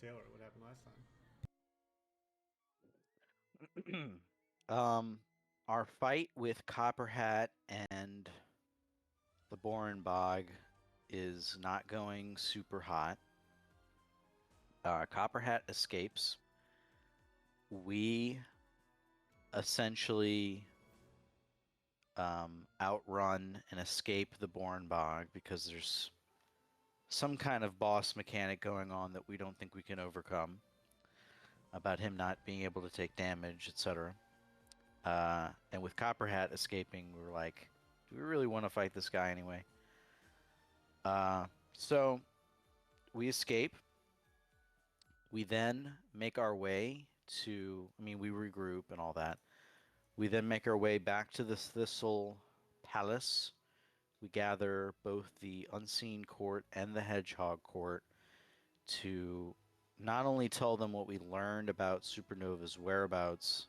Taylor, what happened last time? um, our fight with Copperhat and the Borenbog is not going super hot. Copperhat escapes. We essentially outrun and escape the Borenbog because there's some kind of boss mechanic going on that we don't think we can overcome about him not being able to take damage, etc. And with Copperhat escaping, we were like, do we really want to fight this guy anyway? So we escape. We then make our way we regroup and all that. We then make our way back to the Thistle Palace. We gather both the Unseen Court and the Hedgehog Court to not only tell them what we learned about Supernova's whereabouts,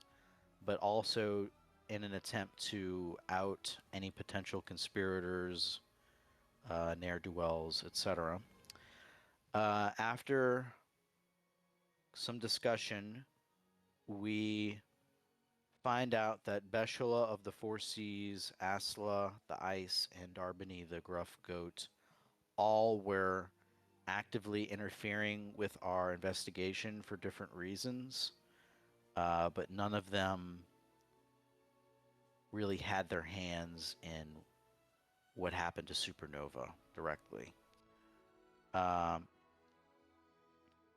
but also in an attempt to out any potential conspirators, ne'er-do-wells, etc. After some discussion, we find out that Beshula of the Four Seas, Asla, the Ice, and Darbany, the Gruff Goat, all were actively interfering with our investigation for different reasons, but none of them really had their hands in what happened to Supernova directly. Um,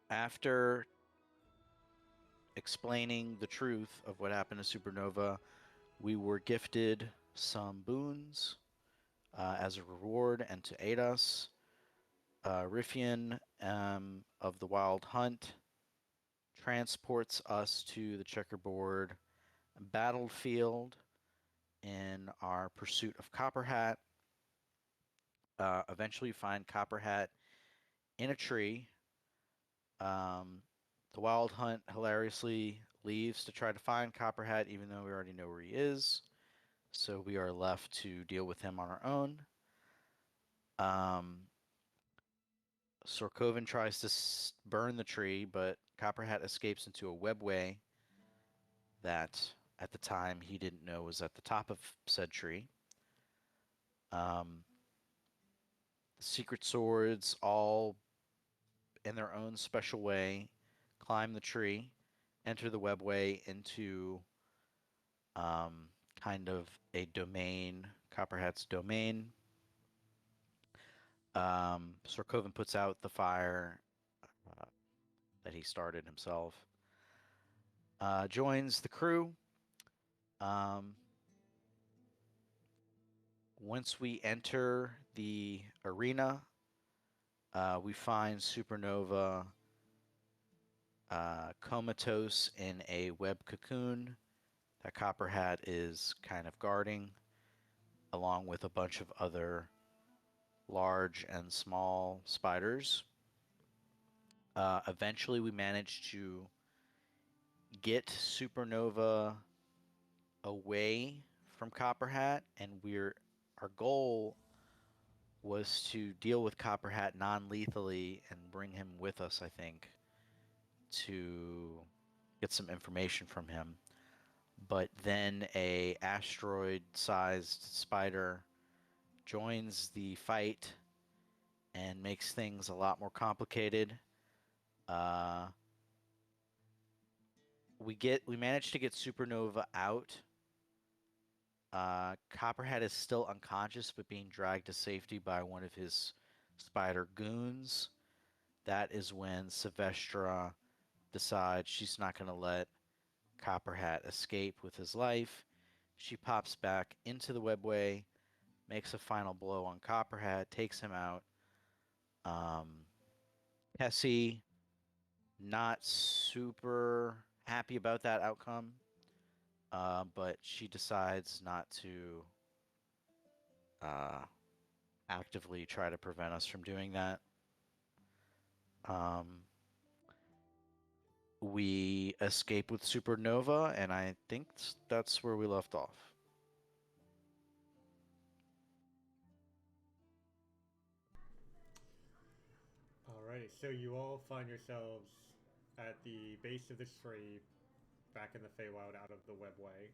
After explaining the truth of what happened to Supernova, we were gifted some boons as a reward and to aid us. Riffian of the Wild Hunt transports us to the checkerboard battlefield in our pursuit of Copperhat. Eventually, find Copperhat in a tree. Um, the Wild Hunt hilariously leaves to try to find Copperhat, even though we already know where he is. So we are left to deal with him on our own. Um, Sorkovan tries to burn the tree, but Copperhat escapes into a webway that at the time he didn't know was at the top of said tree. Um, the secret swords, all in their own special way, climb the tree, enter the webway into kind of a domain, Copperhat's domain. Sorkovan puts out the fire uh, that he started himself. Joins the crew. Um, Once we enter the arena, we find Supernova comatose in a web cocoon that Copperhat is kind of guarding, along with a bunch of other large and small spiders. Eventually, we manage to get Supernova away from Copperhat, and our goal was to deal with Copperhat non-lethally and bring him with us, I think, to get some information from him. But then a asteroid-sized spider joins the fight and makes things a lot more complicated. Uh, we managed to get Supernova out. Copperhead is still unconscious, but being dragged to safety by one of his spider goons. That is when Sylvestra decides she's not going to let Copperhat escape with his life. She pops back into the webway, makes a final blow on Copperhat, takes him out. Um, Tessie, not super happy about that outcome, but she decides not to uh, actively try to prevent us from doing that. Um, we escape with Supernova, and I think that's where we left off. All Alrighty, so you all find yourselves at the base of this tree, back in the Feywild, out of the webway,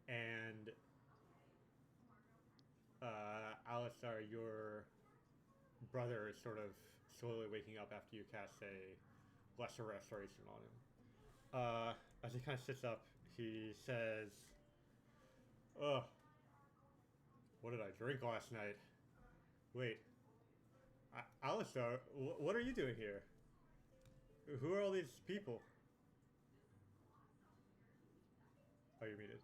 and Alistar, your brother is sort of slowly waking up after you cast a lesser restoration on him. As he kind of sits up, he says, "Ugh, what did I drink last night? Wait, Alistar, what are you doing here? Who are all these people?" Oh, you're muted.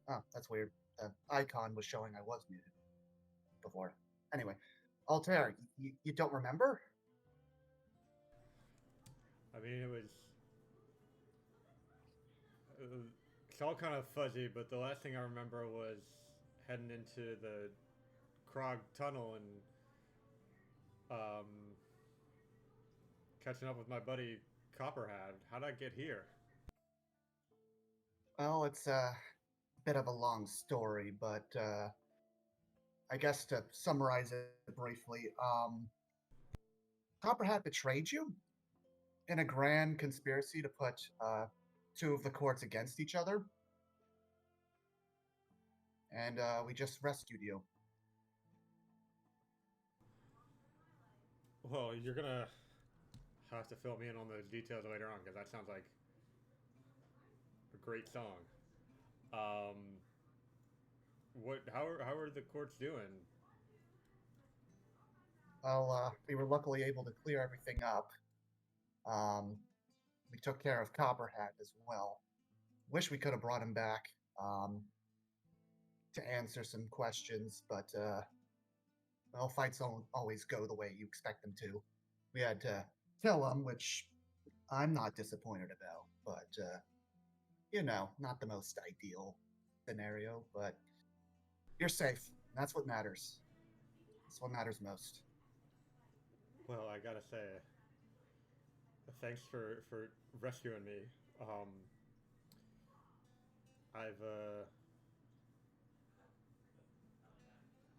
Oh, that's weird. The icon was showing I was muted before. Anyway, Altair, you don't remember? I mean, uh, it's all kind of fuzzy, but the last thing I remember was heading into the Krog tunnel and um, catching up with my buddy Copperhead. How'd I get here? Well, it's a bit of a long story, but I guess to summarize it briefly, Copperhead betrayed you in a grand conspiracy to put two of the courts against each other, and we just rescued you. Well, you're gonna have to fill me in on those details later on because that sounds like a great song. Um, how are the courts doing? Well, we were luckily able to clear everything up. Um, we took care of Copperhead as well. Wish we could have brought him back to answer some questions, but well, fights don't always go the way you expect them to. We had to kill him, which I'm not disappointed about, but not the most ideal scenario, but you're safe. That's what matters. That's what matters most. Well, I gotta say, thanks for rescuing me. Um, I've I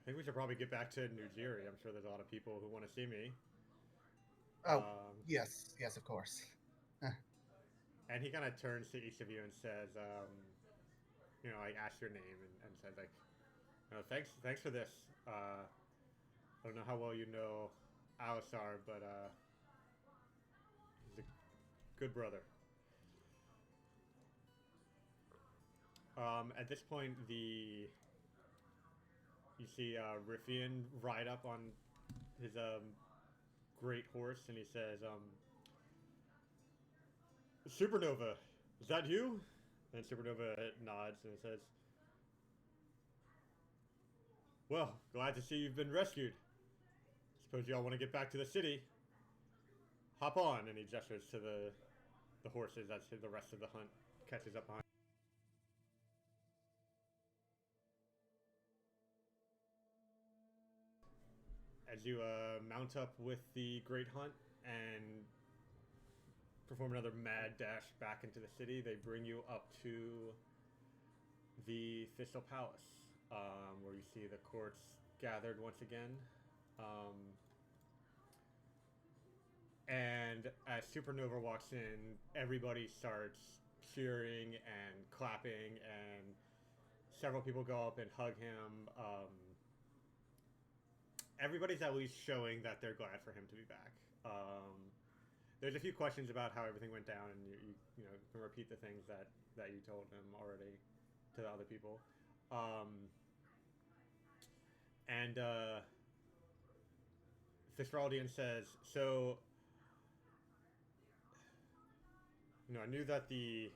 think we should probably get back to New Jersey. I'm sure there's a lot of people who want to see me. Oh, Um, yes, of course. and he kind of turns to each of you and says, like, asks your name and says, like, thanks for this. I don't know how well you know Alisar, but he's a good brother. At this point, you see Riffian ride up on his great horse, and he says, "Supernova, is that you?" And Supernova nods and says, "Well, glad to see you've been rescued. Suppose y'all want to get back to the city. Hop on." And he gestures to the horses as the rest of the hunt catches up behind. As you mount up with the Great Hunt and perform another mad dash back into the city, they bring you up to the Thistle Palace, where you see the courts gathered once again. And as Supernova walks in, everybody starts cheering and clapping, and several people go up and hug him. Everybody's at least showing that they're glad for him to be back. There's a few questions about how everything went down, and you can repeat the things that you told him already to the other people. And Fishraldian says, "So, I knew that the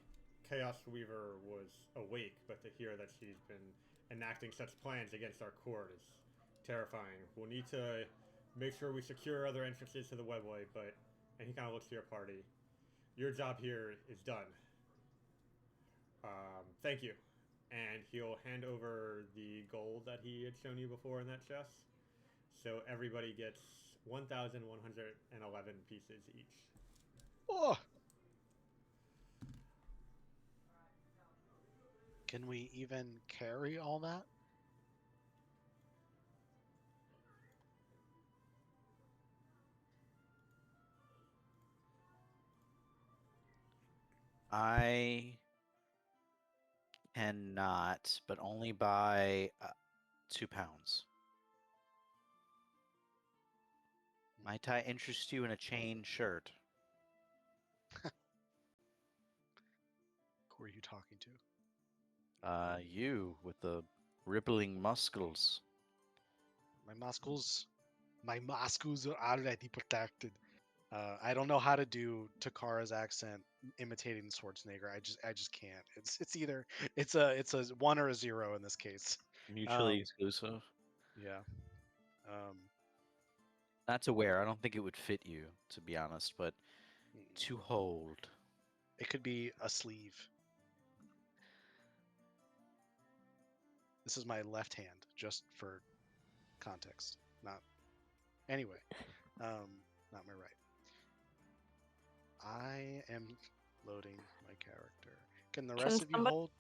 Chaos Weaver was awake, but to hear that she's been enacting such plans against our court is terrifying. We'll need to make sure we secure other entrances to the webway, but..." And he kind of looks to your party. "Your job here is done. Thank you." And he'll hand over the gold that he had shown you before in that chest. So everybody gets 1,111 pieces each. Oh, can we even carry all that? I cannot, but only by 2 pounds. Might I interest you in a chain shirt? Who are you talking to? You with the rippling muscles. My muscles are already protected. I don't know how to do Takara's accent imitating Schwarzenegger. I just can't. It's either it's a 1 or a 0 in this case. Mutually Um, exclusive. Yeah. Not to wear. I don't think it would fit you, to be honest, but mm, to hold. it could be a sleeve. This is my left hand, just for context. Not anyway. Not my right. I am loading my character. Can the rest of you somebody hold?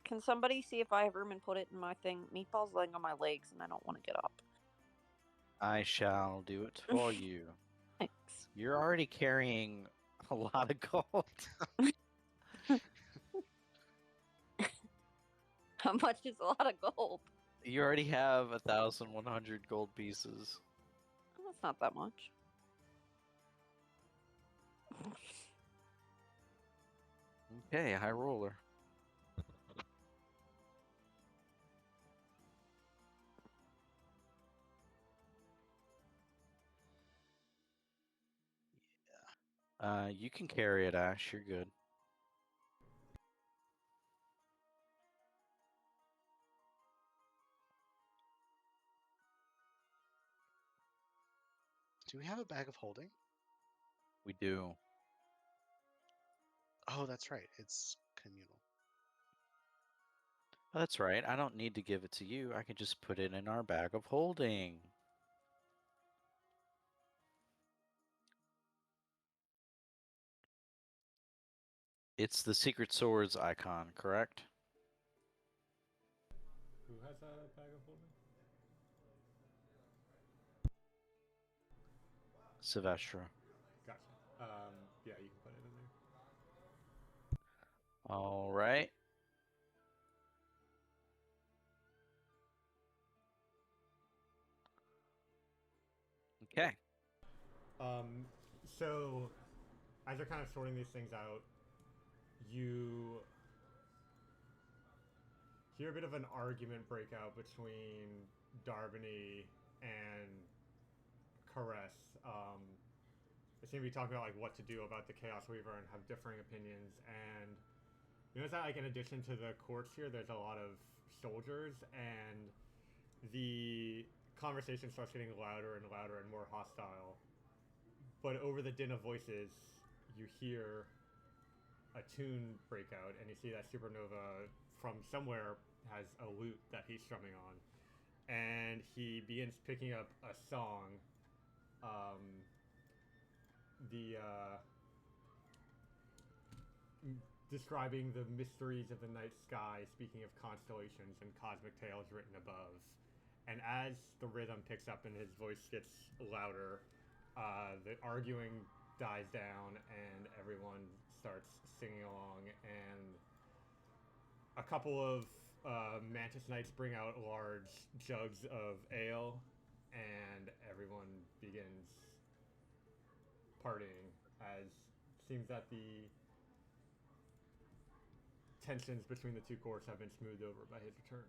Can somebody see if I have room and put it in my thing? Meatball's laying on my legs and I don't want to get up. I shall do it for you. Thanks. You're already carrying a lot of gold. How much is a lot of gold? You already have 1,100 gold pieces. That's not that much. Okay, high roller. You can carry it, Ash. You're good. Do we have a bag of holding? We do. Oh, that's right. It's communal. Oh, that's right. I don't need to give it to you. I can just put it in our bag of holding. It's the Secret Swords icon, correct? Who has a bag of holding? Silvestra. Gotcha. Yeah, you can put it in there. All right. Okay. So as you're kind of sorting these things out, you hear a bit of an argument break out between Darbany and Caress. They seem to be talking about like what to do about the Chaos Weaver and have differing opinions. And you notice that like in addition to the courts here, there's a lot of soldiers, and the conversation starts getting louder and louder and more hostile. But over the din of voices, you hear a tune break out, and you see that Supernova from somewhere has a lute that he's strumming on, and he begins picking up a song. The describing the mysteries of the night sky, speaking of constellations and cosmic tales written above. And as the rhythm picks up and his voice gets louder, the arguing dies down and everyone starts singing along. And a couple of Mantis Knights bring out large jugs of ale, and everyone begins partying as it seems that the tensions between the two courts have been smoothed over by his return.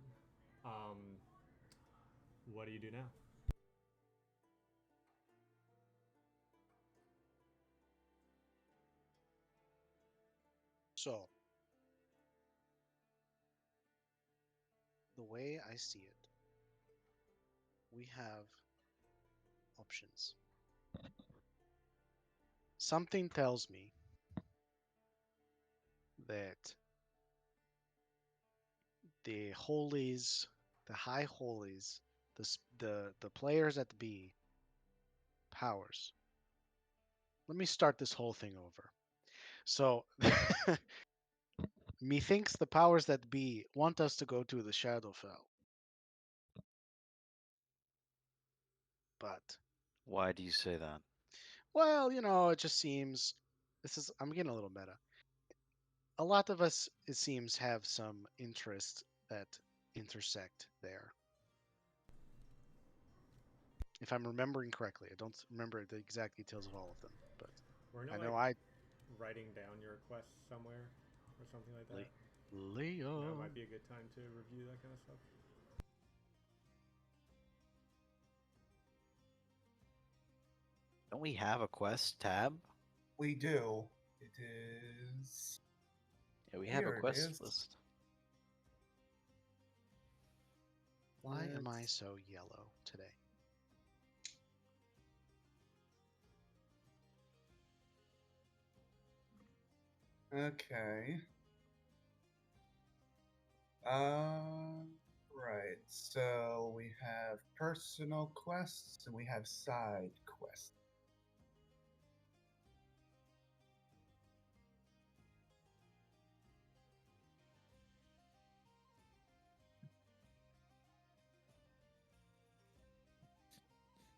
What do you do now? So, the way I see it, we have options. Something tells me that the holies, the high holies, the players at the B powers. Let me start this whole thing over. So, methinks the powers that be want us to go to the Shadowfell, but Why do you say that? well, it just seems I'm getting a little meta. a lot of us, it seems, have some interests that intersect there. If I'm remembering correctly, I don't remember the exact details of all of them, but We're I not know like writing down your quests somewhere or something like that. Leo. That might be a good time to review that kind of stuff. Don't we have a quest tab? We do. It is. Yeah, we have Here a it quest is. list. Why am I Let's- so yellow today? Okay. Right. So we have personal quests and we have side quests.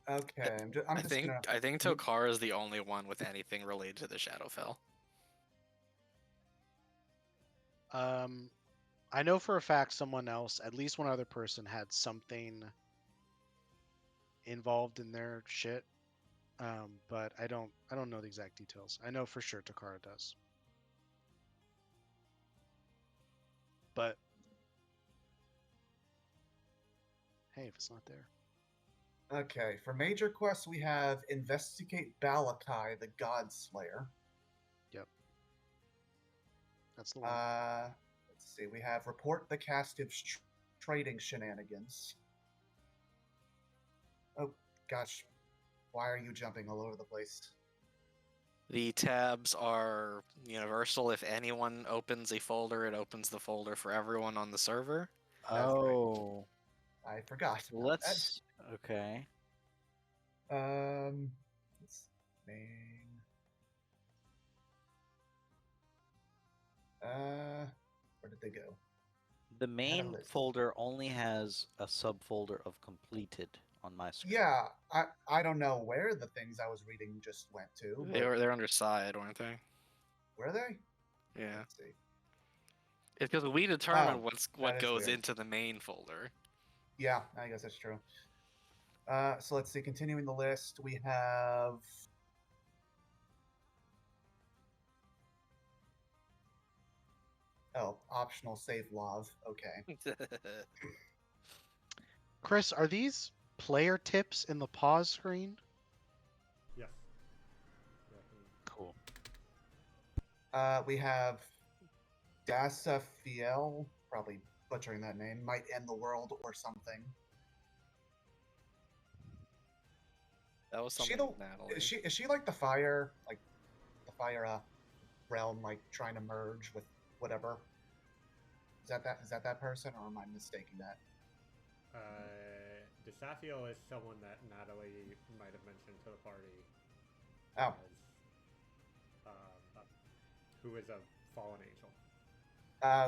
Okay, I'm just gonna. I think Hmm? Tokar is the only one with anything related to the Shadowfell. I know for a fact someone else, at least one other person, had something involved in their shit. But I don't know the exact details. I know for sure Takara does. But hey, if it's not there. Okay, for major quests we have investigate Balakai, the God Slayer. Yep. That's the one. Let's see. We have report the Castive's trading shenanigans. Oh gosh, why are you jumping all over the place? The tabs are universal. If anyone opens a folder, it opens the folder for everyone on the server. That's right. Oh, I forgot. About let's. Okay. that. Let's name. Where did they go? The had a main list. folder only has a subfolder of completed on my screen. Yeah, I don't know where the things I was reading just went to. They're under side, weren't they? Were they? Yeah. Let's see. It's because we determine Oh, what that is goes weird. into the main folder. Yeah, I guess that's true. So let's see. Continuing the list, we have. Oh, optional save lav. Okay. Chris, are these player tips in the pause screen? Yes. Yeah, I can- Cool. We have Dasafiel, probably butchering that name, might end the world or something. That was Is she something, the Natalie. is she like the fire realm like trying to merge with whatever? Is that person or am I mistaking that? DeSafio is someone that Natalie might have mentioned to the party. Oh. Who is a fallen angel.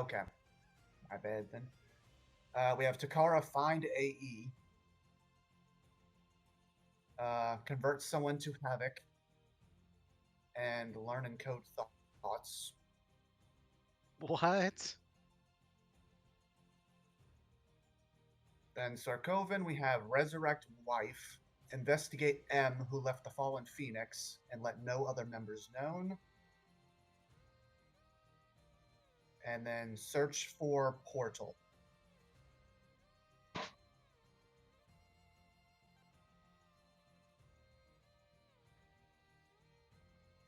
Okay. My bad then. We have Takara find AE. Convert someone to Havoc. And learn and code thoughts. What? Then Sarkovan, we have Resurrect Wife. Investigate M, who left the Fallen Phoenix, and let no other members known. And then search for Portal.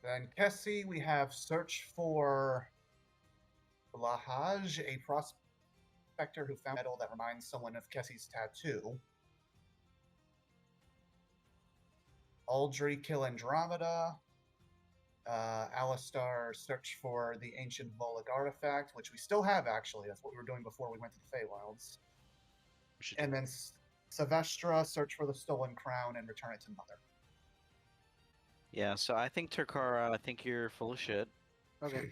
Then Kessie, we have search for Lahaj, a prospector who found metal that reminds someone of Kessie's tattoo. Aldry, kill Andromeda. Alistar, search for the ancient Volek artifact, which we still have actually. That's what we were doing before we went to the Feywilds. And then Sylvestra, search for the stolen crown and return it to Mother. Yeah, so I think Turkara, I think you're full of shit. Okay.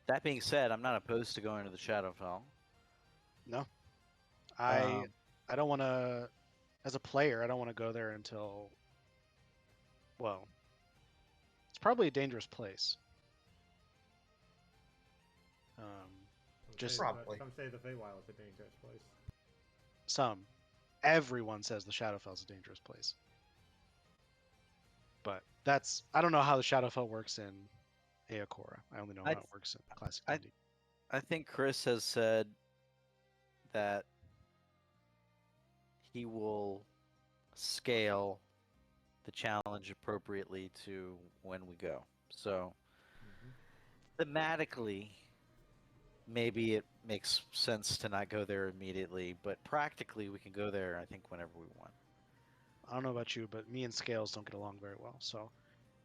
That being said, I'm not opposed to going to the Shadowfell. No. I Um, don't want to, as a player, I don't want to go there until, well, It's probably a dangerous place. Just Probably. Some say the Feywild is a dangerous place. everyone says the Shadowfell's a dangerous place. But I don't know how the Shadowfell works in Eochora. I only know how it works in Classic I- D&D. I think Chris has said that he will scale the challenge appropriately to when we go. So thematically, maybe it makes sense to not go there immediately, but practically we can go there, I think, whenever we want. I don't know about you, but me and Scales don't get along very well. So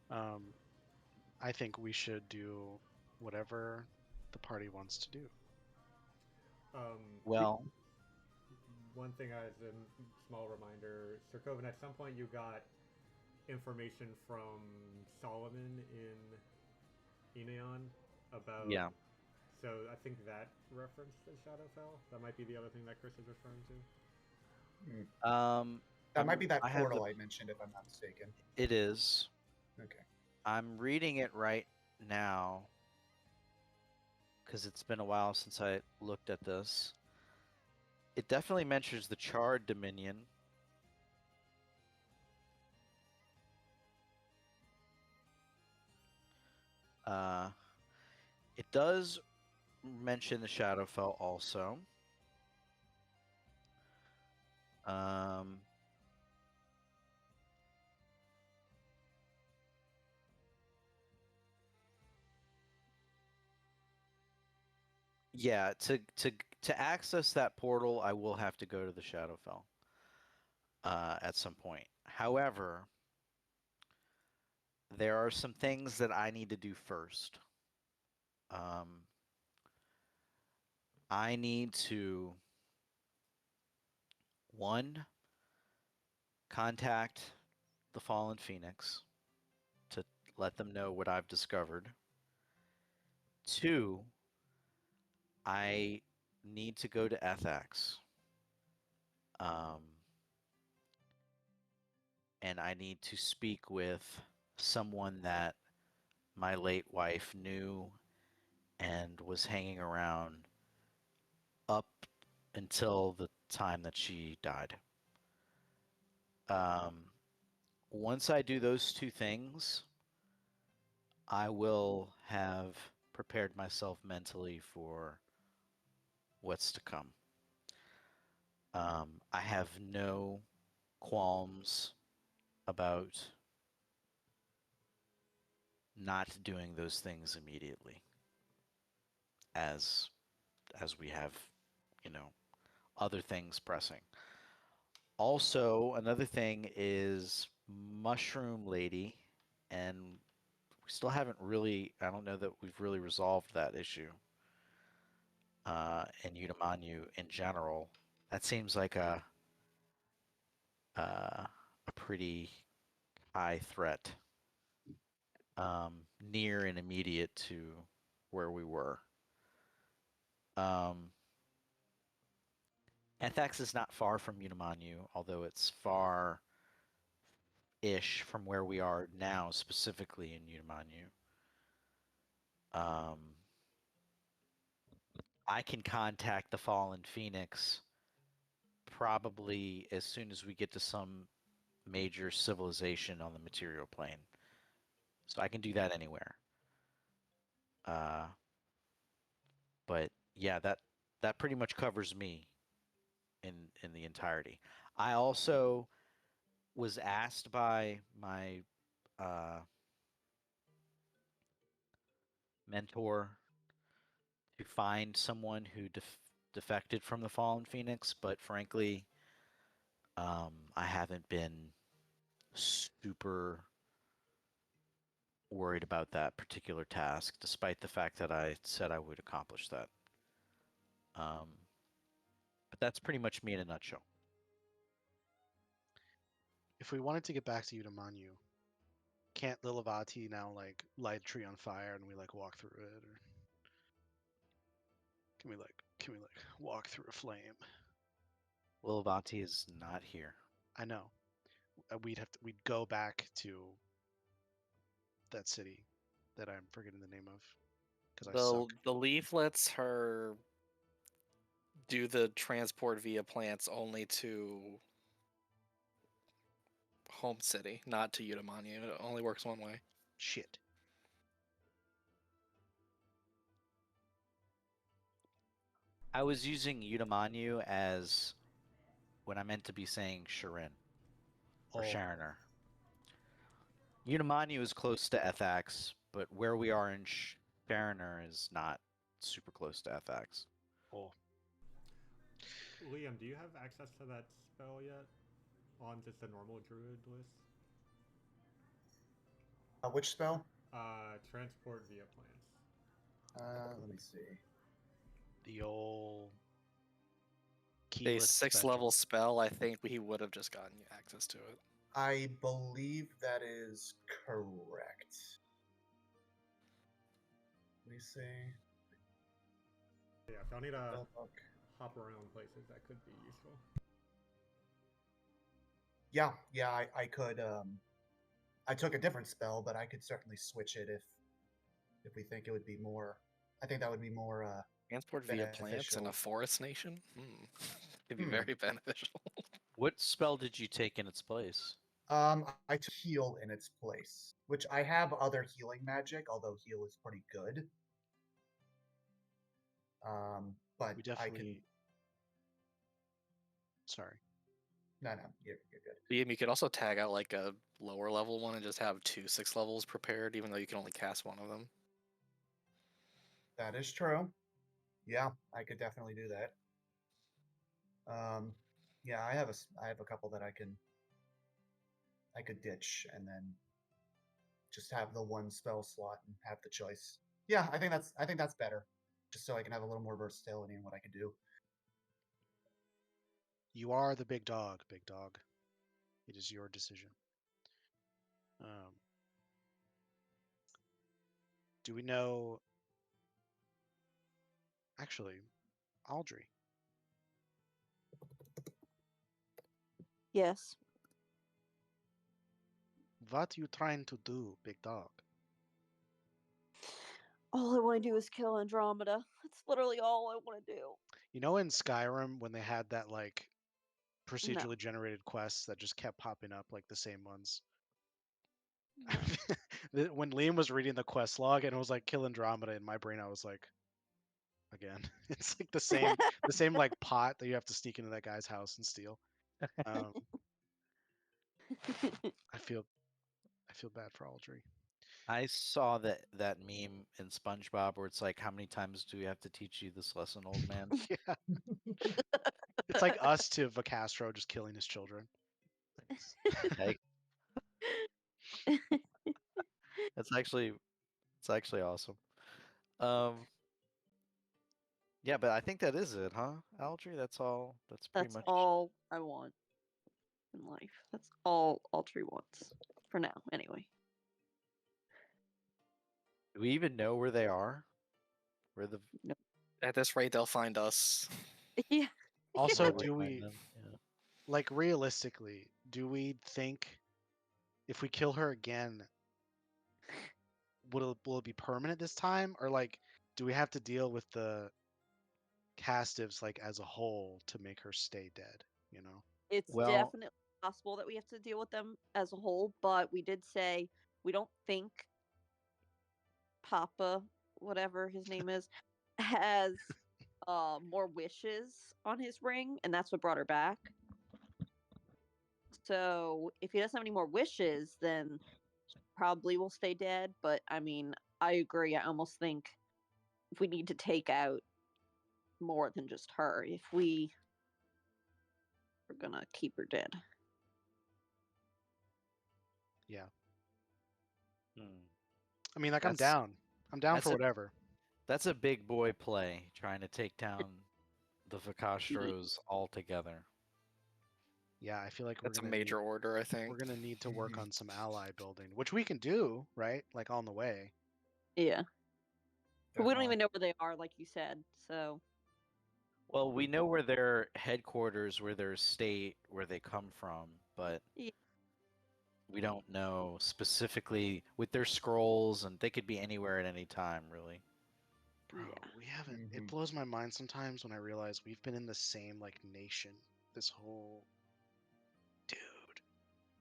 I think we should do whatever the party wants to do. Well, One thing as a small reminder, Sir Coven, at some point you got information from Solomon in Eneon about. yeah. So I think that referenced the Shadowfell. That might be the other thing that Chris is referring to. That might be that I have portal the- I mentioned, if I'm not mistaken. It is. Okay. I'm reading it right now because it's been a while since I looked at this. It definitely mentions the Charred Dominion. It does mention the Shadowfell also. Yeah, to access that portal, I will have to go to the Shadowfell at some point. However, there are some things that I need to do first. I need to, one, contact the Fallen Phoenix to let them know what I've discovered. Two, I need to go to Ethax. And I need to speak with someone that my late wife knew and was hanging around up until the time that she died. Once I do those two things, I will have prepared myself mentally for what's to come. I have no qualms about not doing those things immediately, as we have, other things pressing. Also, another thing is Mushroom Lady, and we still haven't really, I don't know that we've really resolved that issue in Udamanyu in general. That seems like a pretty high threat, near and immediate to where we were. Ethax is not far from Udamanyu, although it's far-ish from where we are now, specifically in Udamanyu. I can contact the Fallen Phoenix probably as soon as we get to some major civilization on the material plane. So I can do that anywhere. But yeah, that pretty much covers me in the entirety. I also was asked by my mentor to find someone who defected from the Fallen Phoenix, but frankly, I haven't been super worried about that particular task, despite the fact that I said I would accomplish that. But that's pretty much me in a nutshell. If we wanted to get back to Udamanyu, can't Lilavati now like light a tree on fire and we like walk through it, or can we like walk through a flame? Lilavati is not here. I know. We'd go back to that city that I'm forgetting the name of because I suck. The leaf lets her do the transport via plants only to home city, not to Utamanya. It only works one way. Shit. I was using Utamanyu as when I meant to be saying Sharin or Oh, Shariner. Utamanyu is close to Ethax, but where we are in Shariner is not super close to Ethax. oh. Liam, do you have access to that spell yet? On just the normal druid list? Which spell? Transport via plants. Let me see. The old A keyless 6th special. level spell, I think he would have just gotten you access to it. I believe that is correct. Let me see. Yeah, if y'all need to Oh, look. hop around places, that could be useful. Yeah, I could. I took a different spell, but I could certainly switch it if we think it would be more. I think that would be more. Transport via plants in Beneficial. a forest nation? Could be very beneficial. What spell did you take in its place? I took heal in its place, which I have other healing magic, although heal is pretty good. But We I definitely. can. Sorry. No, you're good. Liam, you could also tag out like a lower level one and just have 2 6th levels prepared, even though you can only cast one of them. That is true. Yeah, I could definitely do that. Yeah, I have a couple that I could ditch and then just have the one spell slot and have the choice. Yeah, I think that's better. Just so I can have a little more versatility in what I can do. You are the big dog, big dog. It is your decision. Do we know? Actually, Audrey. Yes. What you trying to do, big dog? All I want to do is kill Andromeda. That's literally all I want to do. You know, in Skyrim when they had that like No. procedurally generated quests that just kept popping up like the same ones. No. When Liam was reading the quest log and it was like kill Andromeda, in my brain I was like, again, it's like the same like pot that you have to sneak into that guy's house and steal. I feel bad for Audrey. I saw that meme in SpongeBob where it's like, how many times do we have to teach you this lesson, old man? Yeah, it's like us to Vacastro just killing his children. Like, it's actually awesome. Yeah, but I think that is it, huh, Aldry? That's all. That's pretty That's much all I want in life. That's all Altry wants. For now, anyway. Do we even know where they are? Where the At this rate, they'll find us. Yeah. Also, where do find we them? Yeah. like realistically? Do we think if we kill her again, will it be permanent this time, or like do we have to deal with the castives like as a whole to make her stay dead? You know. It's Well, definitely possible that we have to deal with them as a whole, but we did say we don't think Papa, whatever his name is, has more wishes on his ring, and that's what brought her back. So if he doesn't have any more wishes, then probably will stay dead. But I mean, I agree. I almost think if we need to take out more than just her, if we're gonna keep her dead. Yeah. hmm. I mean, like I'm That's down. I'm down for a whatever. that's a big boy play trying to take down the Vakastros all together. Yeah, I feel like That's a major order, I think. we're gonna need to work on some ally building, which we can do, right? Like on the way. Yeah. But we don't Definitely. even know where they are, like you said. So Well, we know where their headquarters, where their state, where they come from, but yeah. we don't know specifically with their scrolls, and they could be anywhere at any time, really. Bro, Yeah. we haven't. It Mhm. blows my mind sometimes when I realize we've been in the same like nation this whole. Dude,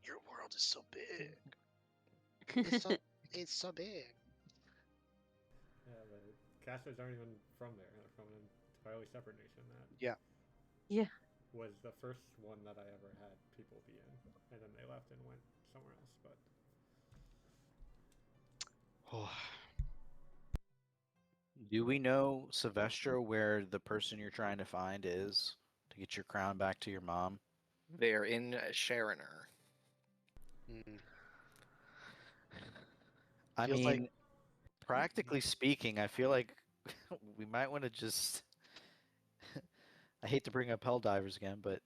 your world is so big. It's so it's so big. Yeah, the casters aren't even from there. They're from an entirely separate nation that Yeah. Yeah. was the first one that I ever had people be in, and then they left and went somewhere else. But Oh, Do we know, Sylvester, where the person you're trying to find is to get your crown back to your mom? They're in Sharoner. mm, I feels like mean, practically speaking, I feel like we might want to just. I hate to bring up Helldivers again, but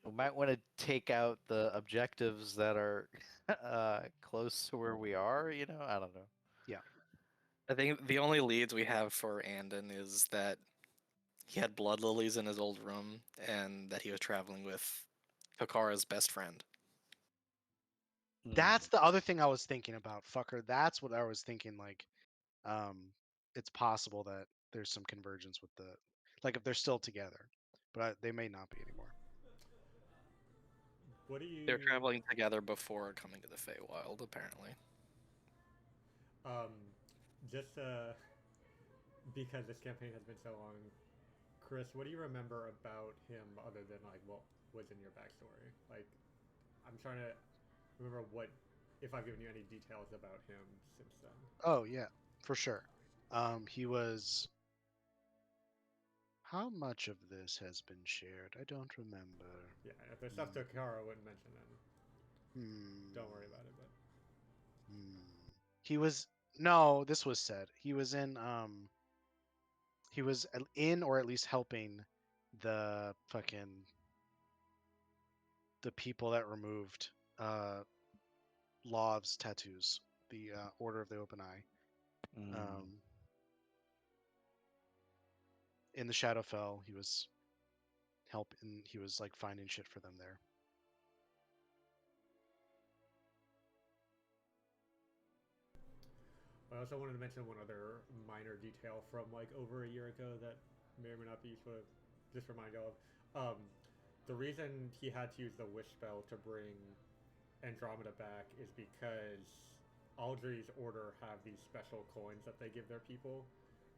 we might want to take out the objectives that are close to where we are. I don't know. I think the only leads we have for Andon is that he had blood lilies in his old room and that he was traveling with Eochora's best friend. that's the other thing I was thinking about, fucker. That's what I was thinking. Like, it's possible that there's some convergence with the, like, if they're still together, but they may not be anymore. what do you? They're traveling together before coming to the Feywild, apparently. Um, just because this campaign has been so long, Chris, what do you remember about him other than like what was in your backstory? Like, I'm trying to remember what if I've given you any details about him since then. Oh yeah, for sure. He was. How much of this has been shared? I don't remember. Yeah, if there's stuff to Kara, I wouldn't mention then. Hmm. Don't worry about it. But Hmm. He was no. This was said. He was in. He was in or at least helping the fucking the people that removed Lov's tattoos, the Order of the Open Eye. Mm. In the Shadowfell, he was helping. He was like finding shit for them there. I also wanted to mention one other minor detail from like over a year ago that may or may not be useful to just remind you of. The reason he had to use the wish spell to bring Andromeda back is because Aldri's order have these special coins that they give their people.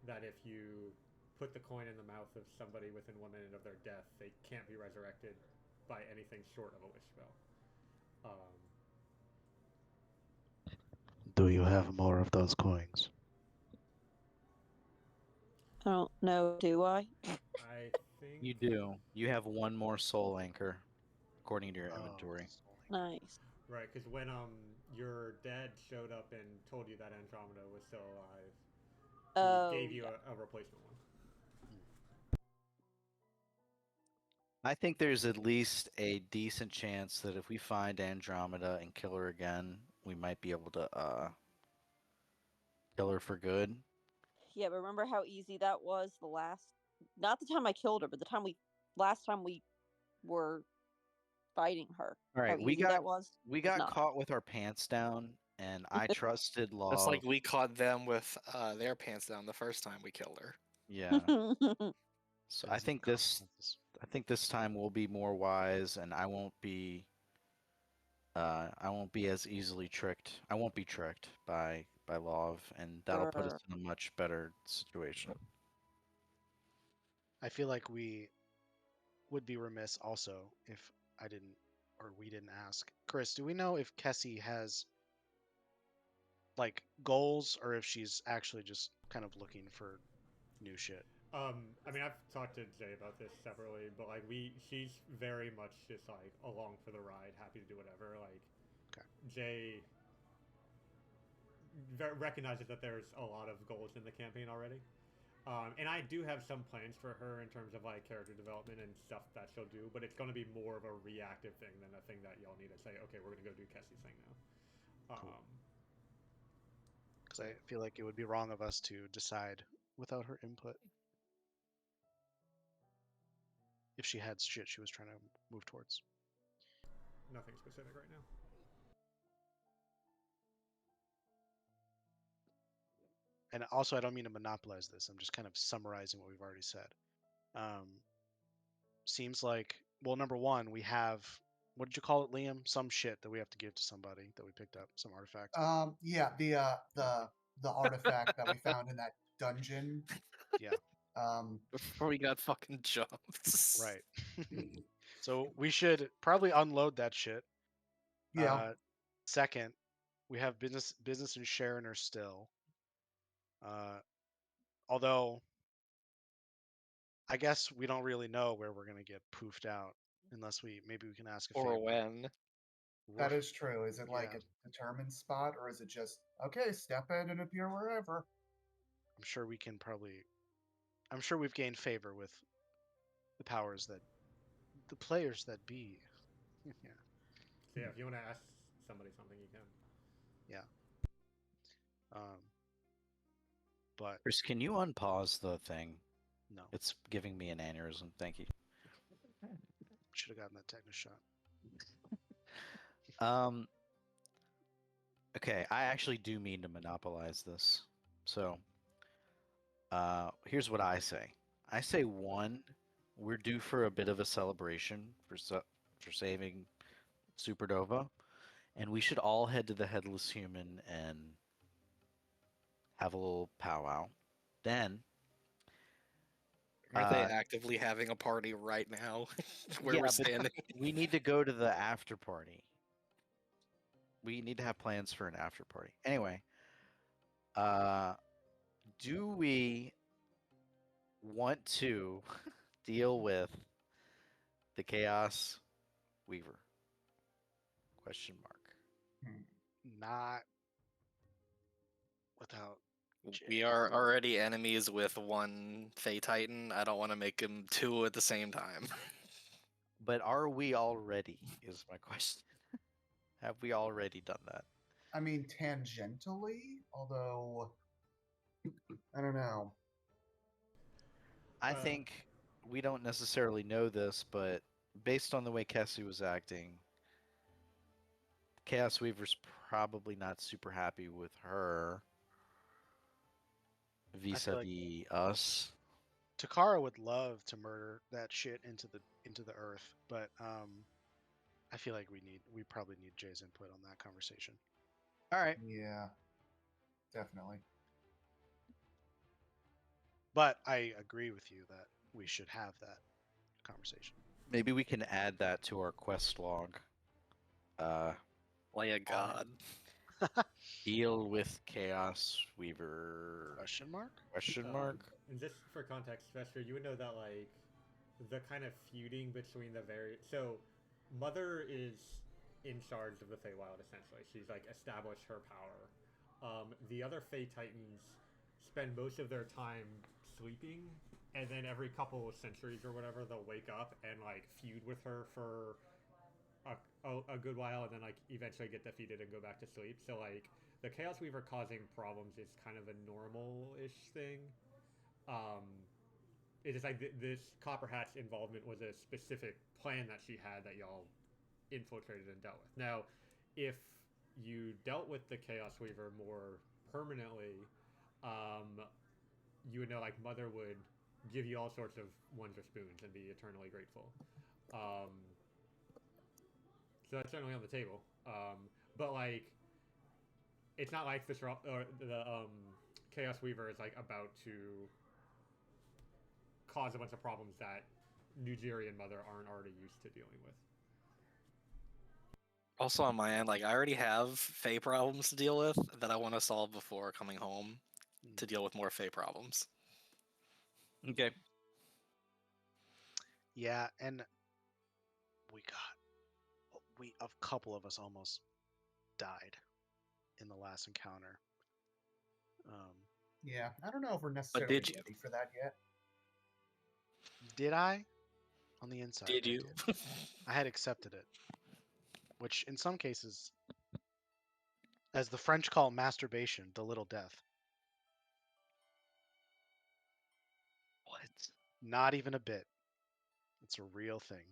That if you put the coin in the mouth of somebody within 1 minute of their death, they can't be resurrected by anything short of a wish spell. Um, Do you have more of those coins? I don't know. Do I? I think You do. You have one more soul anchor, according to your Oh, inventory. Nice. right because when your dad showed up and told you that Andromeda was still alive, he Oh gave you yeah. a replacement one. I think there's at least a decent chance that if we find Andromeda and kill her again, we might be able to kill her for good. Yeah, but remember how easy that was the last not the time I killed her, but the time we last time we were fighting her. All How right, we easy got that was? we It's got not. caught with our pants down, and I trusted It's Law. like we caught them with their pants down the first time we killed her. Yeah. So I Physical think this consequences. I think this time we'll be more wise, and I won't be as easily tricked. I won't be tricked by Love, and that'll put us Sure. in a much better situation. I feel like we would be remiss also if I didn't or we didn't ask. Chris, do we know if Kessie has like goals or if she's actually just kind of looking for new shit? I mean, I've talked to Jay about this separately, but like she's very much just like along for the ride, happy to do whatever. Like Okay. Jay recognizes that there's a lot of goals in the campaign already. And I do have some plans for her in terms of like character development and stuff that she'll do, but it's going to be more of a reactive thing than a thing that y'all need to say, okay, we're going to go do Kessie's thing now. Cool. Because I feel like it would be wrong of us to decide without her input if she had shit she was trying to move towards. Nothing specific right now. and also I don't mean to monopolize this. I'm just kind of summarizing what we've already said. Seems like, well, number one, we have, what did you call it, Liam? Some shit that we have to give to somebody that we picked up, some artifact. Yeah, the artifact that we found in that dungeon. Yeah. Before we got fucking jumped. Right. So we should probably unload that shit. Yeah. Second, we have business and Sharoner still. Although I guess we don't really know where we're gonna get poofed out unless maybe we can ask a favor. Or when. That is true. Is it like Yeah. a determined spot, or is it just okay? Step in and appear wherever. I'm sure we can probably. I'm sure we've gained favor with the powers that, the players that be. Yeah. So yeah, if you want to ask somebody something, you can. But Chris, can you unpause the thing? no, It's giving me an aneurysm. Thank you. should have gotten that tetanus shot. Okay, I actually do mean to monopolize this. So, here's what I say. I say one, we're due for a bit of a celebration for saving Supernova, and we should all head to the Headless Human and have a little powwow. Then, Aren't they actively having a party right now where yeah, we're but standing? we need to go to the after party. We need to have plans for an after party. Anyway, do we want to deal with the Chaos Weaver? Question mark. Not without. We are already enemies with one Fey Titan. I don't want to make him two at the same time. But are we already? Is my question. Have we already done that? I mean, tangentially, although I don't know. I think we don't necessarily know this, but based on the way Cassie was acting, Chaos Weaver's probably not super happy with her vis-a-vis us. Takara would love to murder that shit into the earth, but I feel like we probably need Jay's input on that conversation. All right. Yeah, definitely. But I agree with you that we should have that conversation. Maybe we can add that to our quest log. Play a god. Deal with Chaos Weaver? Question mark? Question mark? And just for context, Vester, you would know that like the kind of feuding between the so Mother is in charge of the Feywild essentially. She's like established her power. The other Fey Titans spend most of their time sleeping, and then every couple of centuries or whatever, they'll wake up and like feud with her for a good while, and then like eventually get defeated and go back to sleep. So like the Chaos Weaver causing problems is kind of a normal-ish thing. It is like this Copper Hat's involvement was a specific plan that she had that y'all infiltrated and dealt with. Now, if you dealt with the Chaos Weaver more permanently, you would know like Mother would give you all sorts of wonder spoons and be eternally grateful. So that's certainly on the table. But like, it's not like the Chaos Weaver is like about to cause a bunch of problems that Nujiri and Mother aren't already used to dealing with. Also on my end, like I already have Fey problems to deal with that I want to solve before coming home to deal with more Fey problems. Okay. Yeah, and a couple of us almost died in the last encounter. Yeah, I don't know if we're necessarily did you? ready for that yet. Did I? On the inside. Did you? I had accepted it. Which in some cases, as the French call masturbation, the little death. What? Not even a bit. It's a real thing.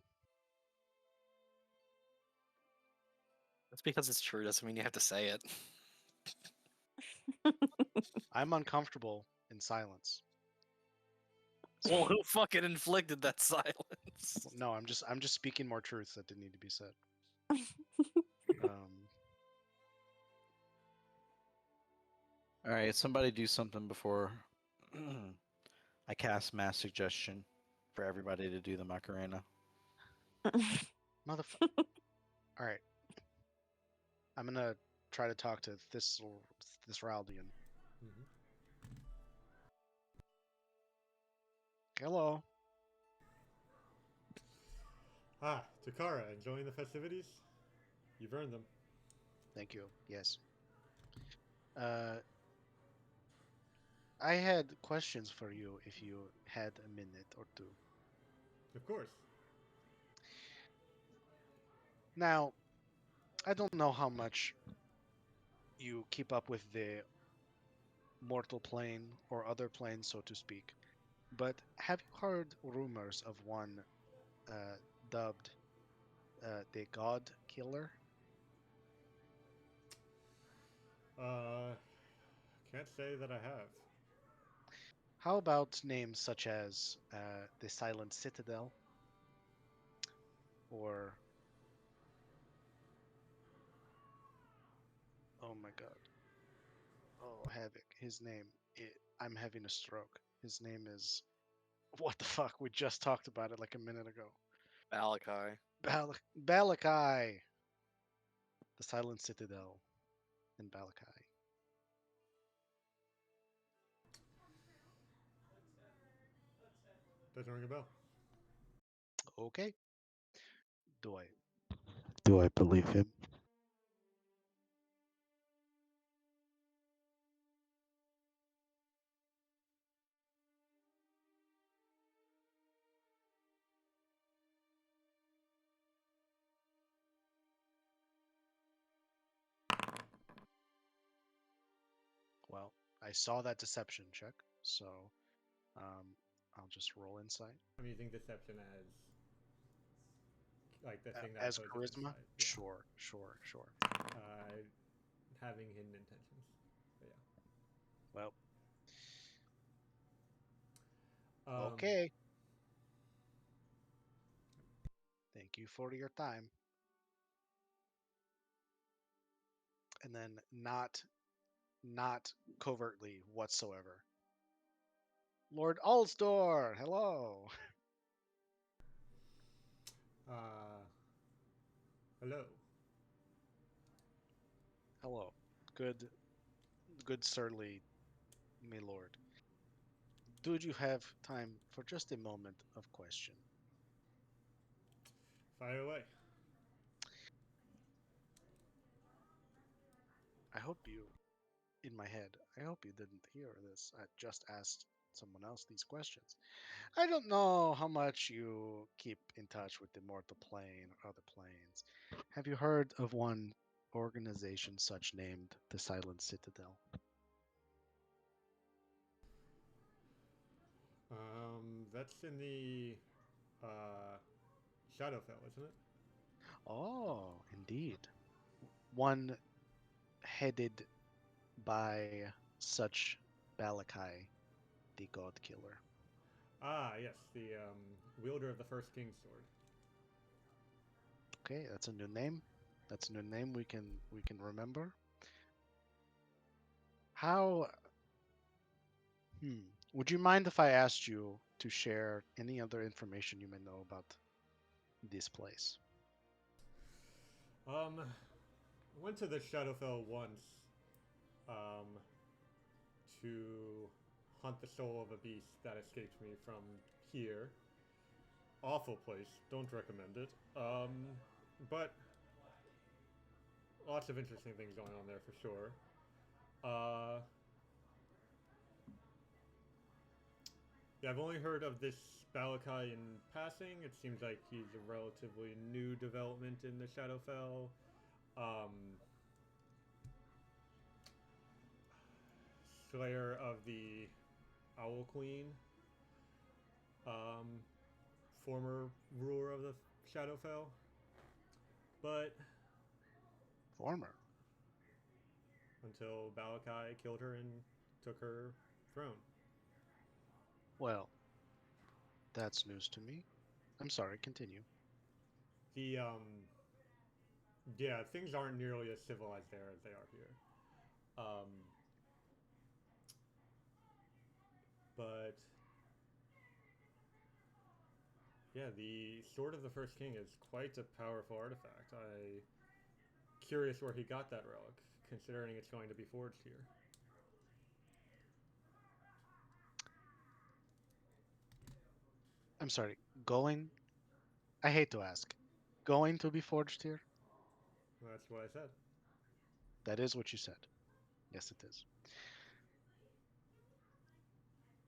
That's because it's true. Doesn't mean you have to say it. I'm uncomfortable in silence. Well, who fucking inflicted that silence? No, I'm just speaking more truths that didn't need to be said. Um, All right, somebody do something before I cast mass suggestion for everybody to do the Macarena. motherfucker. All right. I'm gonna try to talk to Thisraldian. Mhm. Hello. Ah, Takara, enjoying the festivities? You've earned them. Thank you. Yes. I had questions for you if you had a minute or two. Of course. Now, I don't know how much you keep up with the mortal plane or other planes, so to speak, but have you heard rumors of one dubbed the God Killer? Can't say that I have. How about names such as the Silent Citadel or oh my God, oh Havoc? His name. I'm having a stroke. His name is what the fuck? We just talked about it like a minute ago. Malachi. Balakai, the Silent Citadel in Balakai. Doesn't ring a bell. Okay. Do I? Do I believe him? Well, I saw that deception check, so I'll just roll insight. I'm using deception as like the thing that As opposes charisma? insight. Yeah. Sure. Having hidden intentions. But yeah. Well, Um, okay. Thank you for your time. And then not covertly whatsoever. Lord Ulstor, hello. Hello. Hello. Good surly, my lord. Do you have time for just a moment of question? Fire away. I hope you, in my head, I hope you didn't hear this. I just asked someone else these questions. I don't know how much you keep in touch with the mortal plane or other planes. Have you heard of one organization such named the Silent Citadel? That's in the uh, Shadowfell, isn't it? Oh, indeed. One headed by such Balakai, the God Killer. Ah, yes, the wielder of the first king's sword. Okay, that's a new name. That's a new name we can remember. How would you mind if I asked you to share any other information you may know about this place? I went to the Shadowfell once, um, to hunt the soul of a beast that escaped me from here. Awful place. Don't recommend it. But lots of interesting things going on there for sure. Uh, yeah, I've only heard of this Balakai in passing. It seems like he's a relatively new development in the Shadowfell. Um, Slayer of the Owl Queen. Um, Former ruler of the Shadowfell. But Former. until Balakai killed her in took her throne. Well, that's news to me. I'm sorry, continue. The yeah, things aren't nearly as civilized there as they are here. But yeah, the Sword of the First King is quite a powerful artifact. I curious where he got that relic, considering it's going to be forged here. I'm sorry, going. I hate to ask. Going to be forged here? That's what I said. That is what you said. Yes, it is.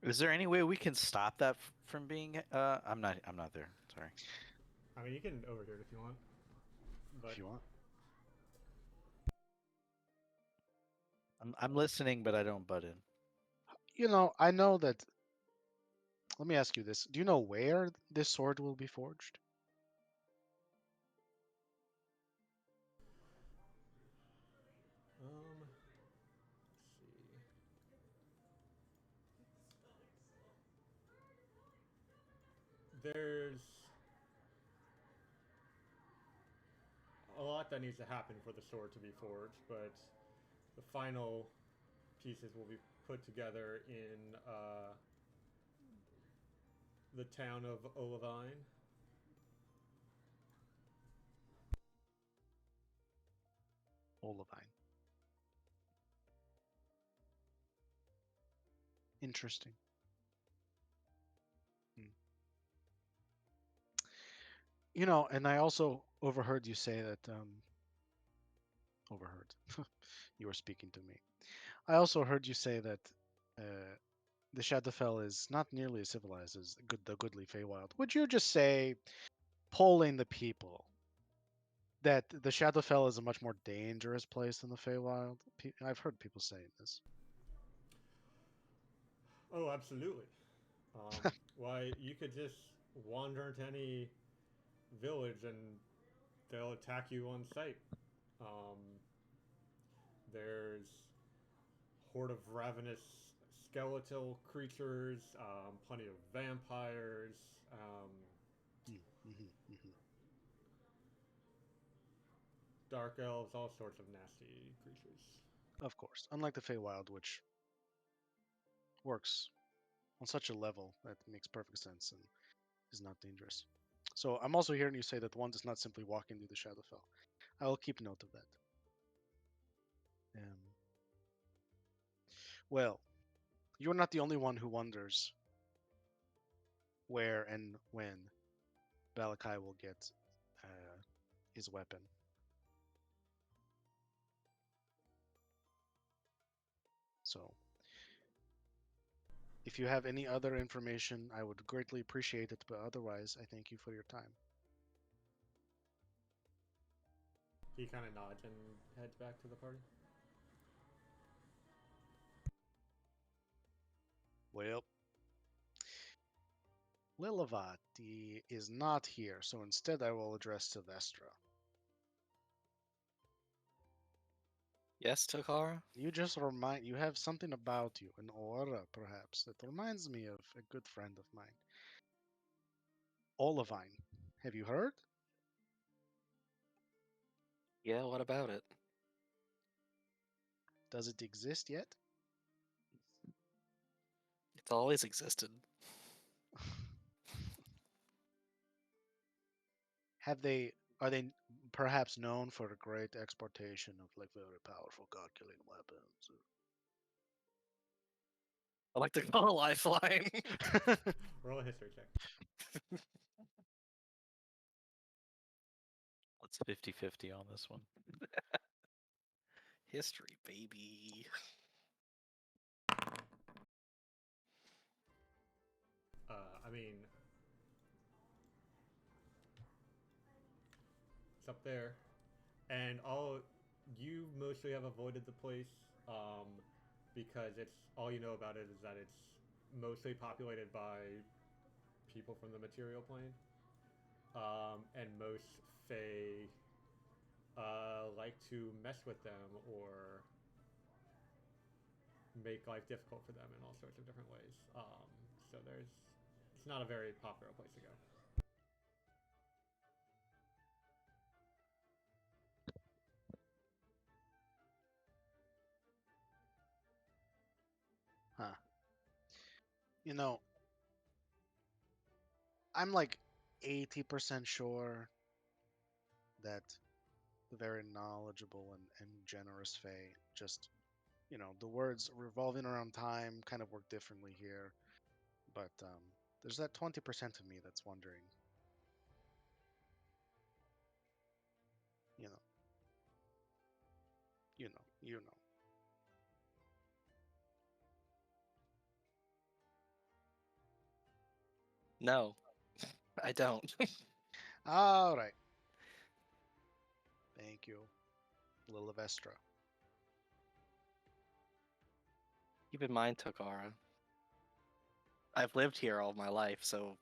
Is there any way we can stop that from being? I'm not there. Sorry. I mean, you can overhear it if you want. But If you want. I'm listening, but I don't butt in. You know, I know that. Let me ask you this: do you know where this sword will be forged? let's see. There's a lot that needs to happen for the sword to be forged, but the final pieces will be put together in the town of Olivine. Olivine. Interesting. You know, and I also overheard you say that. Overheard. You were speaking to me. I also heard you say that the Shadowfell is not nearly as civilized as the goodly Feywild. Would you just say, polling the people, that the Shadowfell is a much more dangerous place than the Feywild? I've heard people saying this. Oh, absolutely. Why, you could just wander into any village and they'll attack you on sight. Um, there's horde of ravenous skeletal creatures, plenty of vampires. Dark elves, all sorts of nasty creatures. Of course, unlike the Feywild, which works on such a level that makes perfect sense and is not dangerous. So I'm also hearing you say that one does not simply walk into the Shadowfell. I will keep note of that. Well, you're not the only one who wonders where and when Valakai will get his weapon. So, if you have any other information, I would greatly appreciate it, but otherwise, I thank you for your time. He kind of nods and heads back to the party. Well, Lilavati is not here, so instead I will address Sylvestra. Yes, Takara? You have something about you, an aura perhaps, that reminds me of a good friend of mine. Olivine. Have you heard? Yeah, what about it? Does it exist yet? It's always existed. Are they perhaps known for a great exportation of like very powerful calculating weapons? I like to call a lifeline. Roll a history check. Let's 50-50 on this one. History, baby. I mean, it's up there, and you mostly have avoided the place because it's all you know about it is that it's mostly populated by people from the material plane, and most Fae like to mess with them or make life difficult for them in all sorts of different ways. So it's not a very popular place to go. Huh. You know, I'm like 80% sure that the very knowledgeable and generous Fae just, the words revolving around time kind of work differently here. But there's that 20% of me that's wondering, you know, you know. No, I don't. All right. Thank you, Lila Vestra. Keep in mind, Tokara, I've lived here all my life, so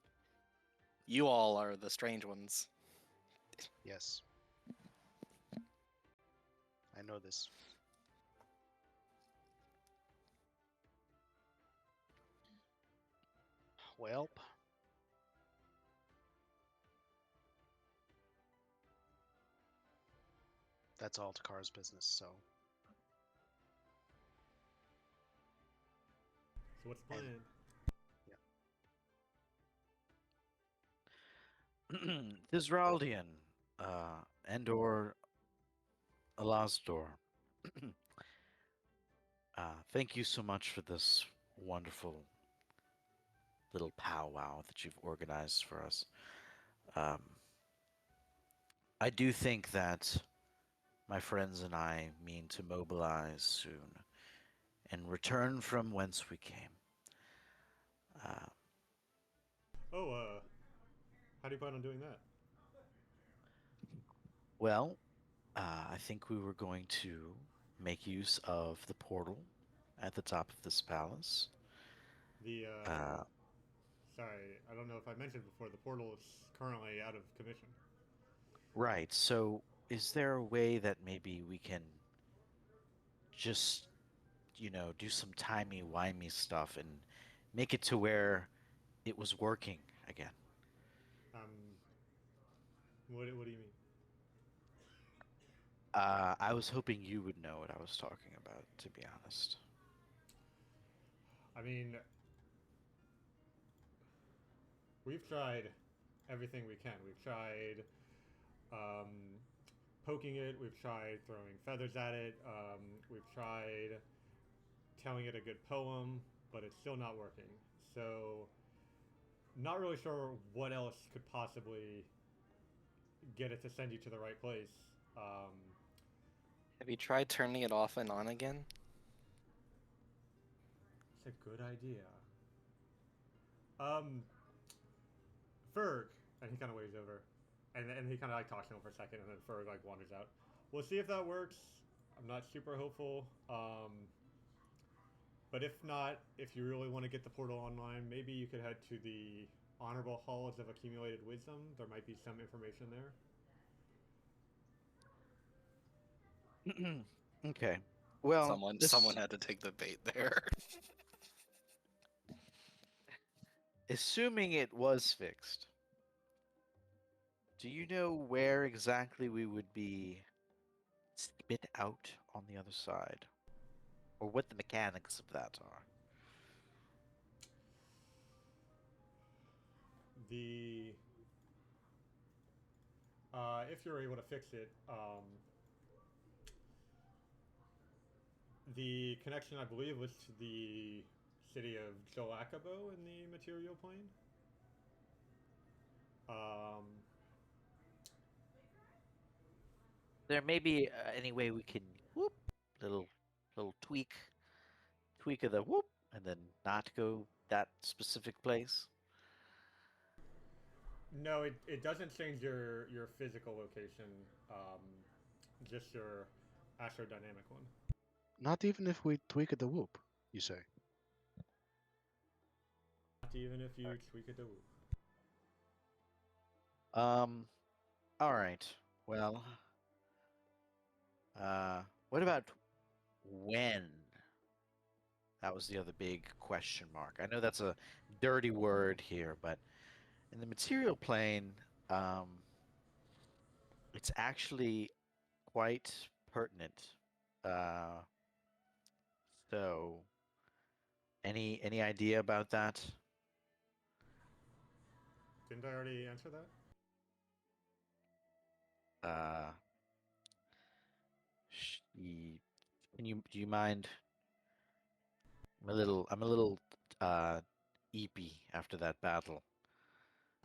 you all are the strange ones. Yes. I know this. Welp. That's all Takara's business, so. So what's the plan? Thizraldian, and/or Alazdor. Thank you so much for this wonderful little powwow that you've organized for us. I do think that my friends and I mean to mobilize soon and return from whence we came. How do you plan on doing that? Well, I think we were going to make use of the portal at the top of this palace. The sorry, I don't know if I mentioned before. The portal is currently out of commission. Right, so is there a way that maybe we can just, do some timey-wimey stuff and make it to where it was working again? What do you mean? I was hoping you would know what I was talking about, to be honest. I mean, we've tried everything we can. We've tried poking it. We've tried throwing feathers at it. We've tried telling it a good poem, but it's still not working. So, not really sure what else could possibly get it to send you to the right place. Have you tried turning it off and on again? It's a good idea. Ferg, and he kind of waves over, and he kind of like talks to him for a second, and then Ferg like wanders out. We'll see if that works. I'm not super hopeful. But if not, if you really want to get the portal online, maybe you could head to the Honorable Halls of Accumulated Wisdom. There might be some information there. Okay. Well, Someone had to take the bait there. assuming it was fixed, do you know where exactly we would be spit out on the other side? Or what the mechanics of that are? The if you're able to fix it, the connection I believe was to the city of Jolakabo in the material plane. There may be any way we can whoop little tweak of the whoop and then not go that specific place. No, it doesn't change your physical location, just your astrodynamic one. Not even if we tweak at the whoop, you say? Not even if you tweak it to whoop. All right. Well, what about when That was the other big question mark. I know that's a dirty word here, but in the material plane, it's actually quite pertinent. Uh, so, any idea about that? Didn't I already answer that? Uh, do you mind? I'm a little eepy after that battle.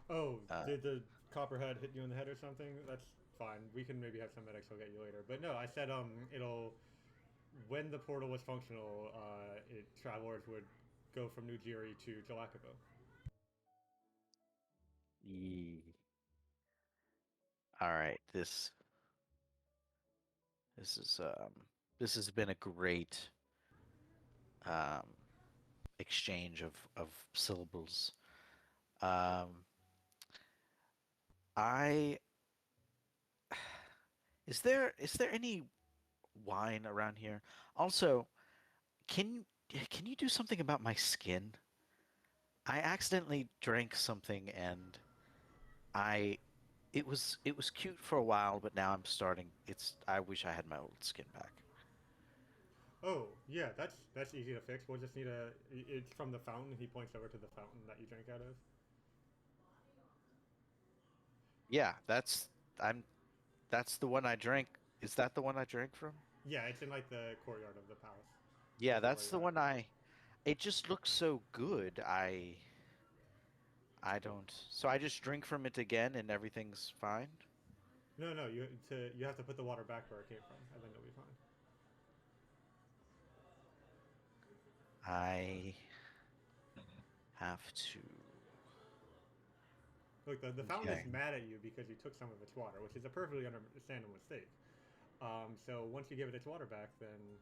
Oh, Uh, did the copperhead hit you in the head or something? That's fine. We can maybe have some medics. I'll get you later. But no, I said it'll when the portal was functional, travelers would go from New Jiri to Jalakibo. All right, this is this has been a great um, exchange of syllables. Um, I is there any wine around here? Also, can you do something about my skin? I accidentally drank something and I it was cute for a while, but now I'm starting. I wish I had my old skin back. Oh yeah, that's easy to fix. We'll just need a. It's from the fountain. He points over to the fountain that you drank out of. Yeah, that's the one I drank. Is that the one I drank from? Yeah, it's in like the courtyard of the palace. Yeah, Before that's you the got one here. it just looks so good. I don't. So I just drink from it again and everything's fine. No, no, you have to put the water back where it came from, and then you'll be fine. I have to. Look, the fountain is Okay. mad at you because you took some of its water, which is a perfectly understandable mistake. So once you give it its water back, then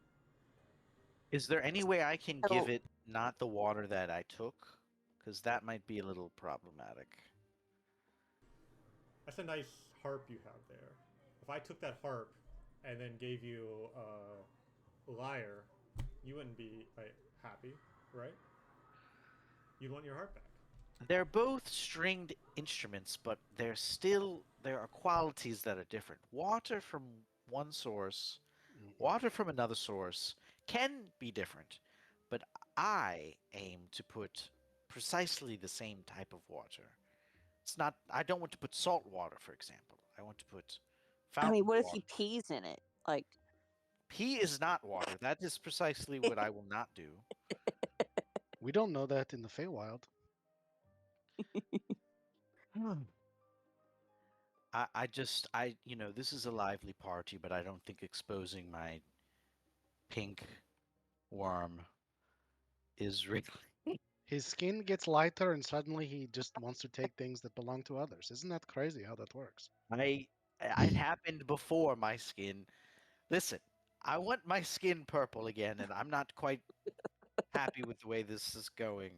Is there any way I can give Oh, it not the water that I took? Because that might be a little problematic. that's a nice harp you have there. If I took that harp and then gave you a lyre, you wouldn't be like happy, right? You'd want your harp back. They're both stringed instruments, but there are qualities that are different. Water from one source, water from another source can be different, but I aim to put precisely the same type of water. It's not I don't want to put salt water, for example. I want to put I mean, fountain what if he water. pees in it? Like, Pee is not water. That is precisely what I will not do. We don't know that in the Feywild. You know, this is a lively party, but I don't think exposing my pink worm is really. His skin gets lighter, and suddenly he just wants to take things that belong to others. Isn't that crazy how that works? It happened before my skin. Listen, I want my skin purple again, and I'm not quite happy with the way this is going.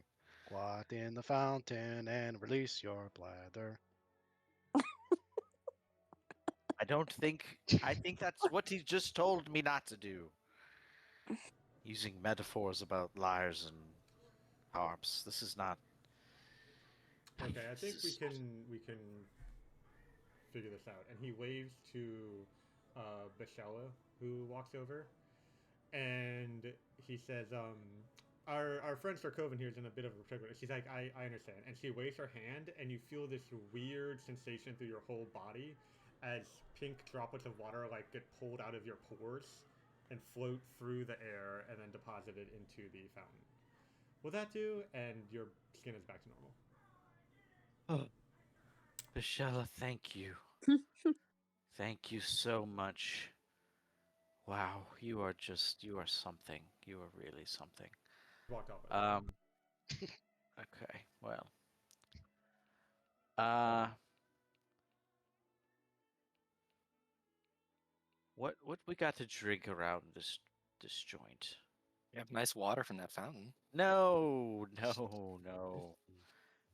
Squat in the fountain and release your bladder. I think that's what he just told me not to do. Using metaphors about lyres and harps. This is not. Okay, I This think we is. can figure this out. And he waves to Bashella, who walks over, and he says, our friend Sarkovan here is in a bit of a predicament. She's like, I understand. And she waves her hand, and you feel this weird sensation through your whole body as pink droplets of water like get pulled out of your pores and float through the air and then deposited into the fountain. Will that do? And your skin is back to normal. Oh, Bashella, thank you. Thank you so much. Wow, you are something. You are really something. Walked off. Um, okay, well. Uh, what we got to drink around this joint? You have nice water from that fountain. No, no.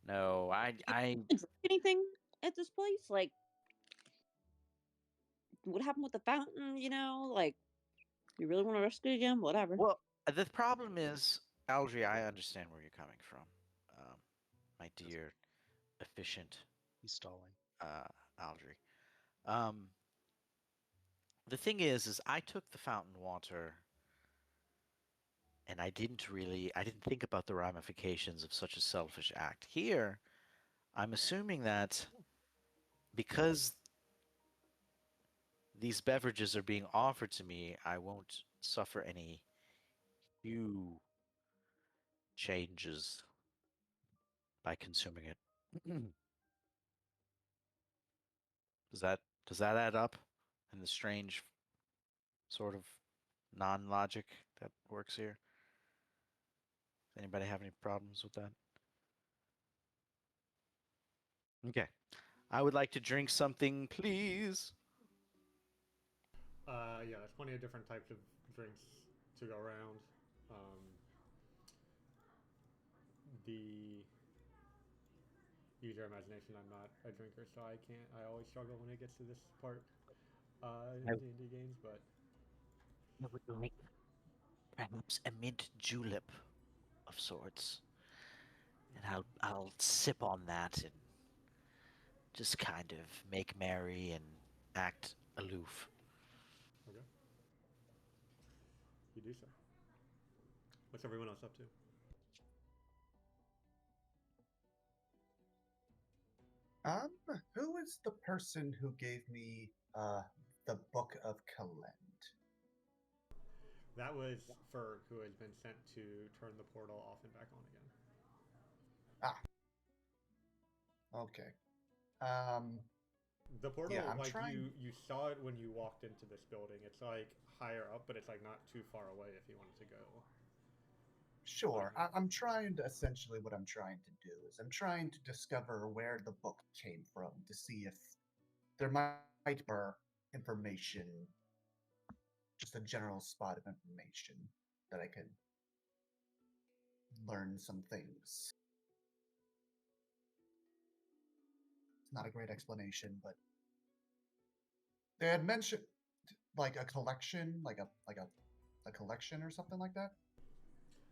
No, I drink anything at this place? Like, what happened with the fountain? You know, like, you really want to risk it again? Whatever. well, the problem is Algie, I understand where you're coming from, my dear, efficient He's stalling. Algie. Um, the thing is I took the fountain water, and I didn't think about the ramifications of such a selfish act. Here, I'm assuming that because these beverages are being offered to me, I won't suffer any huge changes by consuming it. Does that does that add up in the strange sort of non-logic that works here? Anybody have any problems with that? Okay. I would like to drink something, please. Yeah, there's plenty of different types of drinks to go around. Um, the use your imagination. I'm not a drinker, so I can't. I always struggle when it gets to this part in I D&D games. But would like perhaps a mint julep of sorts, and I'll sip on that and just kind of make merry and act aloof. okay, you do so. What's everyone else up to? Who is the person who gave me the Book of Kalend? That was Ferg, who has been sent to turn the portal off and back on again. Okay. Um, The portal, Yeah, I'm like trying- you saw it when you walked into this building. It's like higher up, but it's like not too far away if you wanted to go. Sure. I'm trying to essentially what I'm trying to do is I'm trying to discover where the book came from to see if there might be information, just a general spot of information that I could learn some things. It's not a great explanation, but they had mentioned like a collection, like a collection or something like that.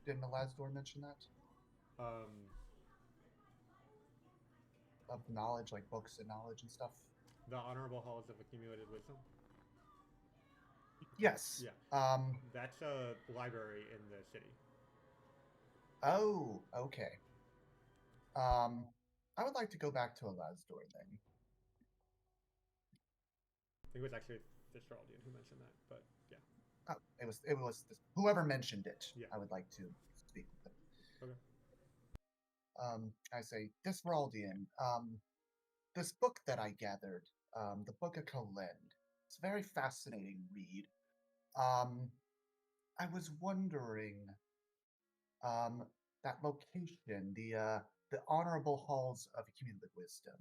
Didn't Elasdor mention that? Um, Of knowledge, like books and knowledge and stuff. the honorable halls of accumulated wisdom. Yes. Yeah. Um. That's a library in the city. Oh. Okay. I would like to go back to Elasdor then. I think it was actually Fitzgeraldian who mentioned that, but yeah. Oh, it was whoever mentioned it. Yeah. I would like to speak with them. Okay. I say, Disraldian, this book that I gathered, the Book of Kalend, it's a very fascinating read. I was wondering, um, that location, the Honorable Halls of Accumulated Wisdom.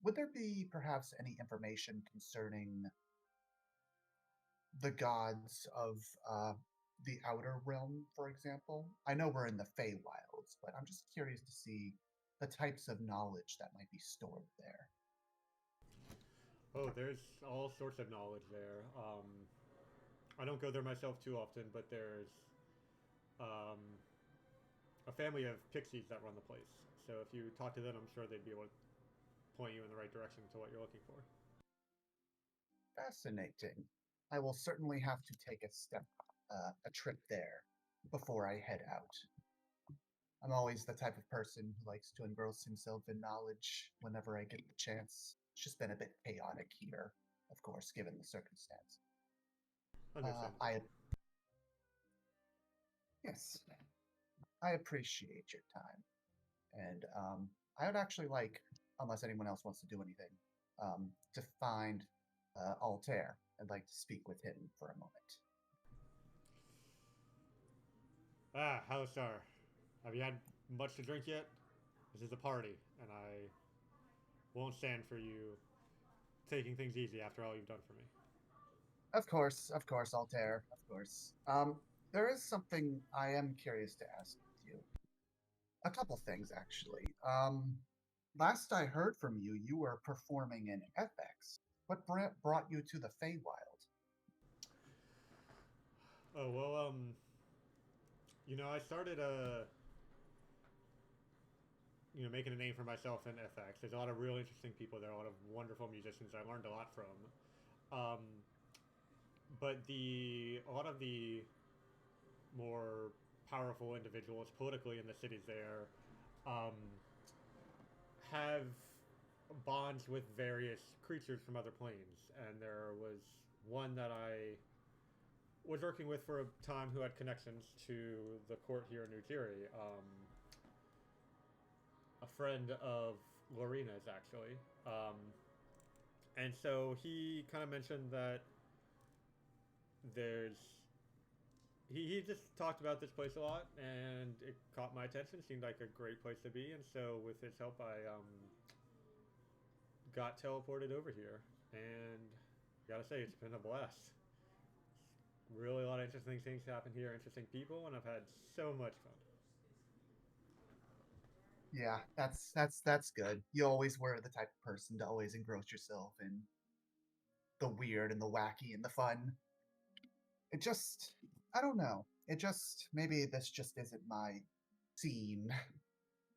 Would there be perhaps any information concerning the gods of the Outer Realm, for example? I know we're in the Feywilds, but I'm just curious to see the types of knowledge that might be stored there. Oh, there's all sorts of knowledge there. I don't go there myself too often, but there's um, a family of pixies that run the place. So if you talk to them, I'm sure they'd be able to point you in the right direction to what you're looking for. Fascinating. I will certainly have to take a trip there before I head out. I'm always the type of person who likes to engross himself in knowledge whenever I get the chance. It's just been a bit chaotic here, of course, given the circumstance. Understand. Yes, I appreciate your time, and I would actually like, unless anyone else wants to do anything, to find Altair. I'd like to speak with him for a moment. Ah, Halistar. Have you had much to drink yet? This is a party, and I won't stand for you taking things easy after all you've done for me. Of course, Altair, of course. There is something I am curious to ask you. A couple things, actually. Last I heard from you, you were performing in FX. What brought you to the Feywild? Oh, well, I started making a name for myself in FX. There's a lot of real interesting people there, a lot of wonderful musicians I learned a lot from. Um, but a lot of the more powerful individuals politically in the cities there um, have bonds with various creatures from other planes. And there was one that I was working with for a time who had connections to the court here in New Jiri. A friend of Lorina's, actually. And so he kind of mentioned that there's. He just talked about this place a lot, and it caught my attention. Seemed like a great place to be, and so with his help, I got teleported over here. And gotta say, it's been a blast. Really, a lot of interesting things happen here, interesting people, and I've had so much fun. Yeah, that's good. You always were the type of person to always engross yourself in the weird and the wacky and the fun. It just, I don't know. It just, maybe this just isn't my scene.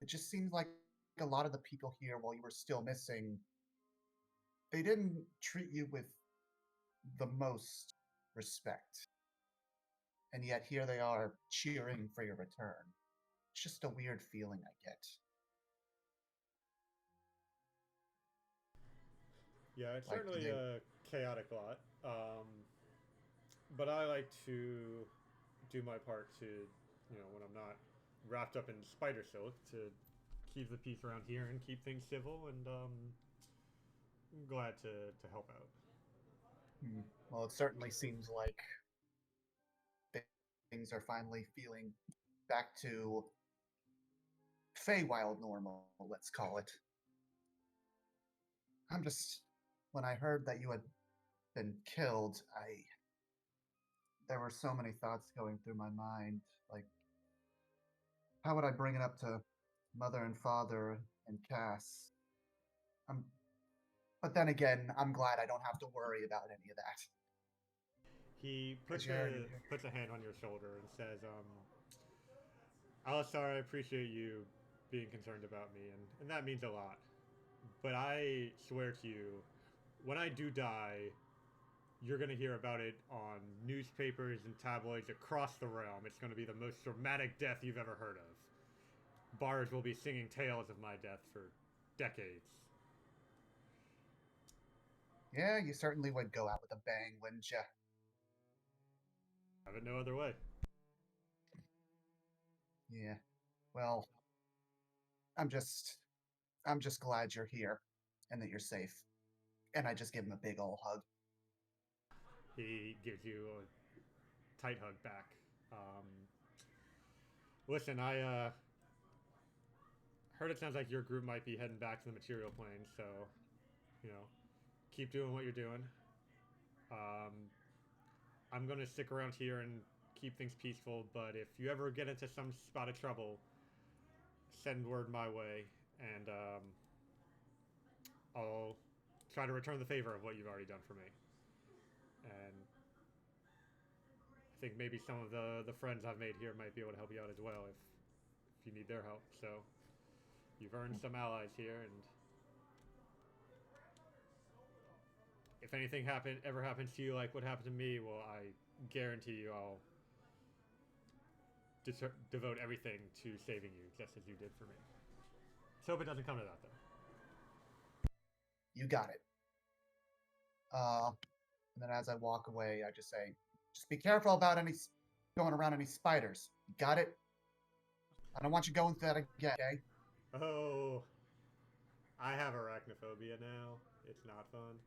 It just seems like a lot of the people here, while you were still missing, they didn't treat you with the most respect. And yet here they are cheering for your return. It's just a weird feeling I get. Yeah, it's Like, certainly a chaotic lot. But I like to do my part to, when I'm not wrapped up in spider silk, to keep the peace around here and keep things civil, and I'm glad to help out. Well, it certainly seems like things are finally feeling back to Feywild normal, let's call it. I'm just, when I heard that you had been killed, there were so many thoughts going through my mind. Like, how would I bring it up to mother and father and Cass? But then again, I'm glad I don't have to worry about any of that. He puts you're- a hand on your shoulder and says, Alistar, I appreciate you being concerned about me, and that means a lot. But I swear to you, when I do die, you're going to hear about it on newspapers and tabloids across the realm. It's going to be the most dramatic death you've ever heard of. Bars will be singing tales of my death for decades. Yeah, you certainly would go out with a bang, wouldn't you? Have it no other way. Yeah. Well, I'm just glad you're here and that you're safe. And I just give him a big ol' hug. He gives you a tight hug back. Listen, I heard it sounds like your group might be heading back to the material plane, so, keep doing what you're doing. I'm going to stick around here and keep things peaceful, but if you ever get into some spot of trouble, send word my way, and I'll try to return the favor of what you've already done for me. And I think maybe some of the friends I've made here might be able to help you out as well if you need their help. So you've earned some allies here, and if anything ever happens to you like what happened to me, well, I guarantee you I'll devote everything to saving you, just as you did for me. Let's hope it doesn't come to that, though. You got it. And then as I walk away, I just say, just be careful about going around any spiders. You got it? I don't want you going through that again, okay? Oh, I have arachnophobia now. It's not fun.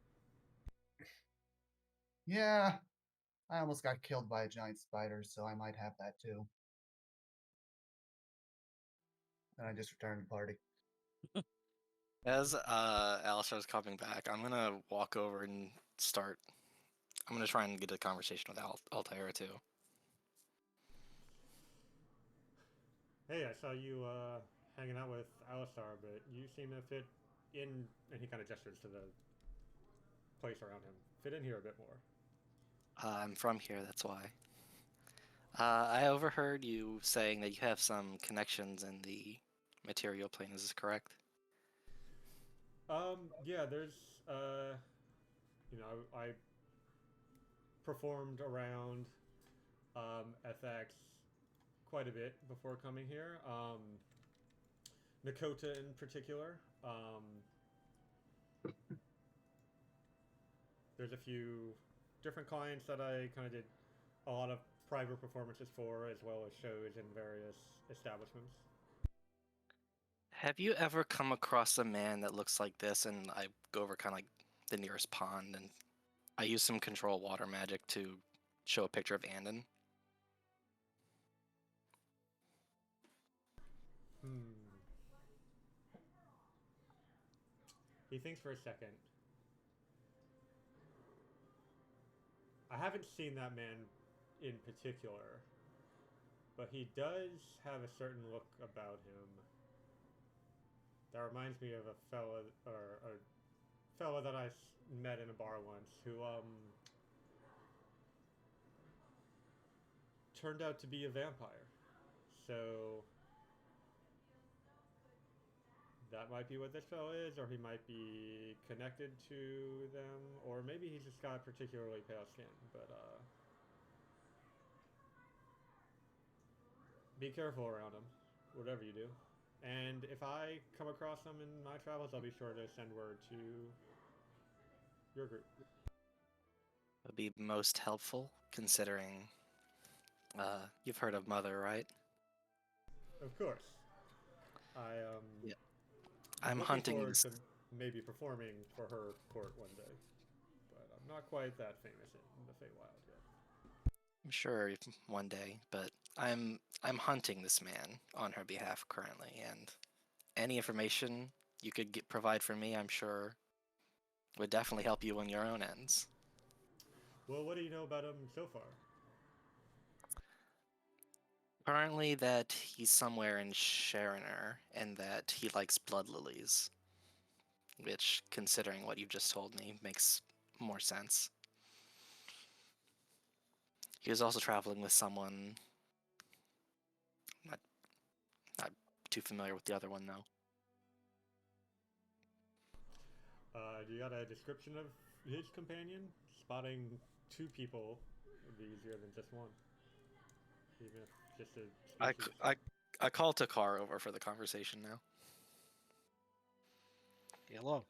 Yeah, I almost got killed by a giant spider, so I might have that too. And I just returned to the party. As Alistar's coming back, I'm gonna walk over and start. I'm gonna try and get a conversation with Altair too. Hey, I saw you hanging out with Alistar, but you seem to fit in, and he kind of gestures to the place around him. Fit in here a bit more. I'm from here, that's why. I overheard you saying that you have some connections in the material plane. Is this correct? Yeah, there's, I performed around FX quite a bit before coming here. Nakota in particular. There's a few different clients that I kind of did a lot of private performances for, as well as shows in various establishments. Have you ever come across a man that looks like this? And I go over kind of like the nearest pond, and I use some control water magic to show a picture of Andon. He thinks for a second. I haven't seen that man in particular, but he does have a certain look about him that reminds me of a fella that I met in a bar once who turned out to be a vampire. So that might be what this fellow is, or he might be connected to them, or maybe he's just got particularly pale skin. But be careful around him, whatever you do. And if I come across him in my travels, I'll be sure to send word to your group. Would be most helpful, considering you've heard of Mother, right? Of course. Yeah. I'm looking hunting forward this. to maybe performing for her court one day, but I'm not quite that famous in the Feywild yet. I'm sure one day, but I'm hunting this man on her behalf currently, and any information you could provide for me, I'm sure, would definitely help you on your own ends. Well, what do you know about him so far? Currently, that he's somewhere in Sharoner, and that he likes blood lilies, which, considering what you've just told me, makes more sense. He was also traveling with someone. Not too familiar with the other one, though. Do you got a description of his companion? Spotting two people would be easier than just one. Even if just a species. I call Takar over for the conversation now. Hello.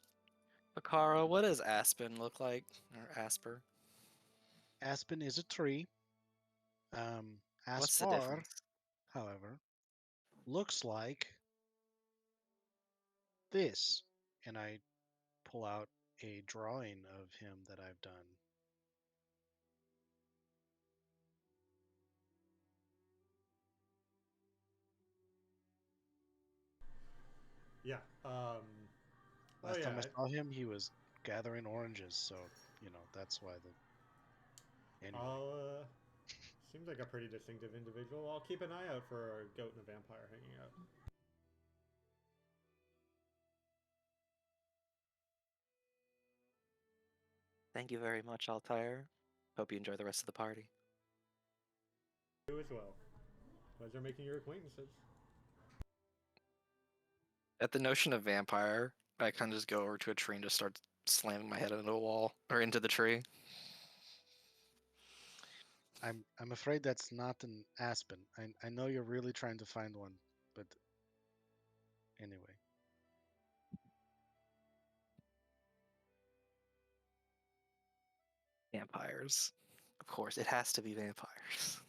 Takara, what does Aspen look like? Or Asper? Aspen is a tree. What's the Aspar, difference? however, looks like this. And I pull out a drawing of him that I've done. Yeah. Last time I yeah. saw him, he was gathering oranges, so that's why the. Anyway, Seems like a pretty distinctive individual. I'll keep an eye out for a goat and a vampire hanging out. Thank you very much, Altair. Hope you enjoy the rest of the party. You as well. Pleasure making your acquaintances. At the notion of vampire, I kind of just go over to a tree and just start slamming my head into a wall or into the tree. I'm afraid that's not an aspen. I know you're really trying to find one, but anyway. Vampires. Of course, it has to be vampires.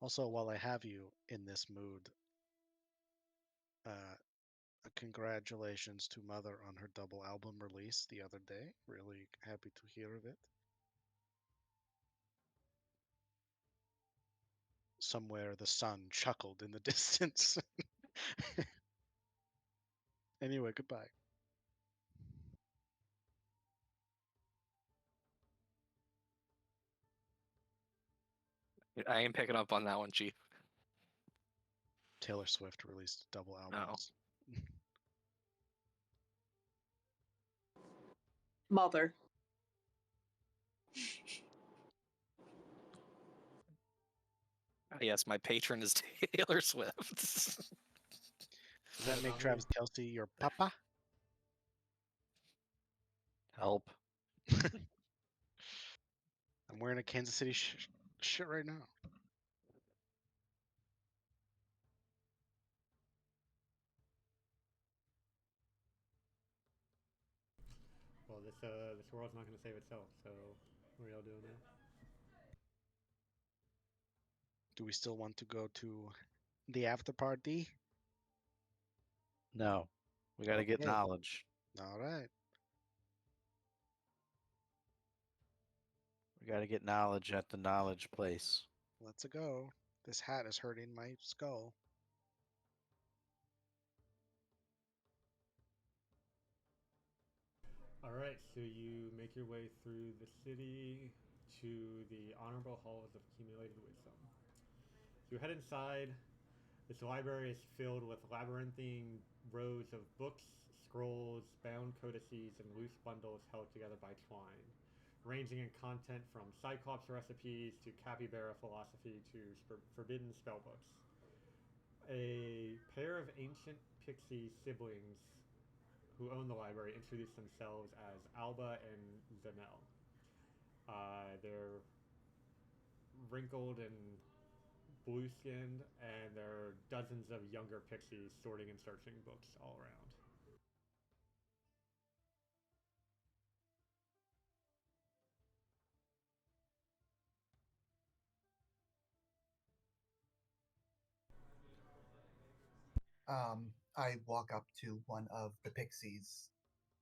Also, while I have you in this mood, congratulations to Mother on her double album release the other day. Really happy to hear of it. Somewhere the sun chuckled in the distance. Anyway, goodbye. I ain't picking up on that one, Chief. Taylor Swift released double albums. Mother. Yes, my patron is Taylor Swift. Does that make Travis Kelsey your papa? Help. I'm wearing a Kansas City shirt right now. Well, this world's not going to save itself. So what are y'all doing now? Do we still want to go to the after party? No. We got to get Okay. knowledge. All right. We got to get knowledge at the knowledge place. Let's go. This hat is hurting my skull. All right, so you make your way through the city to the honorable halls of accumulated wisdom. You head inside. This library is filled with labyrinthine rows of books, scrolls, bound codices, and loose bundles held together by twine, ranging in content from Cyclops recipes to capybara philosophy to forbidden spellbooks. A pair of ancient pixie siblings who own the library introduce themselves as Alba and Zanel. They're wrinkled and blue skinned, and there are dozens of younger pixies sorting and searching books all around. I walk up to one of the pixies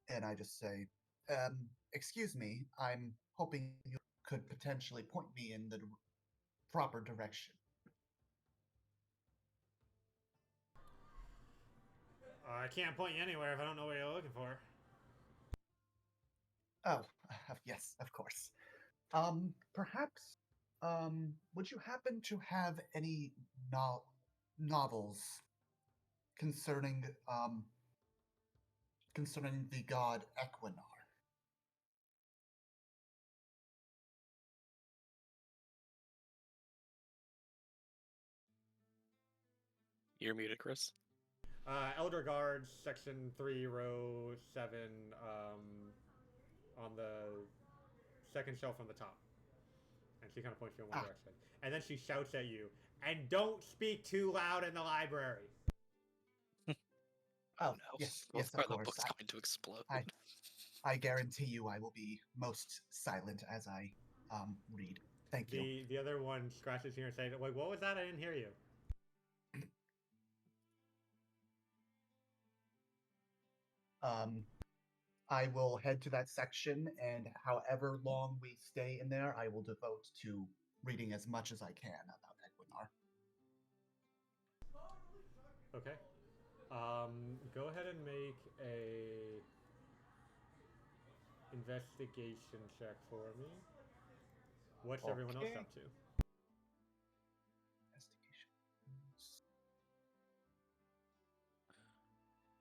and I just say, excuse me, I'm hoping you could potentially point me in the proper direction. I can't point you anywhere if I don't know what you're looking for. Oh, yes, of course. Perhaps, would you happen to have any novels concerning, concerning the god Equinar? You're muted, Chris. Elder Guards, section 3, row 7, on the second shelf from the top. And she kind of points you in one direction. And then she shouts at you, and don't speak too loud in the library. Oh, no. yes, Well, yes, of are the course. books going to explode? I guarantee you I will be most silent as I read. Thank you. The other one scratches here and says, wait, what was that? I didn't hear you. I will head to that section, and however long we stay in there, I will devote to reading as much as I can about Equinar. Okay. Go ahead and make a investigation check for me. What's everyone else Okay. up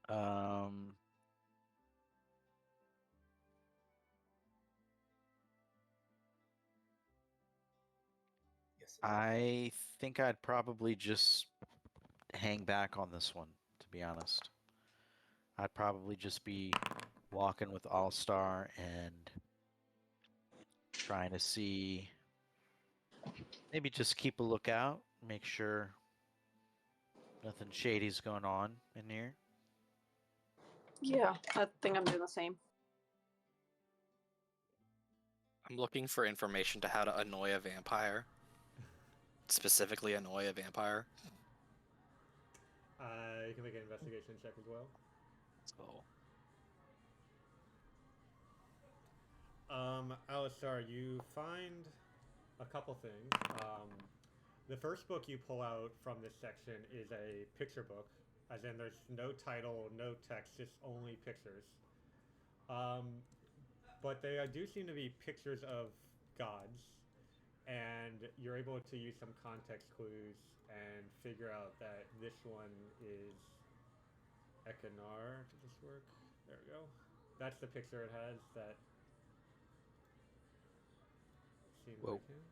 to? Um, Yes. I think I'd probably just hang back on this one, to be honest. I'd probably just be walking with All Star and trying to see, maybe just keep a lookout, make sure nothing shady's going on in here. Yeah, I think I'm doing the same. I'm looking for information to how to annoy a vampire. Specifically annoy a vampire. You can make an investigation check as well. So Alistar, you find a couple things. The first book you pull out from this section is a picture book, as in there's no title, no text, just only pictures. But they do seem to be pictures of gods, and you're able to use some context clues and figure out that this one is Equinar. Did this work? There we go. That's the picture it has. That seen Whoa. with him.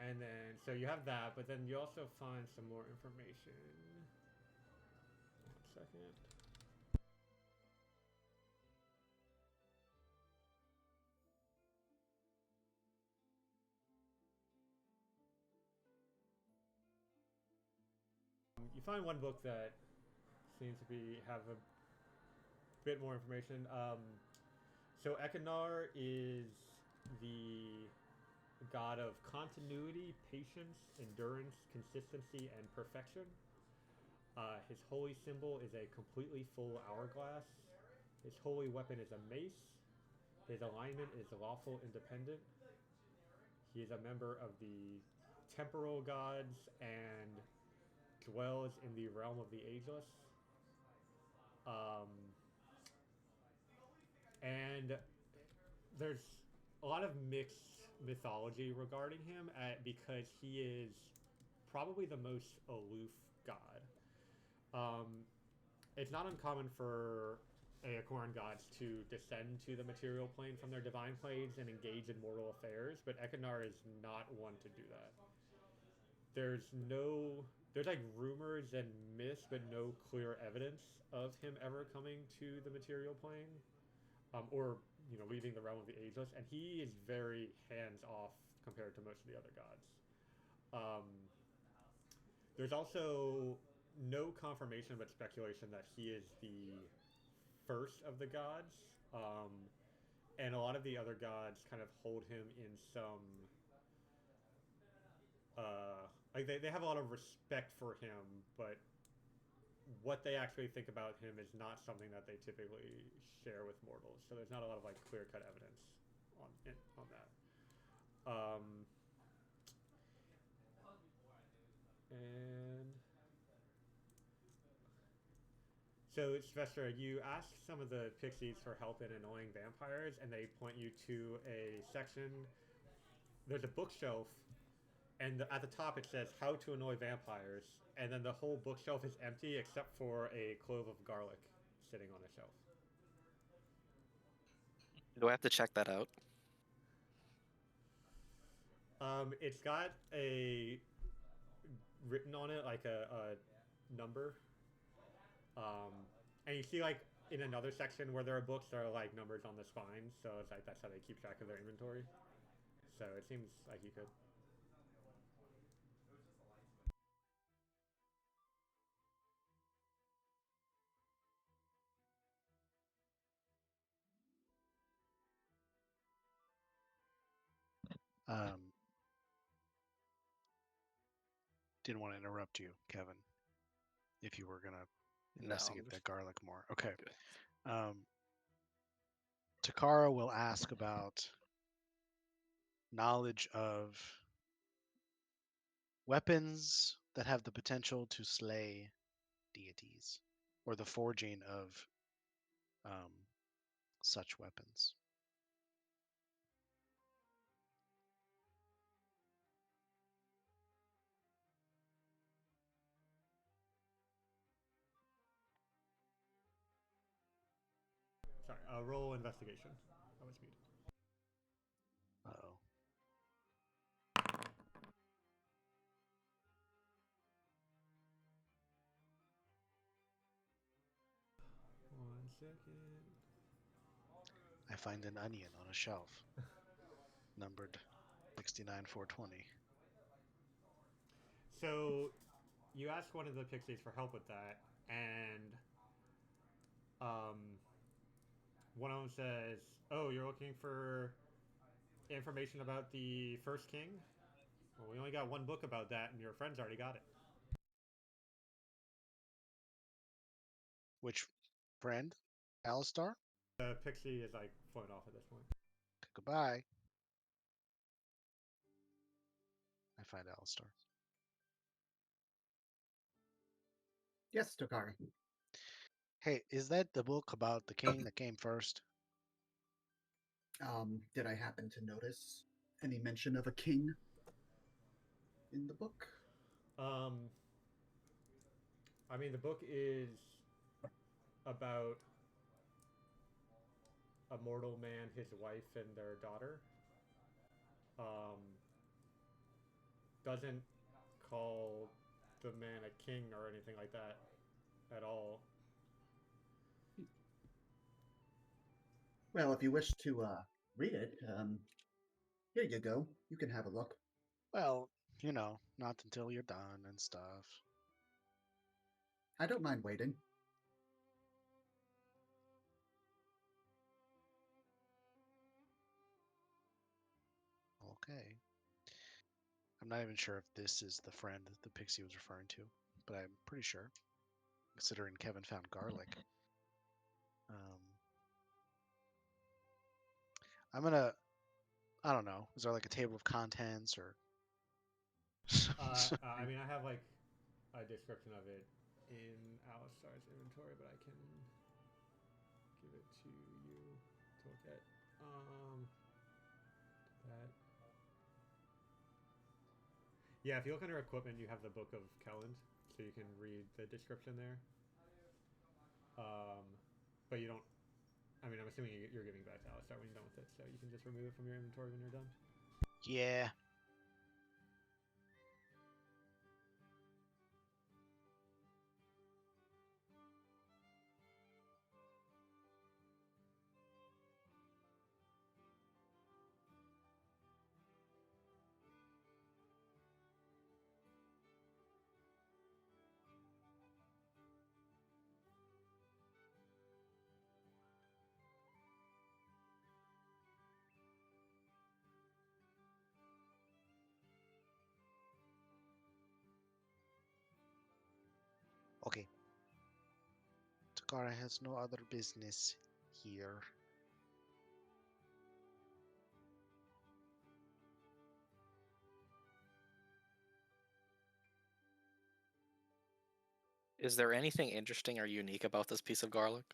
And then, so you have that, but then you also find some more information. 1 second. You find one book that seems to have a bit more information. So Ekinar is the god of continuity, patience, endurance, consistency, and perfection. His holy symbol is a completely full hourglass. His holy weapon is a mace. His alignment is lawful independent. He is a member of the temporal gods and dwells in the realm of the ageless. And there's a lot of mixed mythology regarding him because he is probably the most aloof god. It's not uncommon for Eochoran gods to descend to the material plane from their divine planes and engage in mortal affairs, but Ekinar is not one to do that. There's like rumors and myths, but no clear evidence of him ever coming to the material plane, or leaving the realm of the ageless. And he is very hands off compared to most of the other gods. There's also no confirmation but speculation that he is the first of the gods, and a lot of the other gods kind of hold him in some like they have a lot of respect for him, but what they actually think about him is not something that they typically share with mortals. So there's not a lot of like clear cut evidence on that. And so, Sylvester, you ask some of the pixies for help in annoying vampires, and they point you to a section. There's a bookshelf, and at the top it says "How to Annoy Vampires," and then the whole bookshelf is empty except for a clove of garlic sitting on a shelf. Do I have to check that out? It's got a written on it like a number. And you see like in another section where there are books, there are like numbers on the spines, so it's like that's how they keep track of their inventory. So it seems like you could. Didn't want to interrupt you, Kevin. If you were gonna No, investigate that garlic more, okay. Good. Takara will ask about knowledge of weapons that have the potential to slay deities, or the forging of such weapons. Sorry, roll investigation. That was muted. Uh-oh. One second. I find an onion on a shelf, numbered 69,420. So you ask one of the pixies for help with that, and one of them says, "Oh, you're looking for information about the first king? Well, we only got one book about that, and your friends already got it." Which friend? Alistar? The pixie is like flown off at this point. Goodbye. I find Alistar. Yes, Tokara. Hey, is that the book about the king that came first? Did I happen to notice any mention of a king in the book? I mean, the book is about a mortal man, his wife, and their daughter. Doesn't call the man a king or anything like that at all. Well, if you wish to read it, here you go. You can have a look. Well, not until you're done and stuff. I don't mind waiting. Okay. I'm not even sure if this is the friend the pixie was referring to, but I'm pretty sure, considering Kevin found garlic. I'm gonna. I don't know. Is there like a table of contents or? I mean, I have like a description of it in Alistar's inventory, but I can give it to you to look at. That. Yeah, if you look under equipment, you have the Book of Kelland, so you can read the description there. But you don't. I mean, I'm assuming you're giving back to Alistar when you're done with it, so you can just remove it from your inventory when you're done. Yeah. Okay. Takara has no other business here. Is there anything interesting or unique about this piece of garlic?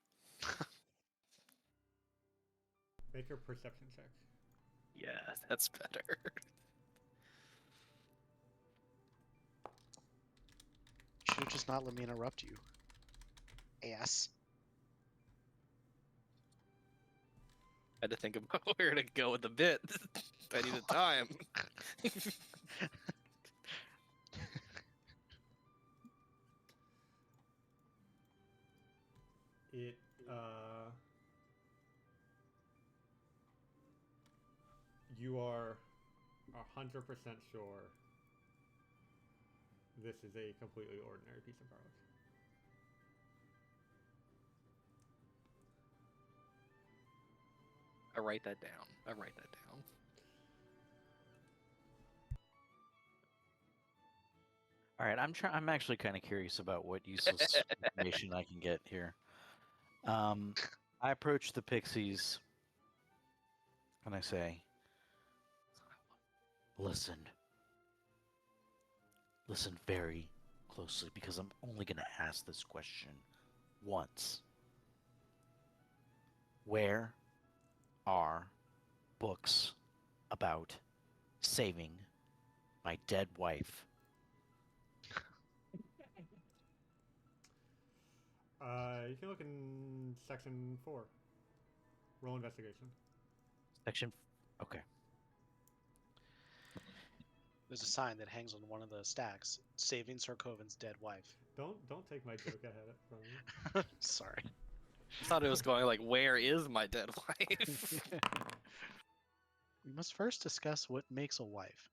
Make your perception check. Yeah, that's better. Should have just not let me interrupt you. Ass. I had to think about where to go with the bit. I needed time. It you are 100% sure this is a completely ordinary piece of garlic. I write that down. I write that down. All right, I'm actually kind of curious about what useless information I can get here. I approach the pixies and I say, "Listen. Listen very closely because I'm only going to ask this question once. Where are books about saving my dead wife?" You can look in section 4. Roll investigation. Section. Okay. There's a sign that hangs on one of the stacks, saving Sarkoven's dead wife. Don't take my joke ahead from me. Sorry. I thought it was going like, where is my dead wife? We must first discuss what makes a wife.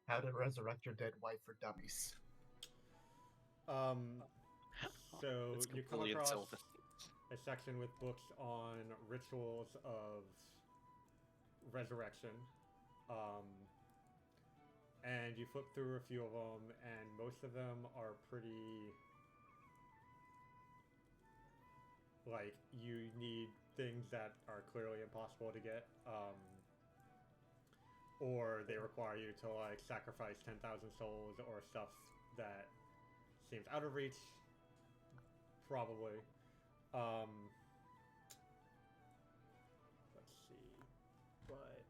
How to resurrect your dead wife for dummies. So It's you come completely across insulting. a section with books on rituals of resurrection. And you flip through a few of them, and most of them are pretty, like, you need things that are clearly impossible to get, or they require you to, like, sacrifice 10,000 souls or stuff that seems out of reach, probably. Let's see, but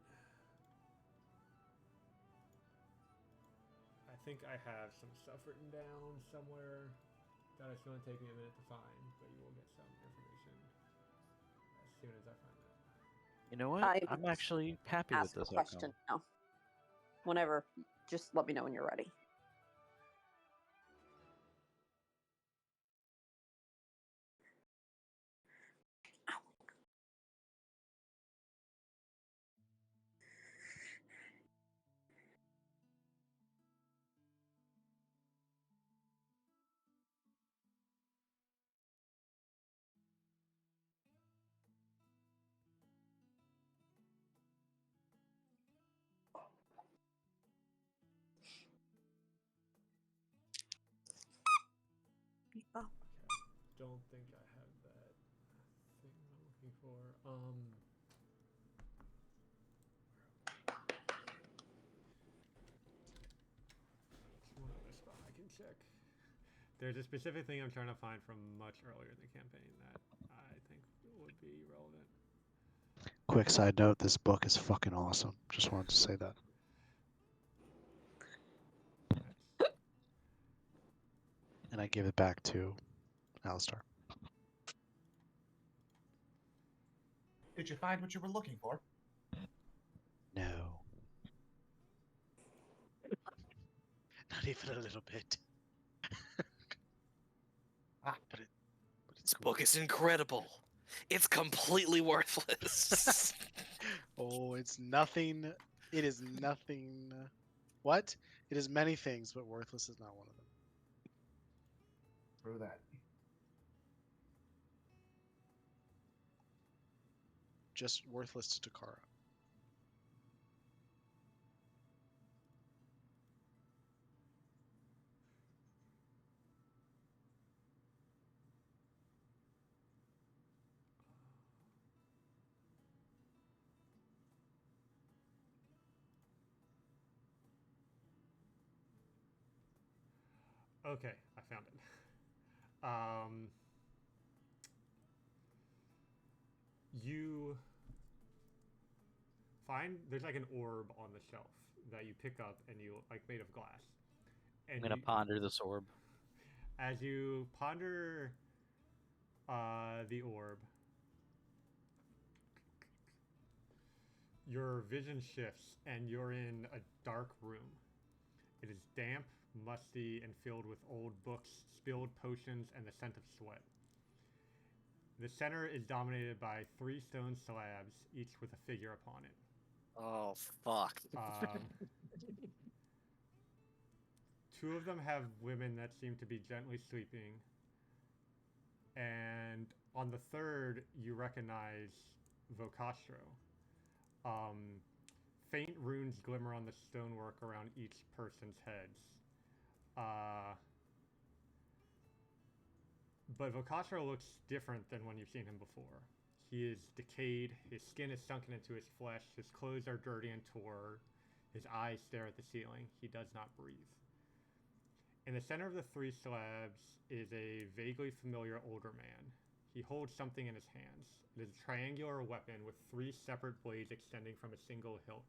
I think I have some stuff written down somewhere. that it's going to take me a minute to find, but you will get some information as soon as I find that. You know what? I'm actually happy with Ask a this question outcome. now. Whenever, just let me know when you're ready. Oh. Okay. Don't think I have that thing I'm looking for. There's one other spot I can check. There's a specific thing I'm trying to find from much earlier in the campaign that I think would be relevant. Quick side note: this book is fucking awesome. Just wanted to say that. Nice. And I give it back to Alistar. Did you find what you were looking for? No. Not even a little bit. But it's This cool. book is incredible. It's completely worthless. Oh, it's nothing. It is nothing. What? It is many things, but worthless is not one of them. Through that. Just worthless to Takara. Okay, I found it. You find there's like an orb on the shelf that you pick up and you like made of glass. And I'm gonna ponder this orb. as you ponder the orb, your vision shifts and you're in a dark room. It is damp, musty, and filled with old books, spilled potions, and the scent of sweat. The center is dominated by 3 stone slabs, each with a figure upon it. Oh, fuck. 2 of them have women that seem to be gently sleeping. And on the third, you recognize Vocastro. Faint runes glimmer on the stonework around each person's heads. But Vocastro looks different than when you've seen him before. He is decayed, his skin is sunken into his flesh, his clothes are dirty and torn, his eyes stare at the ceiling, he does not breathe. In the center of the 3 slabs is a vaguely familiar older man. He holds something in his hands. It is a triangular weapon with 3 separate blades extending from a single hilt.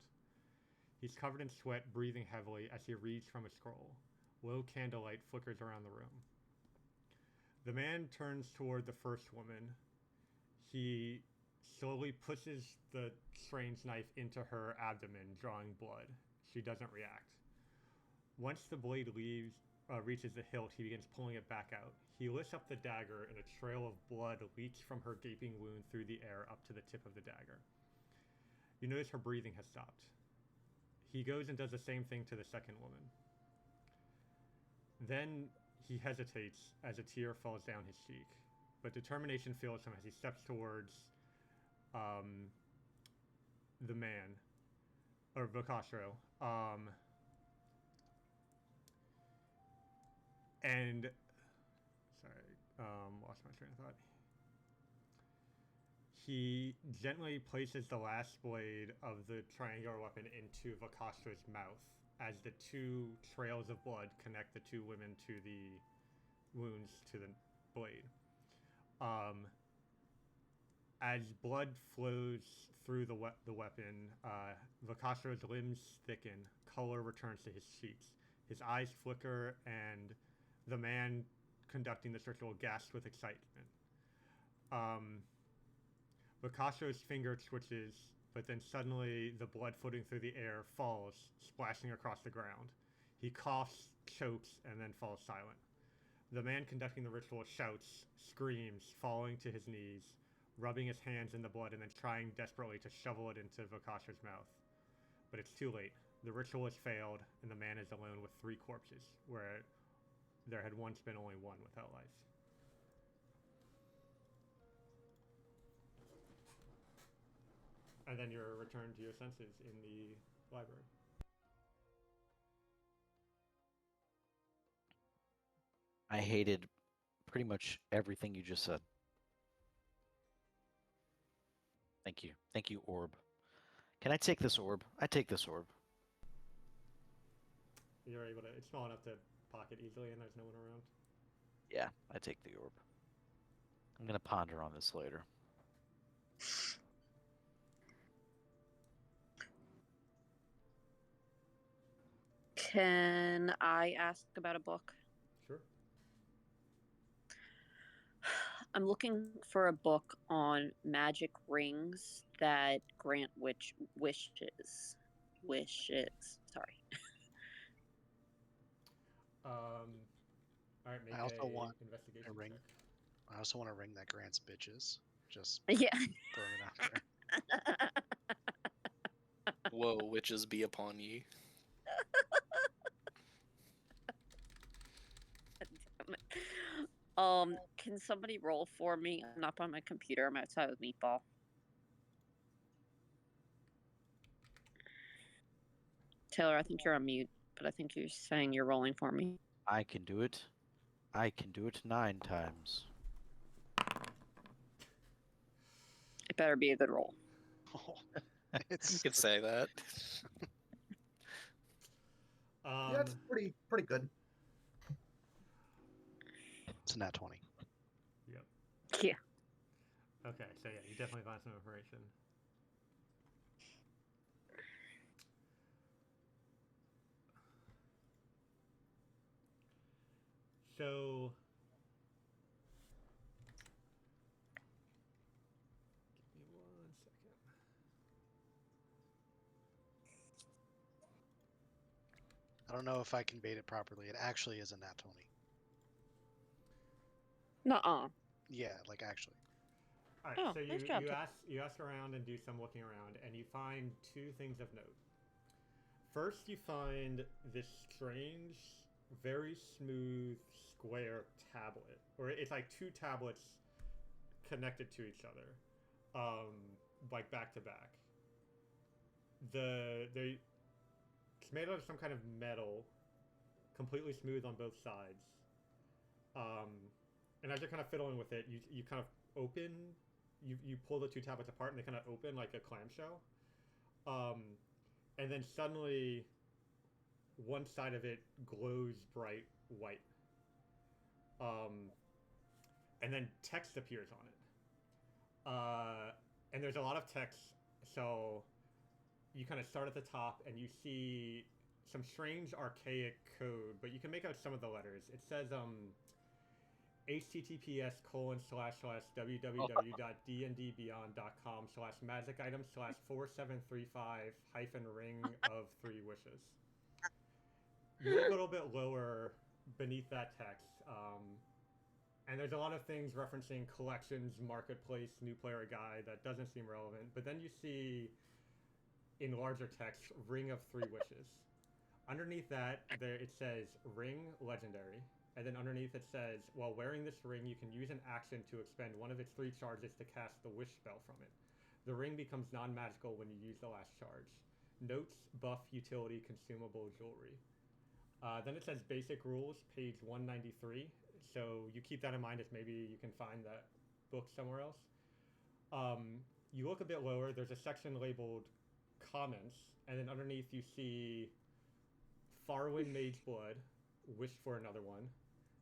He's covered in sweat, breathing heavily as he reads from a scroll. Low candlelight flickers around the room. The man turns toward the first woman. He slowly pushes the strange knife into her abdomen, drawing blood. She doesn't react. Once the blade reaches the hilt, he begins pulling it back out. He lifts up the dagger, and a trail of blood leaks from her gaping wound through the air up to the tip of the dagger. You notice her breathing has stopped. He goes and does the same thing to the second woman. Then he hesitates as a tear falls down his cheek, but determination fills him as he steps towards the man, or Vocastro. And sorry, lost my train of thought. He gently places the last blade of the triangular weapon into Vocastro's mouth as the 2 trails of blood connect the 2 women to the wounds to the blade. As blood flows through the weapon, Vocastro's limbs thicken, color returns to his cheeks. His eyes flicker, and the man conducting this ritual gasps with excitement. Bokasho's finger twitches, but then suddenly the blood floating through the air falls, splashing across the ground. He coughs, chokes, and then falls silent. The man conducting the ritual shouts, screams, falling to his knees, rubbing his hands in the blood and then trying desperately to shovel it into Bokasho's mouth. But it's too late. The ritual has failed, and the man is alone with 3 corpses, where there had once been only one without life. And then you're returned to your senses in the library. I hated pretty much everything you just said. Thank you. Thank you, orb. Can I take this orb? I take this orb. You're able to. It's small enough to pocket easily, and there's no one around. Yeah, I take the orb. I'm gonna ponder on this later. Can I ask about a book? Sure. I'm looking for a book on magic rings that grant wishes. Sorry. All right, make I also want investigation a ring. check. I also want a ring that grants bitches. Just Yeah. throwing it out there. Whoa, witches be upon ye. Can somebody roll for me? I'm not by my computer. I'm outside with Meatball. Taylor, I think you're on mute, but I think you're saying you're rolling for me. I can do it. I can do it 9 times. It better be a good roll. Oh, You it's could say that. Yeah, it's pretty good. it's a nat 20. Yep. Yeah. Okay, so yeah, you definitely find some information. So, give me 1 second. I don't know if I conveyed it properly. It actually is a nat 20. Nuh-uh. Yeah, like actually. All right, Oh, so nice job, you ask around and do some looking around, and you find 2 things of note. First, you find this strange, very smooth square tablet, or it's like 2 tablets connected to each other, like back to back. It's made out of some kind of metal, completely smooth on both sides. And as you're kind of fiddling with it, you kind of open, you pull the 2 tablets apart, and they kind of open like a clamshell. And then suddenly, one side of it glows bright white. And then text appears on it. And there's a lot of text, so you kind of start at the top and you see some strange archaic code, but you can make out some of the letters. It says https://www.dndbeyond.com/magic item/4735-ring of 3 wishes. You look a little bit lower beneath that text, and there's a lot of things referencing collections, marketplace, new player guide that doesn't seem relevant. But then you see, in larger text, ring of 3 wishes. Underneath that, it says ring legendary. And then underneath it says, while wearing this ring, you can use an action to expend one of its 3 charges to cast the wish spell from it. The ring becomes non-magical when you use the last charge. Notes, buff, utility, consumable, jewelry. Then it says basic rules, page 193. So you keep that in mind if maybe you can find that book somewhere else. You look a bit lower, there's a section labeled comments, and then underneath you see Farwin Mage Blood, wish for another one.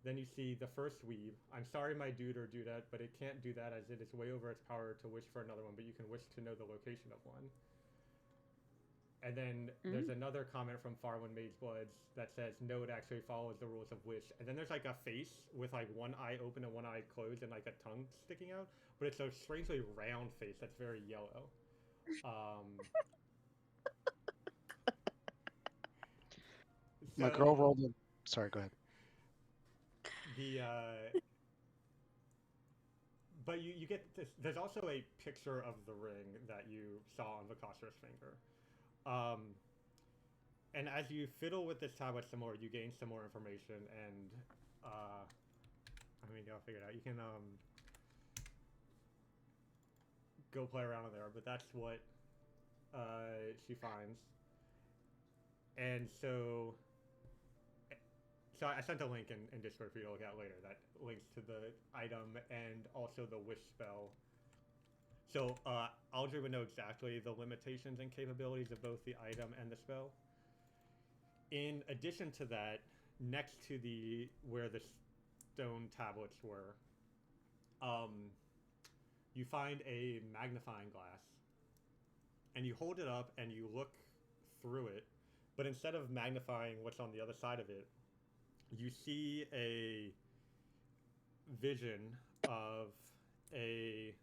Then you see the first weave. I'm sorry my dude or dudette, but it can't do that as it is way over its power to wish for another one, but you can wish to know the location of one. And then there's another comment from Farwind Magebloods that says, no, it actually follows the rules of Wish. And then there's like a face with like one eye open and one eye closed and like a tongue sticking out. But it's a strangely round face that's very yellow. My girl rolled in. Sorry, go ahead. But you get this. There's also a picture of the ring that you saw on Vakasra's finger. And as you fiddle with this tablet some more, you gain some more information, and I mean, you'll figure it out. You can go play around in there, but that's what she finds. And so I sent a link in Discord for you to look at later that links to the item and also the wish spell. So Aldrey would know exactly the limitations and capabilities of both the item and the spell. In addition to that, next to where the stone tablets were, you find a magnifying glass, and you hold it up and you look through it, but instead of magnifying what's on the other side of it, you see a vision of a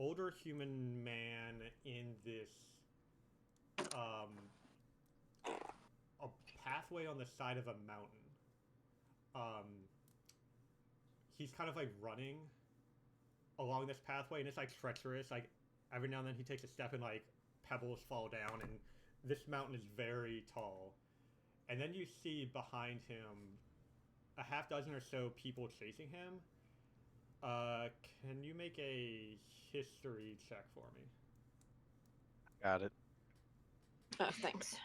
older human man in this a pathway on the side of a mountain. He's kind of like running along this pathway, and it's like treacherous. Like every now and then he takes a step and like pebbles fall down, and this mountain is very tall. And then you see behind him a half dozen or so people chasing him. Can you make a history check for me? Got it. Oh, thanks.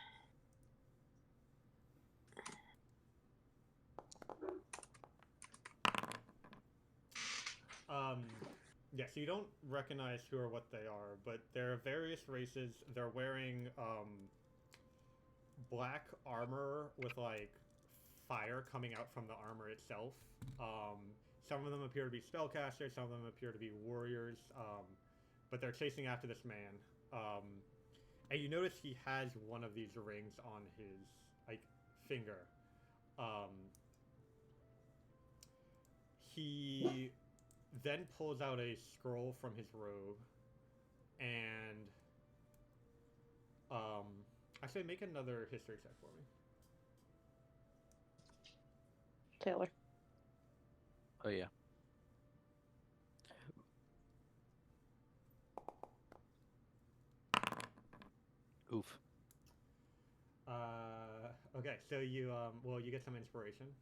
Yeah, so you don't recognize who or what they are, but they're various races. They're wearing black armor with like fire coming out from the armor itself. Some of them appear to be spellcasters, some of them appear to be warriors, but they're chasing after this man. And you notice he has one of these rings on his like finger. He then pulls out a scroll from his robe and actually make another history check for me. Taylor. Oh yeah. Oof. Okay, so you you get some inspiration,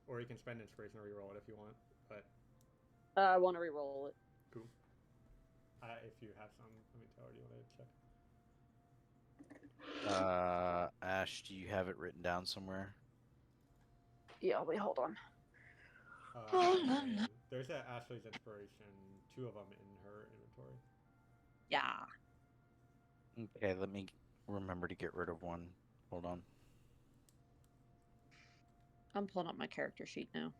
or you can spend inspiration or reroll it if you want. But I want to reroll it. cool. If you have some, let me tell her. Do you want to check? Ash, do you have it written down somewhere? Yeah, wait, hold on. There's Ashley's inspiration, 2 of them in her inventory. Yeah. Okay, let me remember to get rid of one. Hold on. I'm pulling up my character sheet now.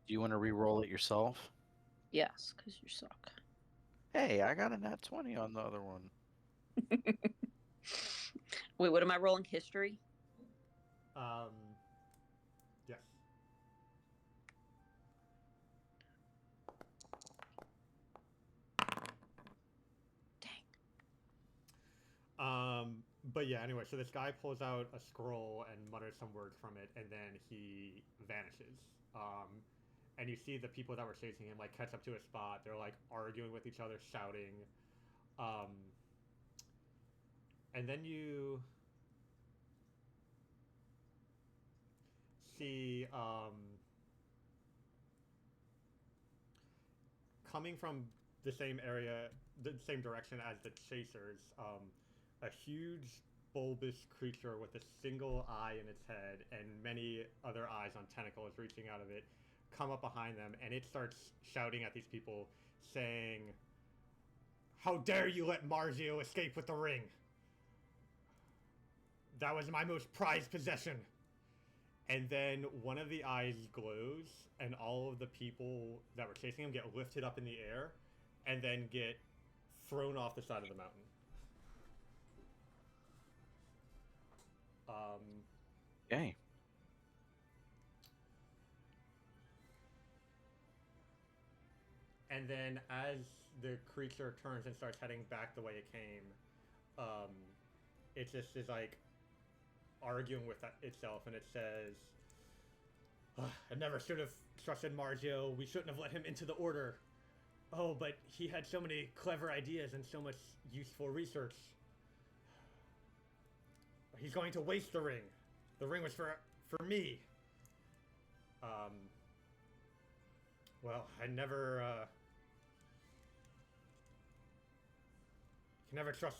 Do you want to re-roll it yourself? Yes, because you suck. Hey, I got a nat 20 on the other one. Wait, what am I rolling? History? Yes. But yeah, anyway, so this guy pulls out a scroll and mutters some words from it, and then he vanishes. And you see the people that were chasing him like catch up to a spot. They're like arguing with each other, shouting. And then you see coming from the same area, the same direction as the chasers, a huge bulbous creature with a single eye in its head and many other eyes on tentacles reaching out of it come up behind them, and it starts shouting at these people saying, "How dare you let Marzio escape with the ring? That was my most prized possession." And then one of the eyes glows, and all of the people that were chasing him get lifted up in the air and then get thrown off the side of the mountain. Okay. And then as the creature turns and starts heading back the way it came, it just is like arguing with itself, and it says, I never should have trusted Marzio. We shouldn't have let him into the Order. Oh, but he had so many clever ideas and so much useful research. He's going to waste the ring. The ring was for me. Well, I never can never trust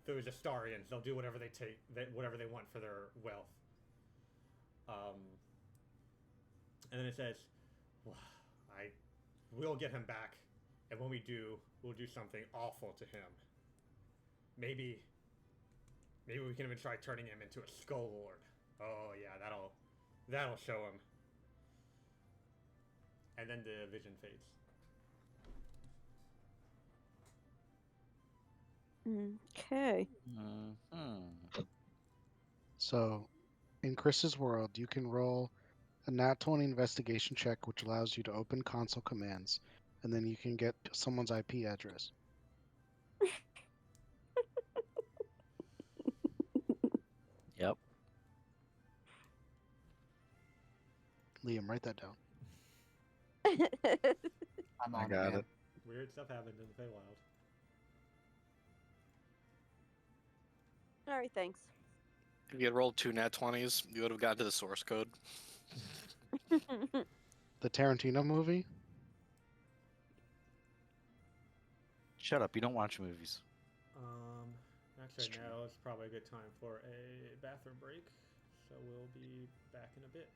those Astarians. They'll do whatever whatever they want for their wealth. And then it says, well, I will get him back, and when we do, we'll do something awful to him. Maybe we can even try turning him into a Skull Lord. Oh yeah, that'll show him. And then the vision fades. Okay. So, in Chris's world, you can roll a nat 20 investigation check, which allows you to open console commands, and then you can get someone's IP address. Yep. Liam, write that down. I'm I on got man. it. Weird stuff happened in the Feywild. All right, thanks. If you had rolled 2 nat 20s, you would have gotten to the source code. The Tarantino movie? Shut up. You don't watch movies. Actually, true. now is probably a good time for a bathroom break, so we'll be back in a bit.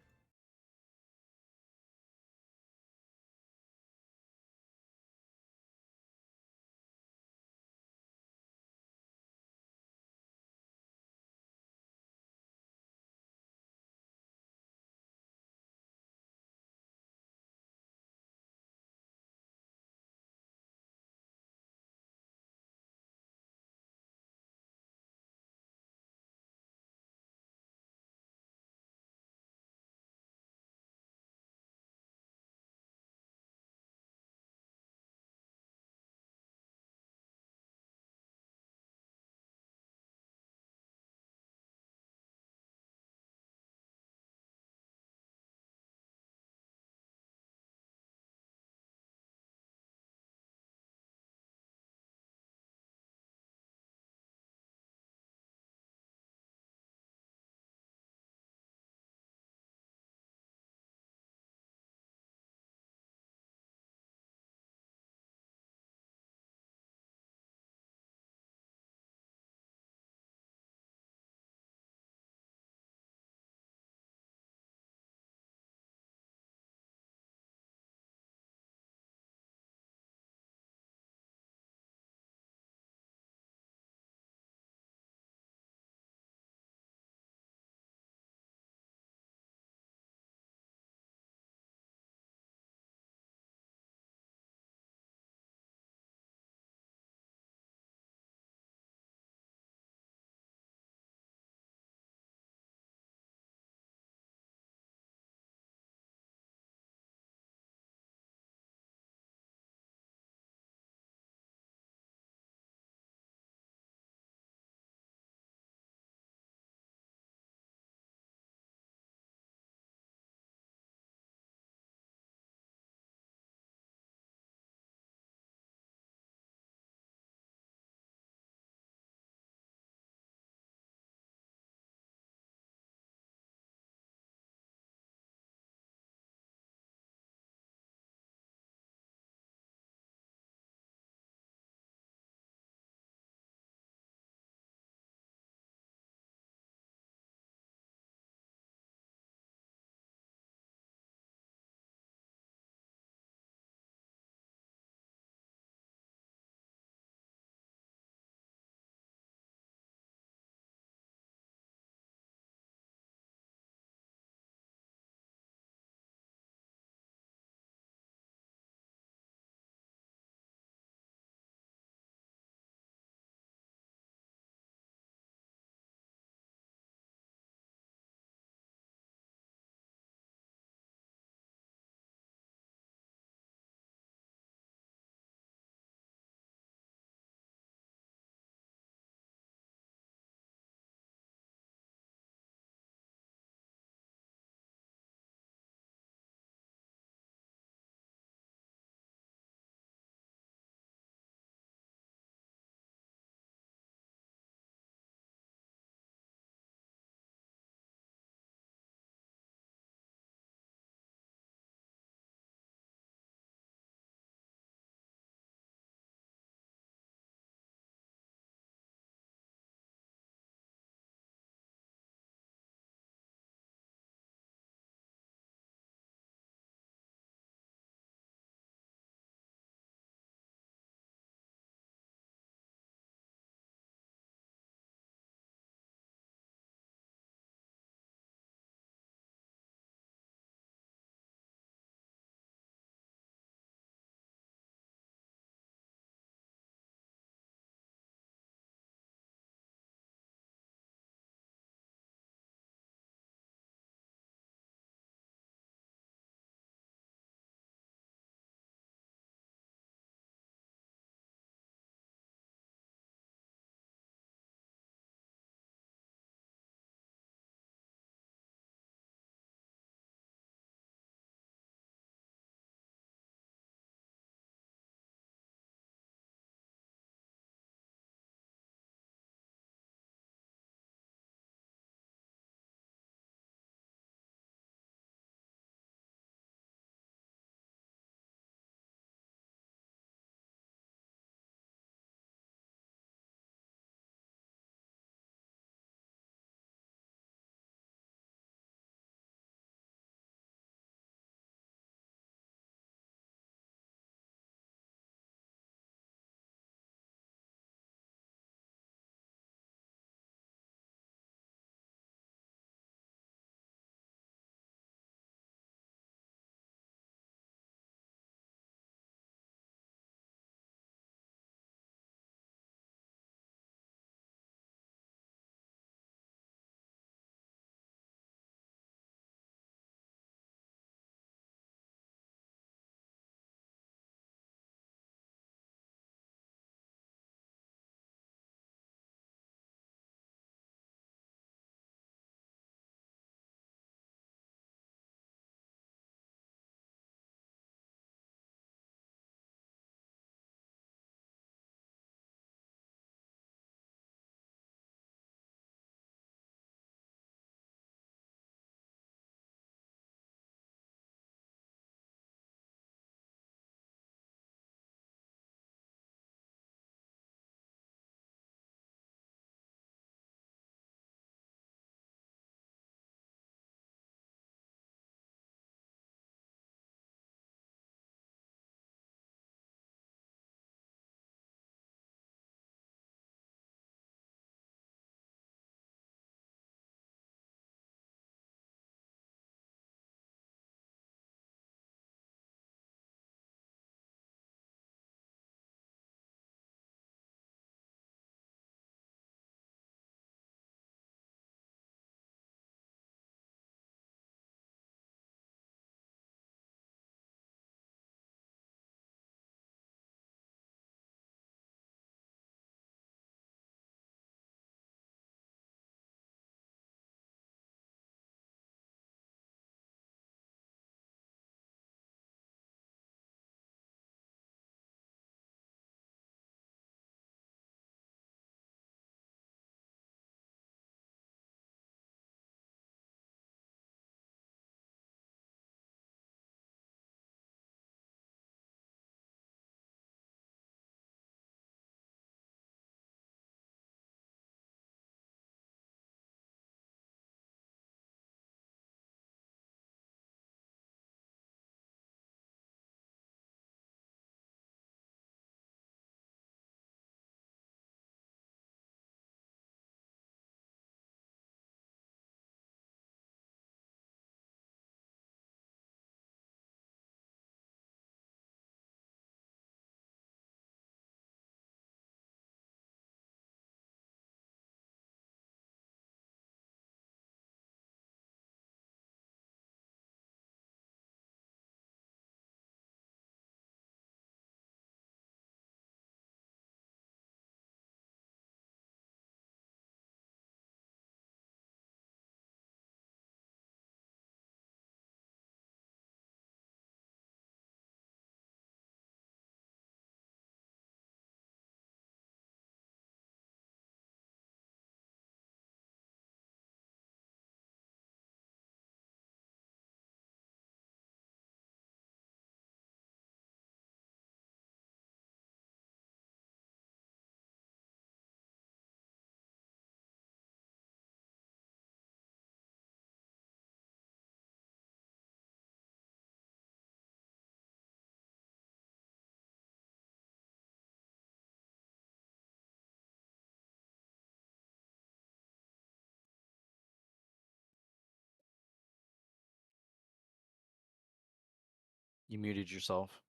You muted yourself.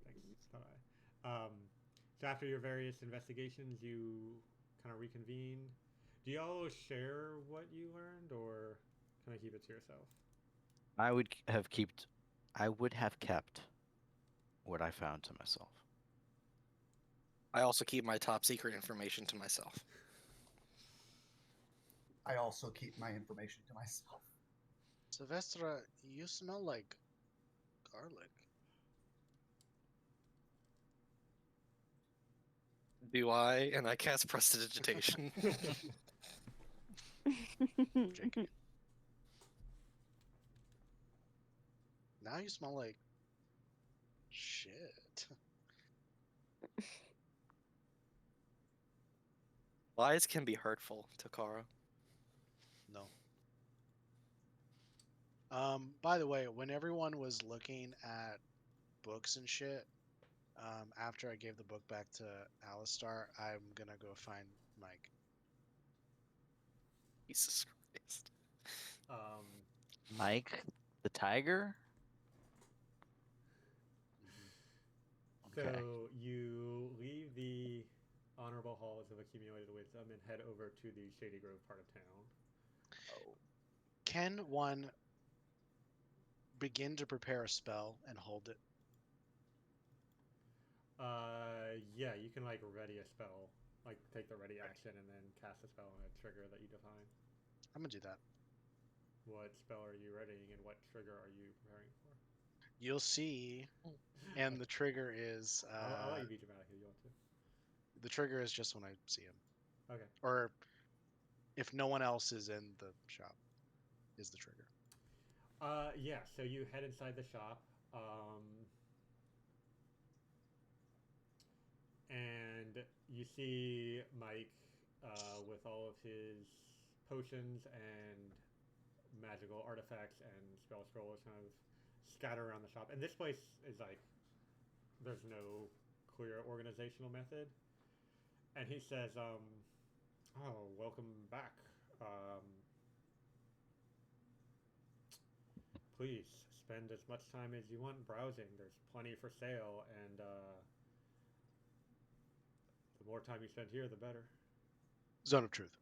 Thanks. Bye. So after your various investigations, you kind of reconvene. Do y'all share what you learned, or kind of keep it to yourself? I would have kept what I found to myself. I also keep my top secret information to myself. I also keep my information to myself. Sylvestra, you smell like garlic. Do I? And I cast prestidigitation. JK. Now you smell like shit. Lies can be hurtful, Takara. No. By the way, when everyone was looking at books and shit, after I gave the book back to Alistar, I'm gonna go find Mike. Jesus Christ. Um, Mike, the tiger. Okay. So you leave the honorable halls of accumulated wisdom and head over to the Shady Grove part of town. Can one begin to prepare a spell and hold it? Yeah, you can like ready a spell, like take the ready action and then cast a spell on a trigger that you define. I'm gonna do that. What spell are you readying, and what trigger are you preparing for? You'll see, and the trigger is I'll let you be dramatic if you want to. the trigger is just when I see him, Okay. or if no one else is in the shop, is the trigger. Yeah. So you head inside the shop, and you see Mike with all of his potions and magical artifacts and spell scrolls kind of scattered around the shop. And this place is like, there's no clear organizational method. And he says, "Oh, welcome back. Please spend as much time as you want browsing. There's plenty for sale, and the more time you spend here, the better." Zone of Truth.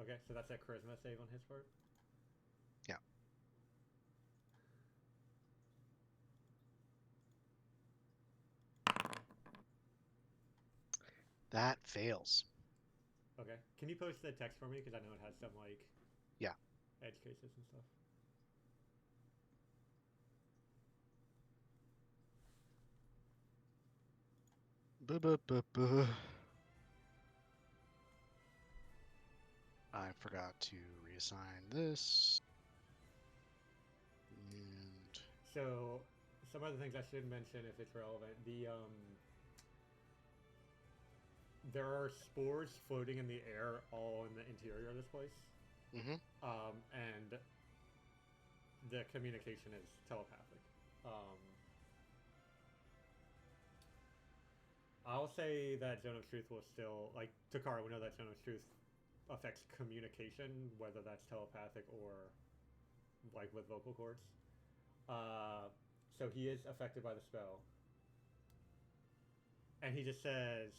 Okay, so that's that charisma save on his part? Yeah. That fails. Okay. Can you post the text for me? Because I know it has some, like... Yeah. Edge cases and stuff. I forgot to reassign this. And So, some other things I should mention if it's relevant. There are spores floating in the air all in the interior of this place. Mhm. And the communication is telepathic. I'll say that Zone of Truth will still, like, Takara, we know that Zone of Truth affects communication, whether that's telepathic or, like, with vocal cords. So he is affected by the spell. And he just says,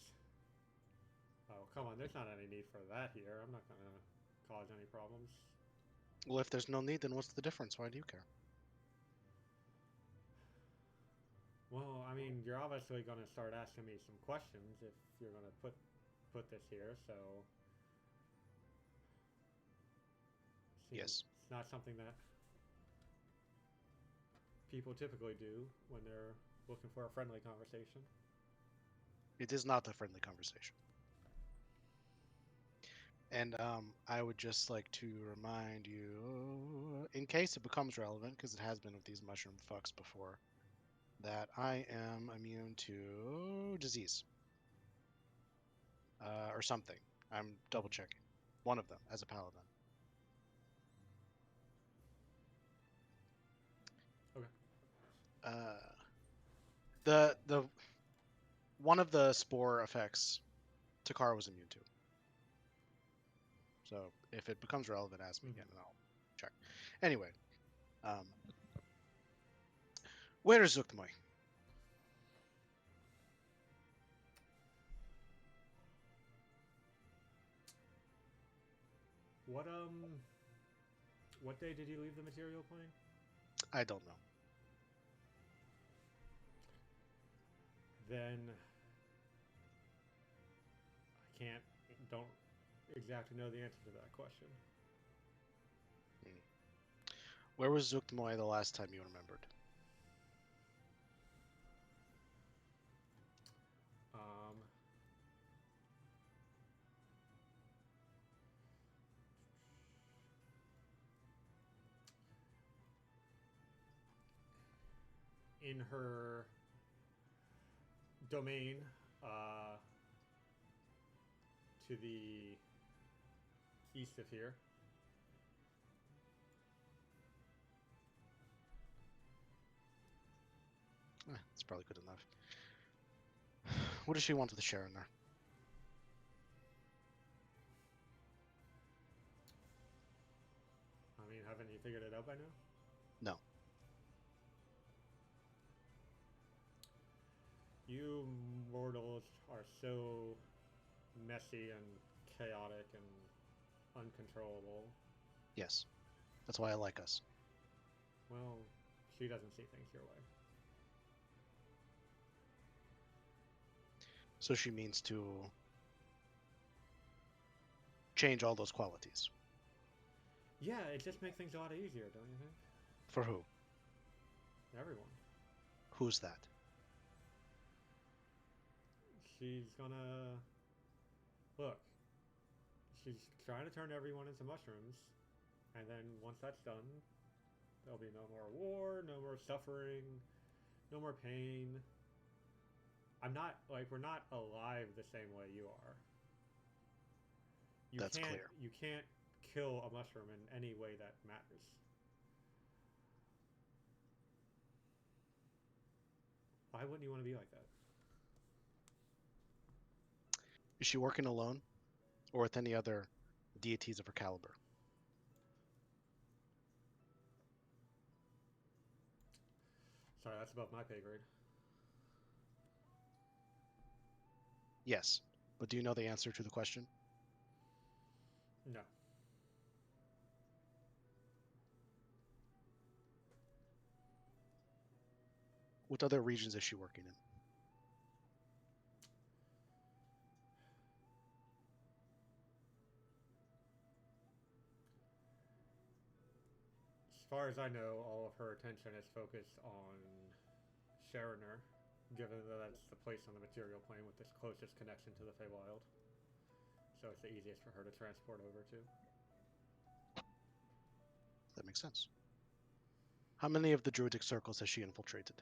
"Oh, come on, there's not any need for that here. I'm not going to cause any problems." well, if there's no need, then what's the difference? Why do you care? Well, I mean, you're obviously going to start asking me some questions if you're going to put this here, so... Yes. It's not something that people typically do when they're looking for a friendly conversation. It is not a friendly conversation. And I would just like to remind you, in case it becomes relevant, because it has been with these mushroom fucks before, that I am immune to disease. Or something. I'm double checking. One of them, as a paladin. Okay. The one of the spore effects Takara was immune to. So if it becomes relevant, ask me again and I'll check. Anyway, Where is Zuktmoy? What day did you leave the material plane? I don't know. Then don't exactly know the answer to that question. Where was Zuktmoy the last time you remembered? In her domain, to the east of here. That's probably good enough. What does she want with the Sharon there? I mean, haven't you figured it out by now? No. You mortals are so messy and chaotic and uncontrollable. Yes. That's why I like us. Well, she doesn't see things your way. So she means to change all those qualities. Yeah, it just makes things a lot easier, don't you think? For who? Everyone. Who's that? She's gonna... Look, she's trying to turn everyone into mushrooms, and then once that's done, there'll be no more war, no more suffering, no more pain. We're not alive the same way you are. That's clear. You can't kill a mushroom in any way that matters. Why wouldn't you want to be like that? Is she working alone? Or with any other deities of her caliber? Sorry, that's above my pay grade. Yes. But do you know the answer to the question? No. What other regions is she working in? As far as I know, all of her attention is focused on Sharoner, given that that's the place on the material plane with this closest connection to the Feywild. So it's the easiest for her to transport over to. That makes sense. How many of the druidic circles has she infiltrated?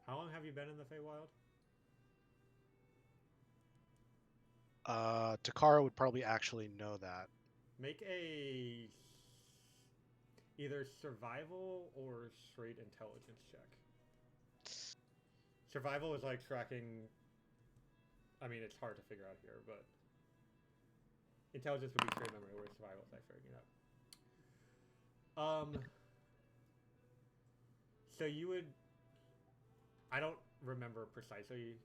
How long have you been in the Feywild? Takara would probably actually know that. Make a either survival or straight intelligence check. Survival is like tracking. I mean, it's hard to figure out here, but intelligence would be straight memory, whereas survival is like figuring it out. So you would. I don't remember precisely,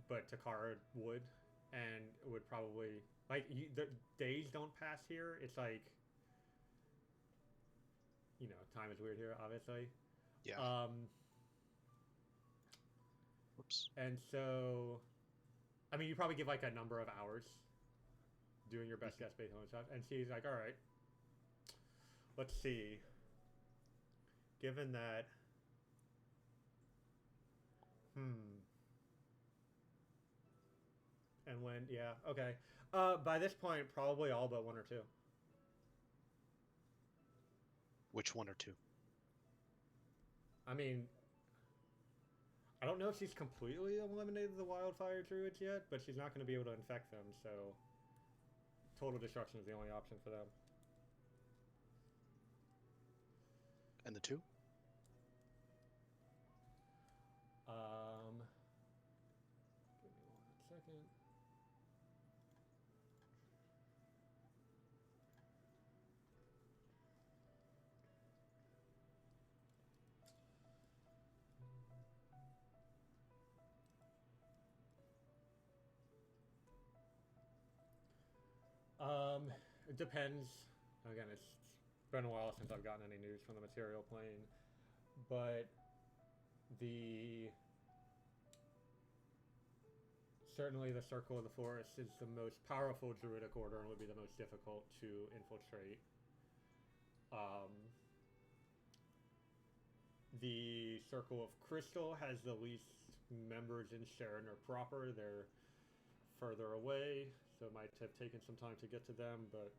but Takara would, and would probably the days don't pass here. It's like, time is weird here, obviously. Yeah. Whoops. And so, I mean, you probably give like a number of hours doing your best guess based on stuff, and she's like, all right, let's see. Given that, and when, yeah, okay. By this point, probably all but one or two. Which one or two? I mean, I don't know if she's completely eliminated the wildfire druids yet, but she's not going to be able to infect them, so total destruction is the only option for them. And the two? Give me 1 second. It depends. Again, it's been a while since I've gotten any news from the material plane, but the certainly the Circle of the Forest is the most powerful druidic order and would be the most difficult to infiltrate. The Circle of Crystal has the least members in Sharoner proper. They're further away, so it might have taken some time to get to them, but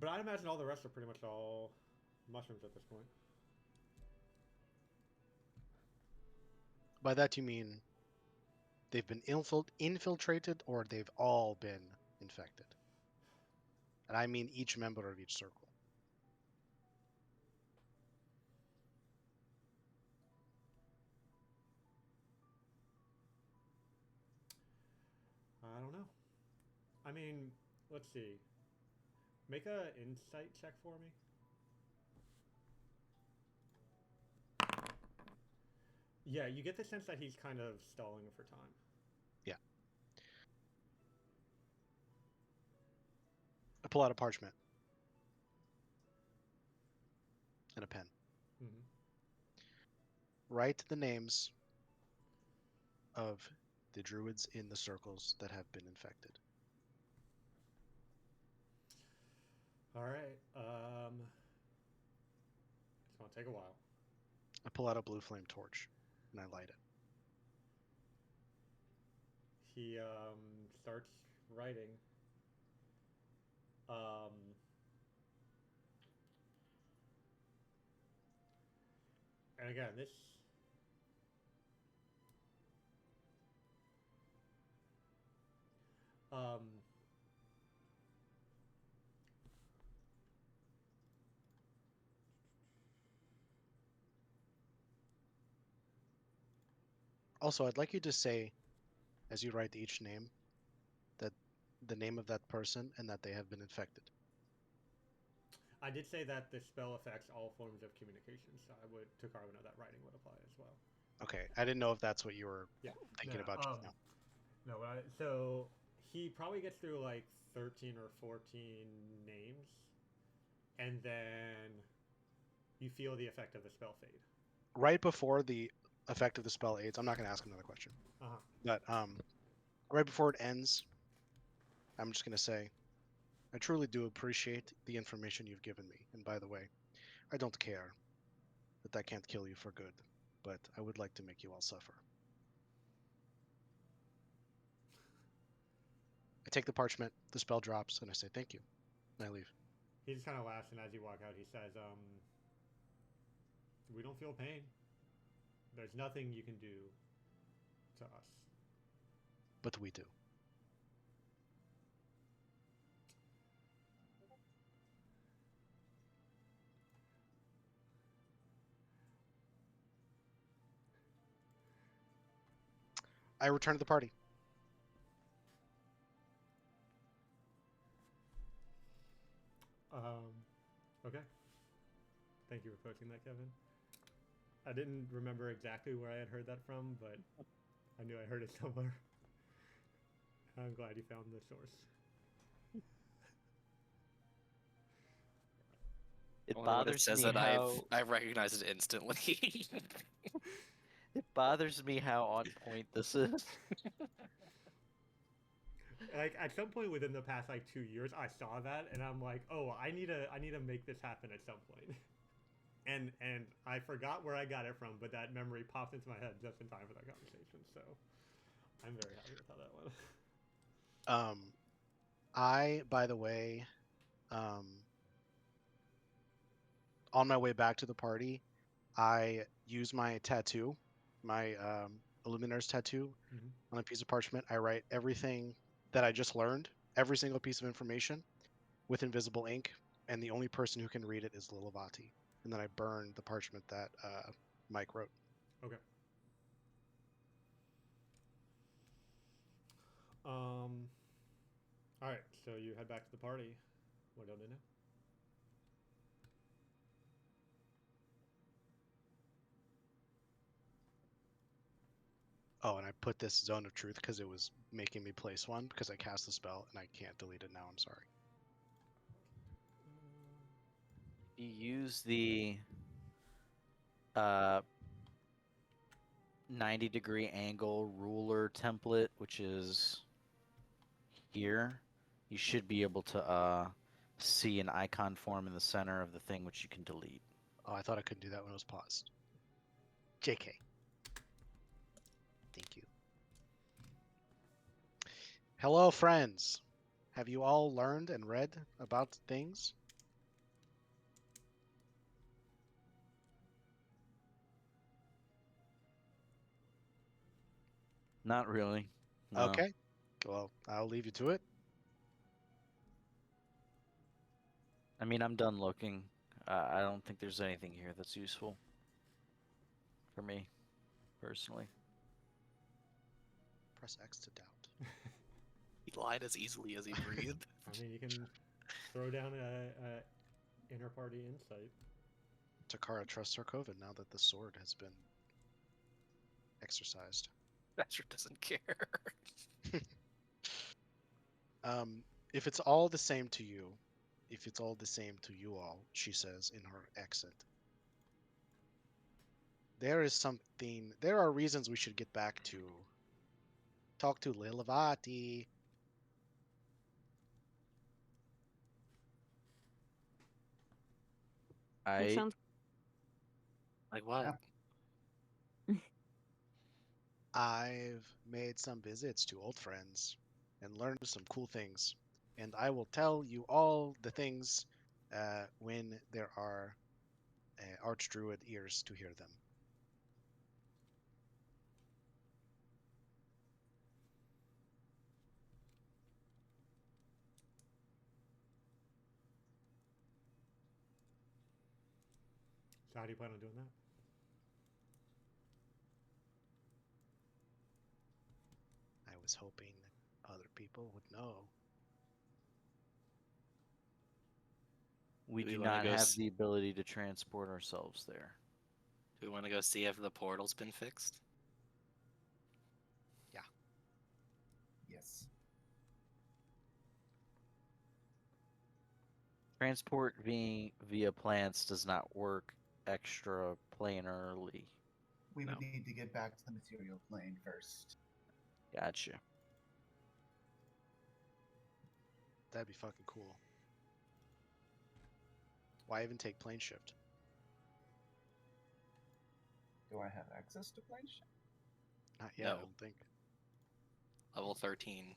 I'd imagine all the rest are pretty much all mushrooms at this point. By that you mean they've been infiltrated or they've all been infected? And I mean each member of each circle. I don't know. I mean, let's see. Make a insight check for me. Yeah, you get the sense that he's kind of stalling for time. Yeah. I pull out a parchment and a pen. Mm-hmm. Write the names of the druids in the circles that have been infected. All right. It's gonna take a while. I pull out a blue flame torch and I light it. He starts writing. And again, this Also, I'd like you to say, as you write each name, that the name of that person and that they have been infected. I did say that the spell affects all forms of communication, so Takara would know that writing would apply as well. Okay, I didn't know if that's what you were thinking about just now. No, so he probably gets through like 13 or 14 names, and then you feel the effect of the spell fade. Right before the effect of the spell aids, I'm not going to ask another question. But right before it ends, I'm just going to say, I truly do appreciate the information you've given me. And by the way, I don't care that can't kill you for good, but I would like to make you all suffer. I take the parchment, the spell drops, and I say thank you, and I leave. He just kind of laughs, and as you walk out, he says, we don't feel pain. There's nothing you can do to us. But we do. I return to the party. Okay. Thank you for posting that, Kevin. I didn't remember exactly where I had heard that from, but I knew I heard it somewhere. I'm glad you found the source. It Only when bothers says me it, how I recognize it instantly. it bothers me how on point this is. Like at some point within the past like 2 years, I saw that and I'm like, oh, I need to make this happen at some point. And I forgot where I got it from, but that memory popped into my head just in time for that conversation. So I'm very happy with how that went. I, by the way, on my way back to the party, I use my tattoo, my Illuminar's tattoo, on a piece of parchment. I write everything that I just learned, every single piece of information, with invisible ink, and the only person who can read it is Lilavati. And then I burn the parchment that Mike wrote. Okay. All right, so you head back to the party. What do they know? Oh, and I put this Zone of Truth because it was making me place one because I cast the spell and I can't delete it now. I'm sorry. You use the uh, 90-degree angle ruler template, which is here. You should be able to see an icon form in the center of the thing, which you can delete. Oh, I thought I couldn't do that when it was paused. JK. Thank you. Hello, friends. Have you all learned and read about things? Not really. No. Okay. Well, I'll leave you to it. I mean, I'm done looking. I don't think there's anything here that's useful for me, personally. Press X to doubt. He lied as easily as he breathed. I mean, you can throw down a inner party insight. Takara trusts Sarkova now that the sword has been exercised. Thatcher doesn't care. If it's all the same to you, if it's all the same to you all, she says in her accent, there are reasons we should get back to talk to Lilavati. That sounds Like what? I've made some visits to old friends and learned some cool things, and I will tell you all the things when there are archdruid ears to hear them. So how do you plan on doing that? I was hoping other people would know. We Do we do wanna not go have s- the ability to transport ourselves there. Do we want to go see if the portal's been fixed? Yes. Transport via plants does not work extra planarly. We would No. need to get back to the material plane first. Gotcha. That'd be fucking cool. Why even take plane shift? Do I have access to plane shift? Not yet, I No. don't think. Level 13.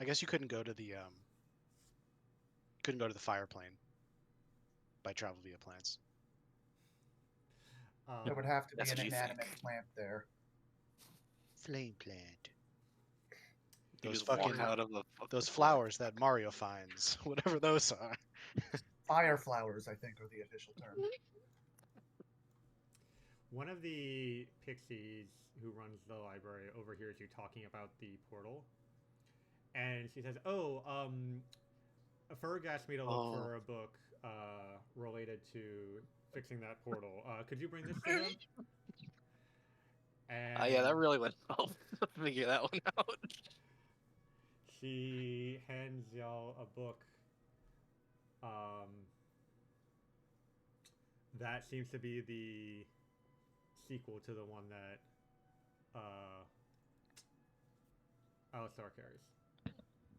I guess you couldn't go to the fire plane by travel via plants. There would have to be That's an what you inanimate think. plant there. Flame plant. You Those just walk fucking out of the those fucking flowers that Mario finds, whatever those are. Fire flowers, I think, are the official term. One of the pixies who runs the library overhears you talking about the portal, and she says, "Oh, Ferg asked me to look Oh. for a book related to fixing that portal. Could you bring this to him?" And yeah, that really would help figure that one out. she hands y'all a book. That seems to be the sequel to the one that Alistar carries.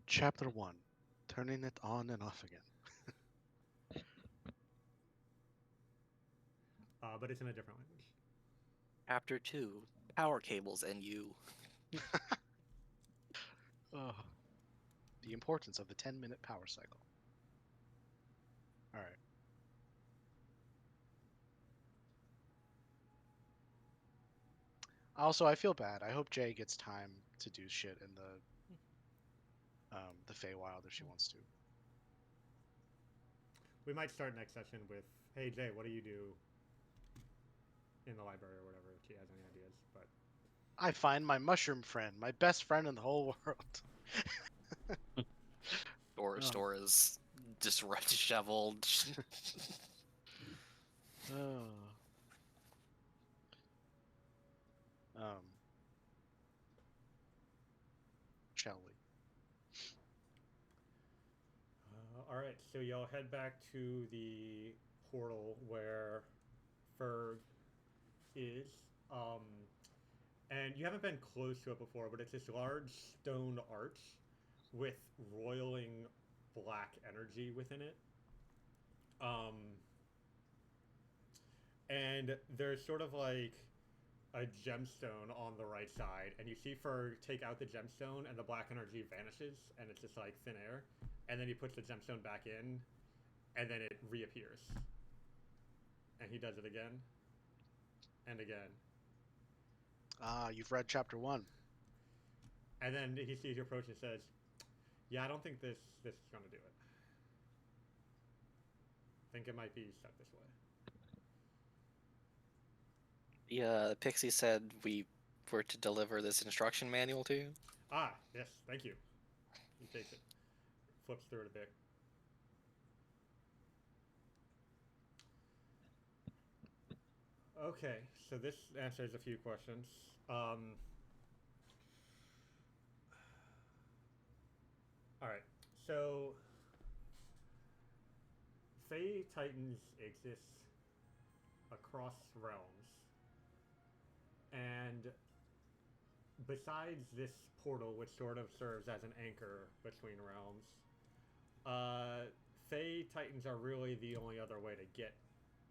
Chapter 1. Turning it on and off again. But it's in a different language. Chapter 2. Power cables and you. Oh. The importance of the 10-minute power cycle. Alright. Also, I feel bad. I hope Jay gets time to do shit in the Feywild if she wants to. We might start next session with, "Hey Jay, what do you do in the library or whatever?" If she has any ideas, but I find my mushroom friend, my best friend in the whole world. Or Oh. store is disheveled. Oh. Shall we? All right, so y'all head back to the portal where Ferg is. Um, and you haven't been close to it before, but it's this large stone arch with roiling black energy within it. And there's sort of like a gemstone on the right side, and you see Ferg take out the gemstone, and the black energy vanishes, and it's just like thin air. And then he puts the gemstone back in, and then it reappears. And he does it again and again. Ah, you've read chapter 1. And then he sees you approach and says, "Yeah, I don't think this is gonna do it. I think it might be set this way." Yeah, the pixie said we were to deliver this instruction manual to you. Ah, yes, thank you. He takes it, flips through it a bit. Okay, so this answers a few questions. All right, so Fey Titans exist across realms, and besides this portal, which sort of serves as an anchor between realms, Fey Titans are really the only other way to get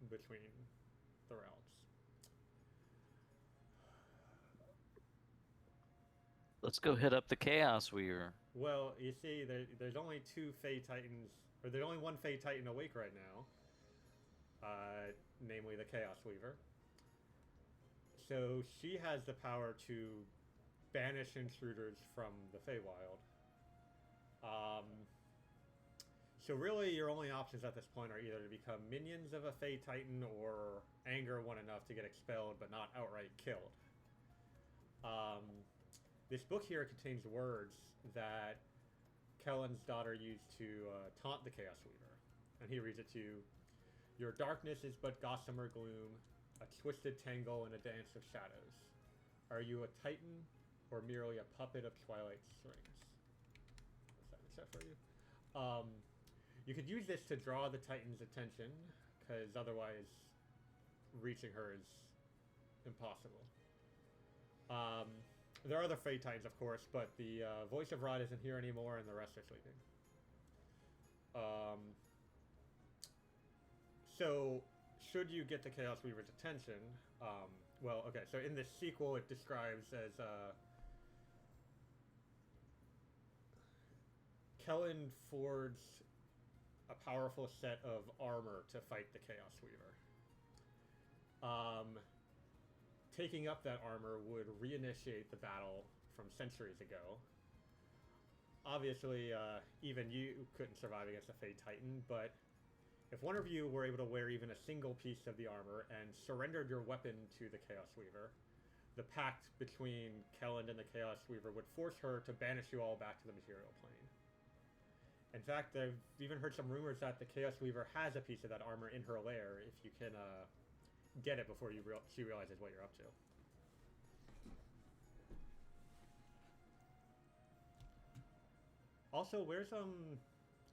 between the realms. Let's go hit up the Chaos Weaver. Well, you see, there's only two Fey Titans, or there's only one Fey Titan awake right now, namely the Chaos Weaver. So she has the power to banish intruders from the Feywild. So really, your only options at this point are either to become minions of a Fey Titan or anger one enough to get expelled but not outright killed. This book here contains words that Kellen's daughter used to taunt the Chaos Weaver. And he reads it to you. "Your darkness is but gossamer gloom, a twisted tangle in a dance of shadows. Are you a Titan or merely a puppet of Twilight's strings?" What's that in chat for you? You could use this to draw the Titan's attention, because otherwise reaching her is impossible. There are other Fey Titans, of course, but the voice of Rod isn't here anymore, and the rest are sleeping. So, should you get the Chaos Weaver's attention, well, okay, so in this sequel it describes as, Kellen forged a powerful set of armor to fight the Chaos Weaver. Taking up that armor would reinitiate the battle from centuries ago. Obviously, even you couldn't survive against a Fey Titan, but if one of you were able to wear even a single piece of the armor and surrendered your weapon to the Chaos Weaver, the pact between Kellen and the Chaos Weaver would force her to banish you all back to the material plane. In fact, I've even heard some rumors that the Chaos Weaver has a piece of that armor in her lair if you can get it before she realizes what you're up to. Also, where's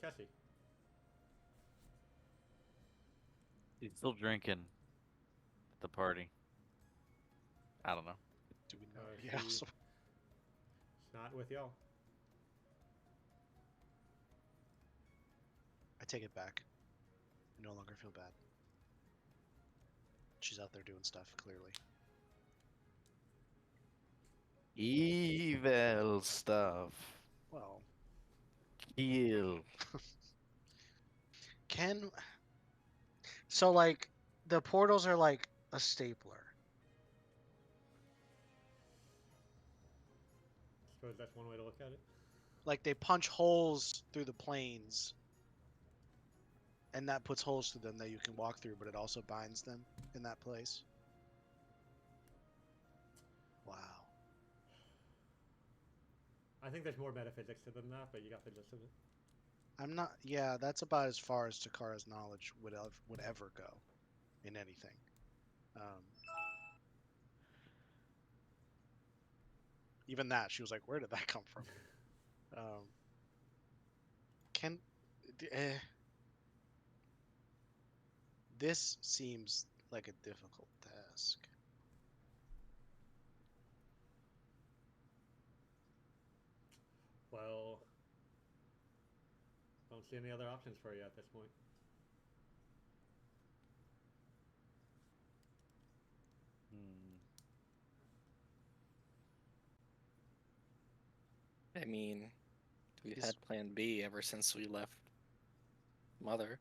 Cassie? He's still drinking at the party. I don't know. Do we know? She's Yes. not with y'all. I take it back. I no longer feel bad. She's out there doing stuff, clearly. Evil stuff. Well, Kill. so like the portals are like a stapler. I suppose that's one way to look at it. Like they punch holes through the planes, and that puts holes through them that you can walk through, but it also binds them in that place. Wow. I think there's more metaphysics to than that, but you got the gist of it. I'm not. Yeah, that's about as far as Takara's knowledge would ever go. in anything. Even that, she was like, "Where did that come from?" Can this seems like a difficult task. Well, don't see any other options for you at this point. I mean, we've Is- had Plan B ever since we left Mother.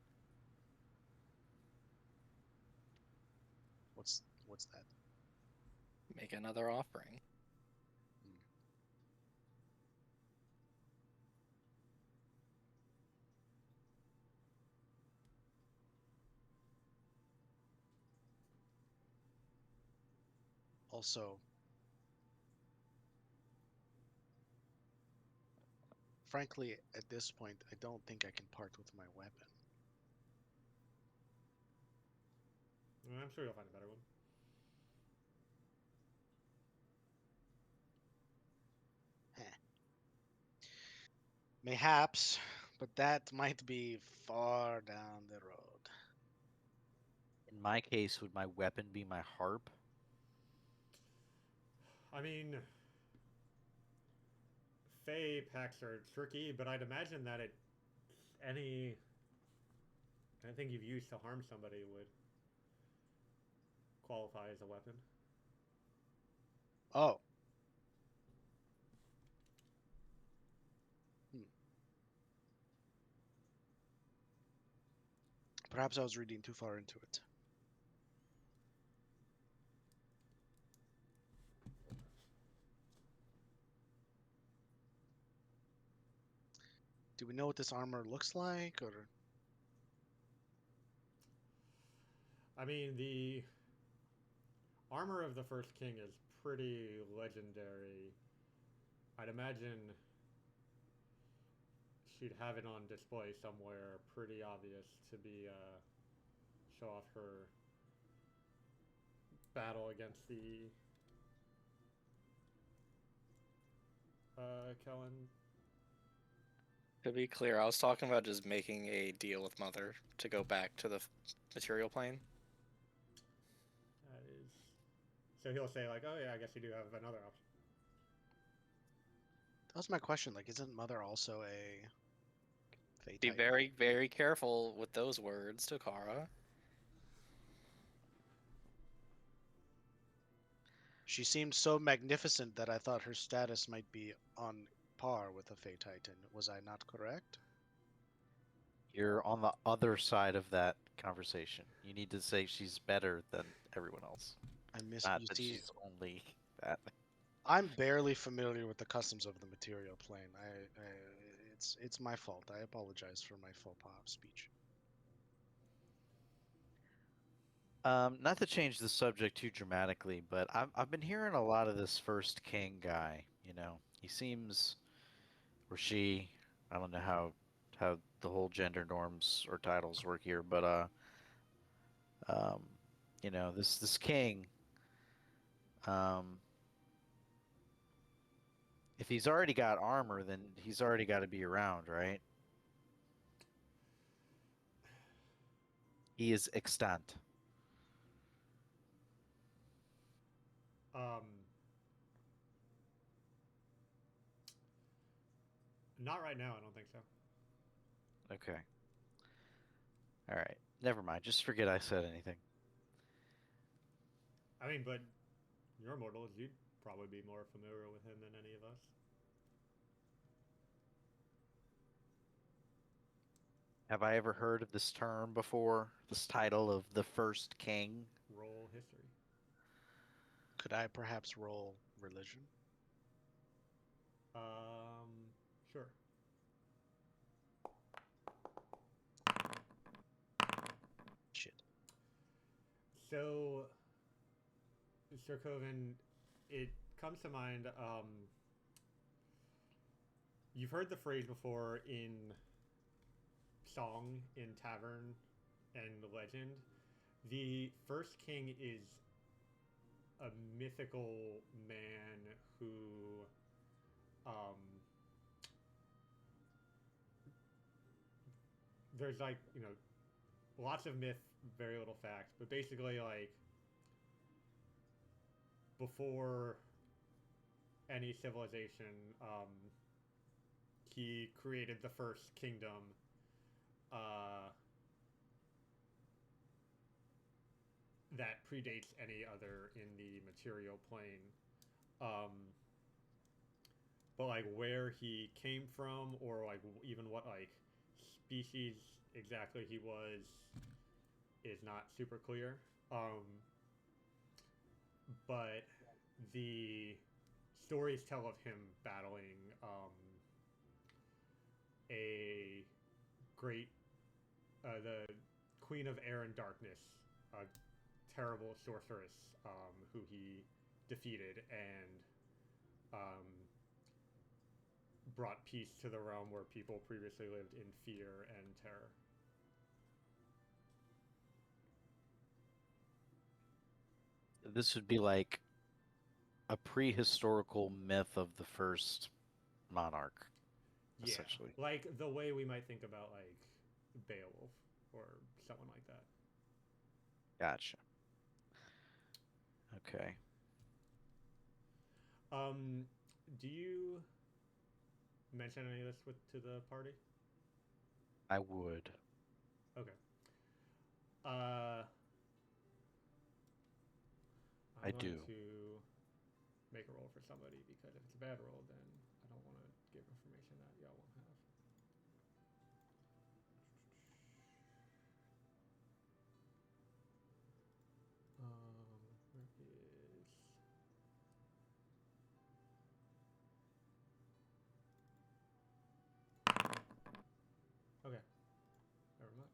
What's that? Make another offering. Also, frankly, at this point, I don't think I can part with my weapon. I'm sure you'll find a better one. Mayhaps, but that might be far down the road. In my case, would my weapon be my harp? I mean, Fey packs are tricky, but I'd imagine that anything you've used to harm somebody would qualify as a weapon. Oh. Perhaps I was reading too far into it. Do we know what this armor looks like, or? I mean, the armor of the First King is pretty legendary. I'd imagine she'd have it on display somewhere, pretty obvious to be show off her battle against the Kellen. To be clear, I was talking about just making a deal with Mother to go back to the material plane. That is. So he'll say like, "Oh yeah, I guess you do have another option." That was my question. Like, isn't Mother also a Fey Be Titan? very, very careful with those words, Eochora. She seemed so magnificent that I thought her status might be on par with a Fey Titan. Was I not correct? You're on the other side of that conversation. You need to say she's better than everyone else. I miss. Not You that see, she's only that. I'm barely familiar with the customs of the material plane. It's my fault. I apologize for my faux pas speech. Not to change the subject too dramatically, but I've been hearing a lot of this First King guy. You know, he seems, or she, I don't know how the whole gender norms or titles work here, but um, you know, this king, um, if he's already got armor, then he's already got to be around, right? He is extant. Um, Not right now. I don't think so. Okay. All right. Never mind. Just forget I said anything. I mean, but you're immortal. You'd probably be more familiar with him than any of us. Have I ever heard of this term before? This title of the First King? Roll history. Could I perhaps roll religion? Sure. Shit. So, Sir Coven, it comes to mind. You've heard the phrase before in song, in tavern, and legend. The first king is a mythical man who there's like, lots of myth, very little fact, but basically like before any civilization, he created the first kingdom uh, that predates any other in the material plane. Um, but like where he came from, or like even what like species exactly he was, is not super clear. But the stories tell of him battling a great, the Queen of Air and Darkness, a terrible sorceress who he defeated and um, brought peace to the realm where people previously lived in fear and terror. This would be like a prehistorical myth of the first monarch, Yeah, essentially. like the way we might think about like Beowulf or someone like that. Gotcha. Okay. Do you mention any of this to the party? I would. Okay. Uh, I'm I going do. to make a roll for somebody because if it's a bad roll, then I don't want to give information that y'all won't have. Where is... Okay, never mind.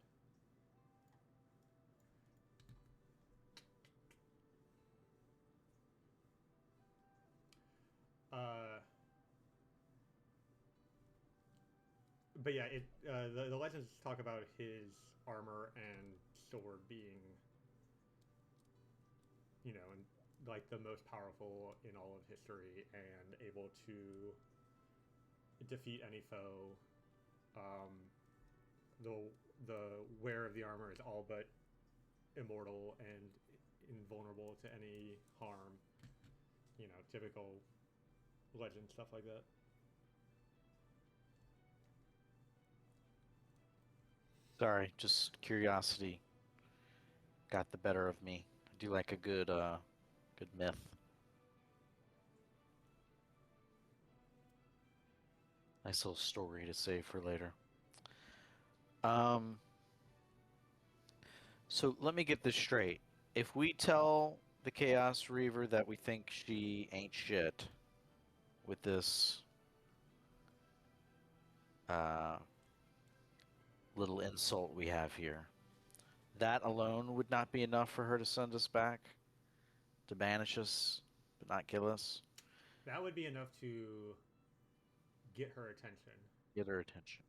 Uh, but yeah, the legends talk about his armor and sword being, and like the most powerful in all of history and able to defeat any foe. Um, the the wearer of the armor is all but immortal and invulnerable to any harm. Typical legend stuff like that. Sorry, just curiosity got the better of me. I do like a good myth. Nice little story to save for later. Um, so let me get this straight. If we tell the Chaos Reaver that we think she ain't shit with this uh, little insult we have here, that alone would not be enough for her to send us back, to banish us, but not kill us, That would be enough to get her attention. get her attention.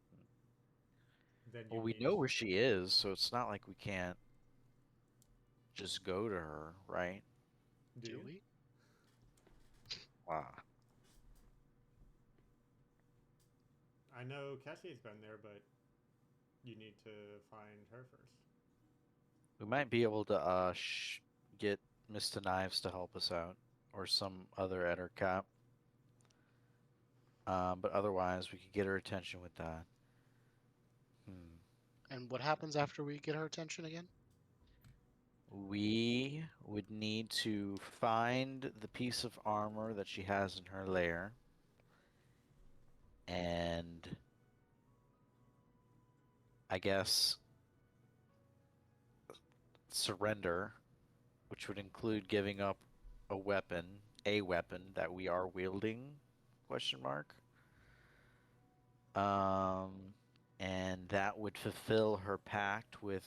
Then you Well, we need. know where she is, so it's not like we can't just go to her, right? Do you? we? Wow. I know Cassie's been there, but you need to find her first. We might be able to get Mr. Knives to help us out, or some other Eder cap. But otherwise, we could get her attention with that. And what happens after we get her attention again? We would need to find the piece of armor that she has in her lair, and I guess surrender, which would include giving up a weapon that we are wielding, question mark. And that would fulfill her pact with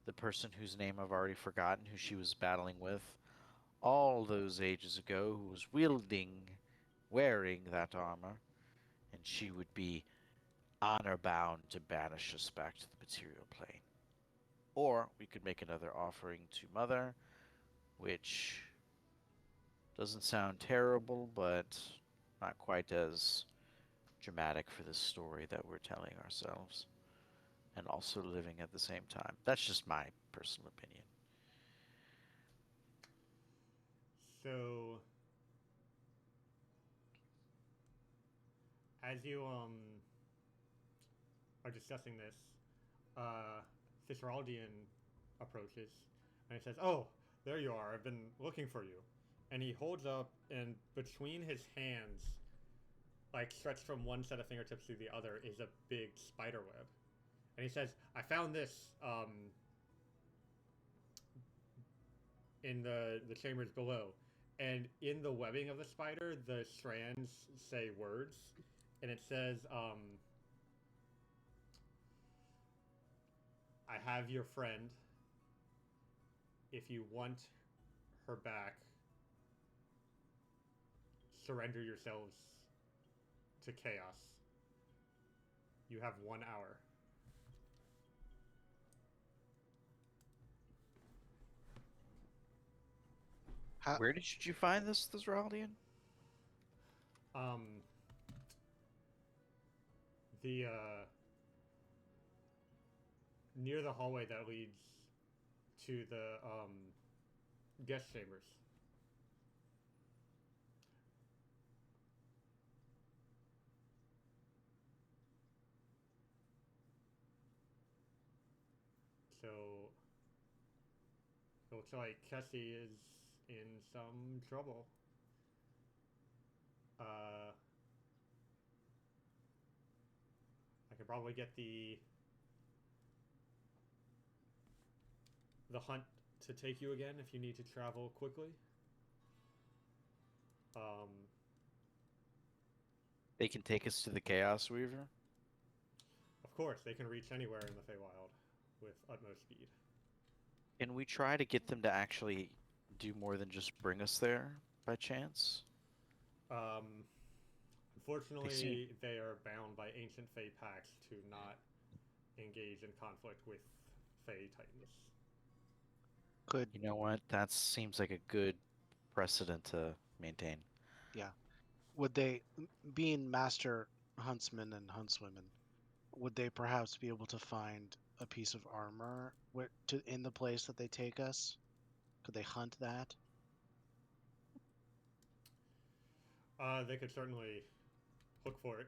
the person whose name I've already forgotten, who she was battling with all those ages ago, who was wearing that armor, and she would be honor bound to banish us back to the material plane. Or we could make another offering to Mother, which doesn't sound terrible, but not quite as dramatic for this story that we're telling ourselves. And also living at the same time. That's just my personal opinion. So, as you are discussing this, Ciceraldian approaches and he says, "Oh, there you are. I've been looking for you." And he holds up, and between his hands, like stretched from one set of fingertips to the other, is a big spider web. And he says, "I found this in the chambers below." And in the webbing of the spider, the strands say words, and it says, "I have your friend. If you want her back, surrender yourselves to chaos. You have 1 hour." How, Where did you find this Raldian? Um, the near the hallway that leads to the guest chambers. So it looks like Kessie is in some trouble. I could probably get the hunt to take you again if you need to travel quickly. They can take us to the Chaos Weaver? Of course, they can reach anywhere in the Feywild with utmost speed. Can we try to get them to actually do more than just bring us there by chance? Unfortunately, they are bound by ancient Fey pacts to not engage in conflict with Fey Titans. could You know what? That seems like a good precedent to maintain. would they, being master huntsmen and huntswomen, would they perhaps be able to find a piece of armor in the place that they take us? Could they hunt that? They could certainly look for it.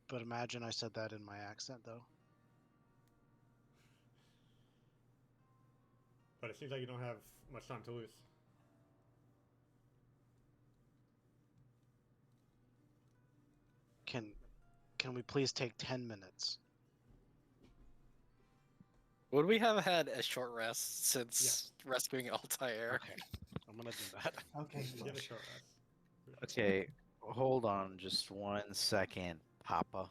But imagine I said that in my accent, though. But it seems like you don't have much time to lose. Can we please take 10 minutes? Would we have had a short rest since rescuing Altair? Okay, I'm gonna do that. Okay, Get a Flush. short rest. Okay, hold on just 1 second, Papa.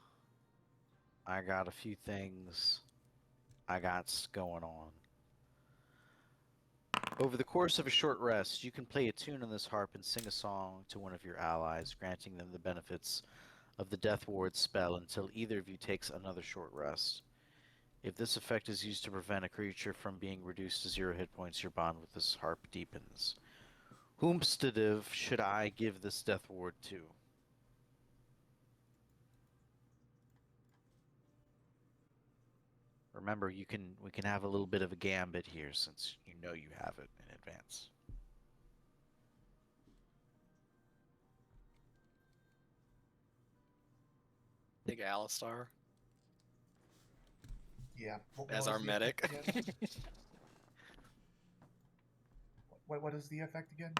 I got a few things I got going on. Over the course of a short rest, you can play a tune on this harp and sing a song to one of your allies, granting them the benefits of the Death Ward spell until either of you takes another short rest. If this effect is used to prevent a creature from being reduced to 0 hit points, your bond with this harp deepens. Whomstative should I give this Death Ward to? Remember, we can have a little bit of a gambit here since you know you have it in advance. Big Alistar Yeah. as was our the medic. effect again? What is the effect again?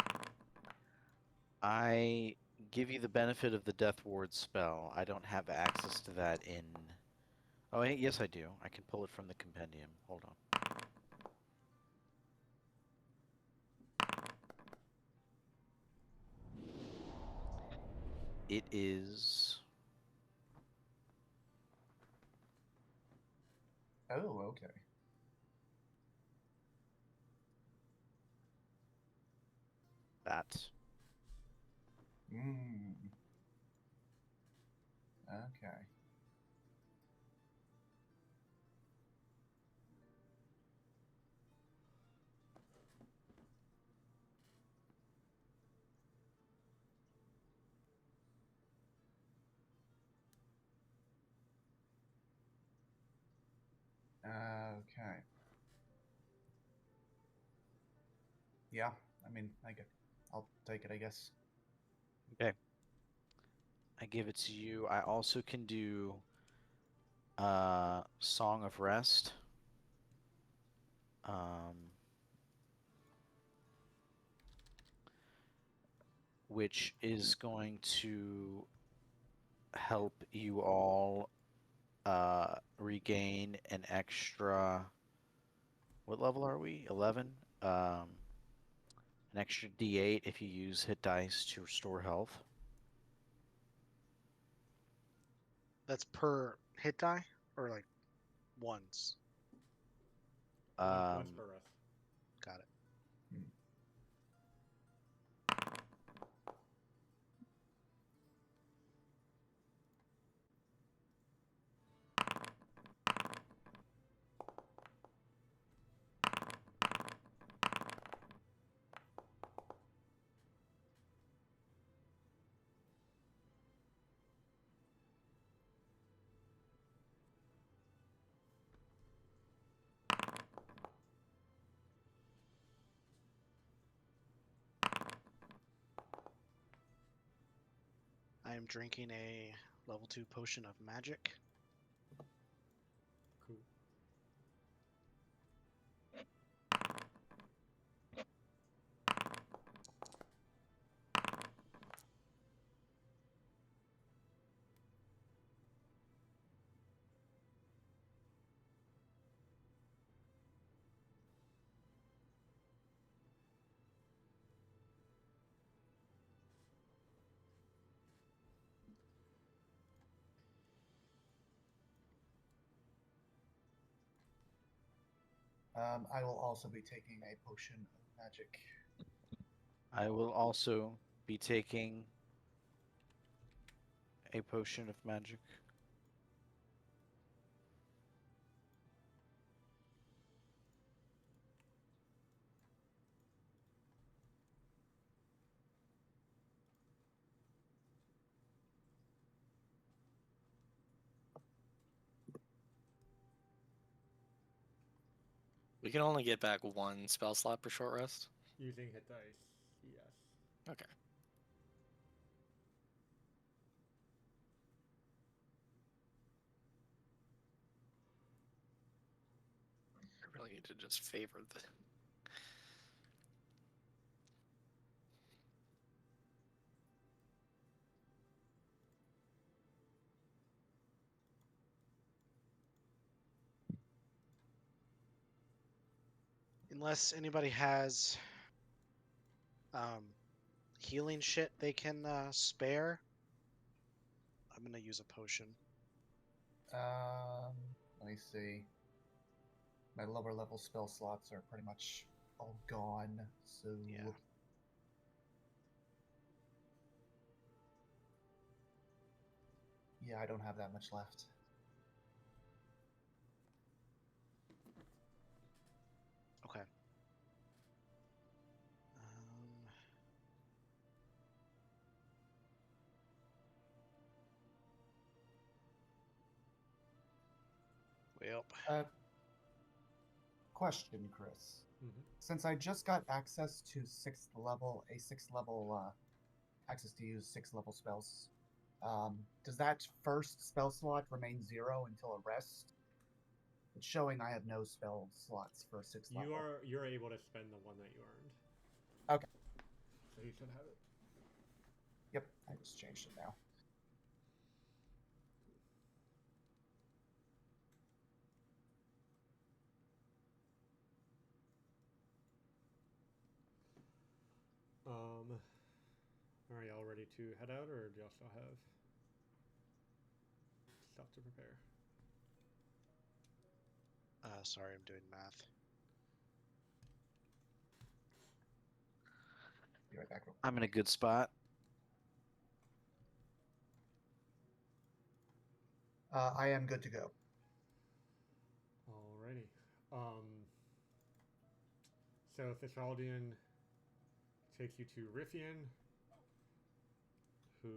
I give you the benefit of the Death Ward spell. I don't have access to that in... Oh, yes I do. I can pull it from the compendium. Hold on. It is... Oh, okay. that. Mm. Okay. Yeah, I mean, I'll take it, I guess. Okay. I give it to you. I also can do Song of Rest. Which is going to help you all regain an extra. What level are we? 11. An extra D8 if you use hit dice to restore health. That's per hit die or like once. Once per rest. Got it. I am drinking a level 2 potion of magic. Cool. I will also be taking a potion of magic. I will also be taking a potion of magic. We can only get back one spell slot per short rest. Using hit dice, yes. Okay. I really need to just favor the. Unless anybody has healing shit they can spare, I'm gonna use a potion. Let me see. My lower level spell slots are pretty much all gone, so Yeah. Yeah, I don't have that much left. Okay. Well, Question, Chris. Mm-hmm. Since I just got access to sixth level access to use 6th level spells, does that first spell slot remain 0 until a rest? It's showing I have no spell slots for 6th level. You're able to spend the one that you earned. Okay. So you should have it. Yep, I just changed it now. Are y'all ready to head out, or do y'all still have stuff to prepare? sorry, I'm doing math. Be right back. I'm in a good spot. I am good to go. Alrighty. So Thessaldian takes you to Riffian, who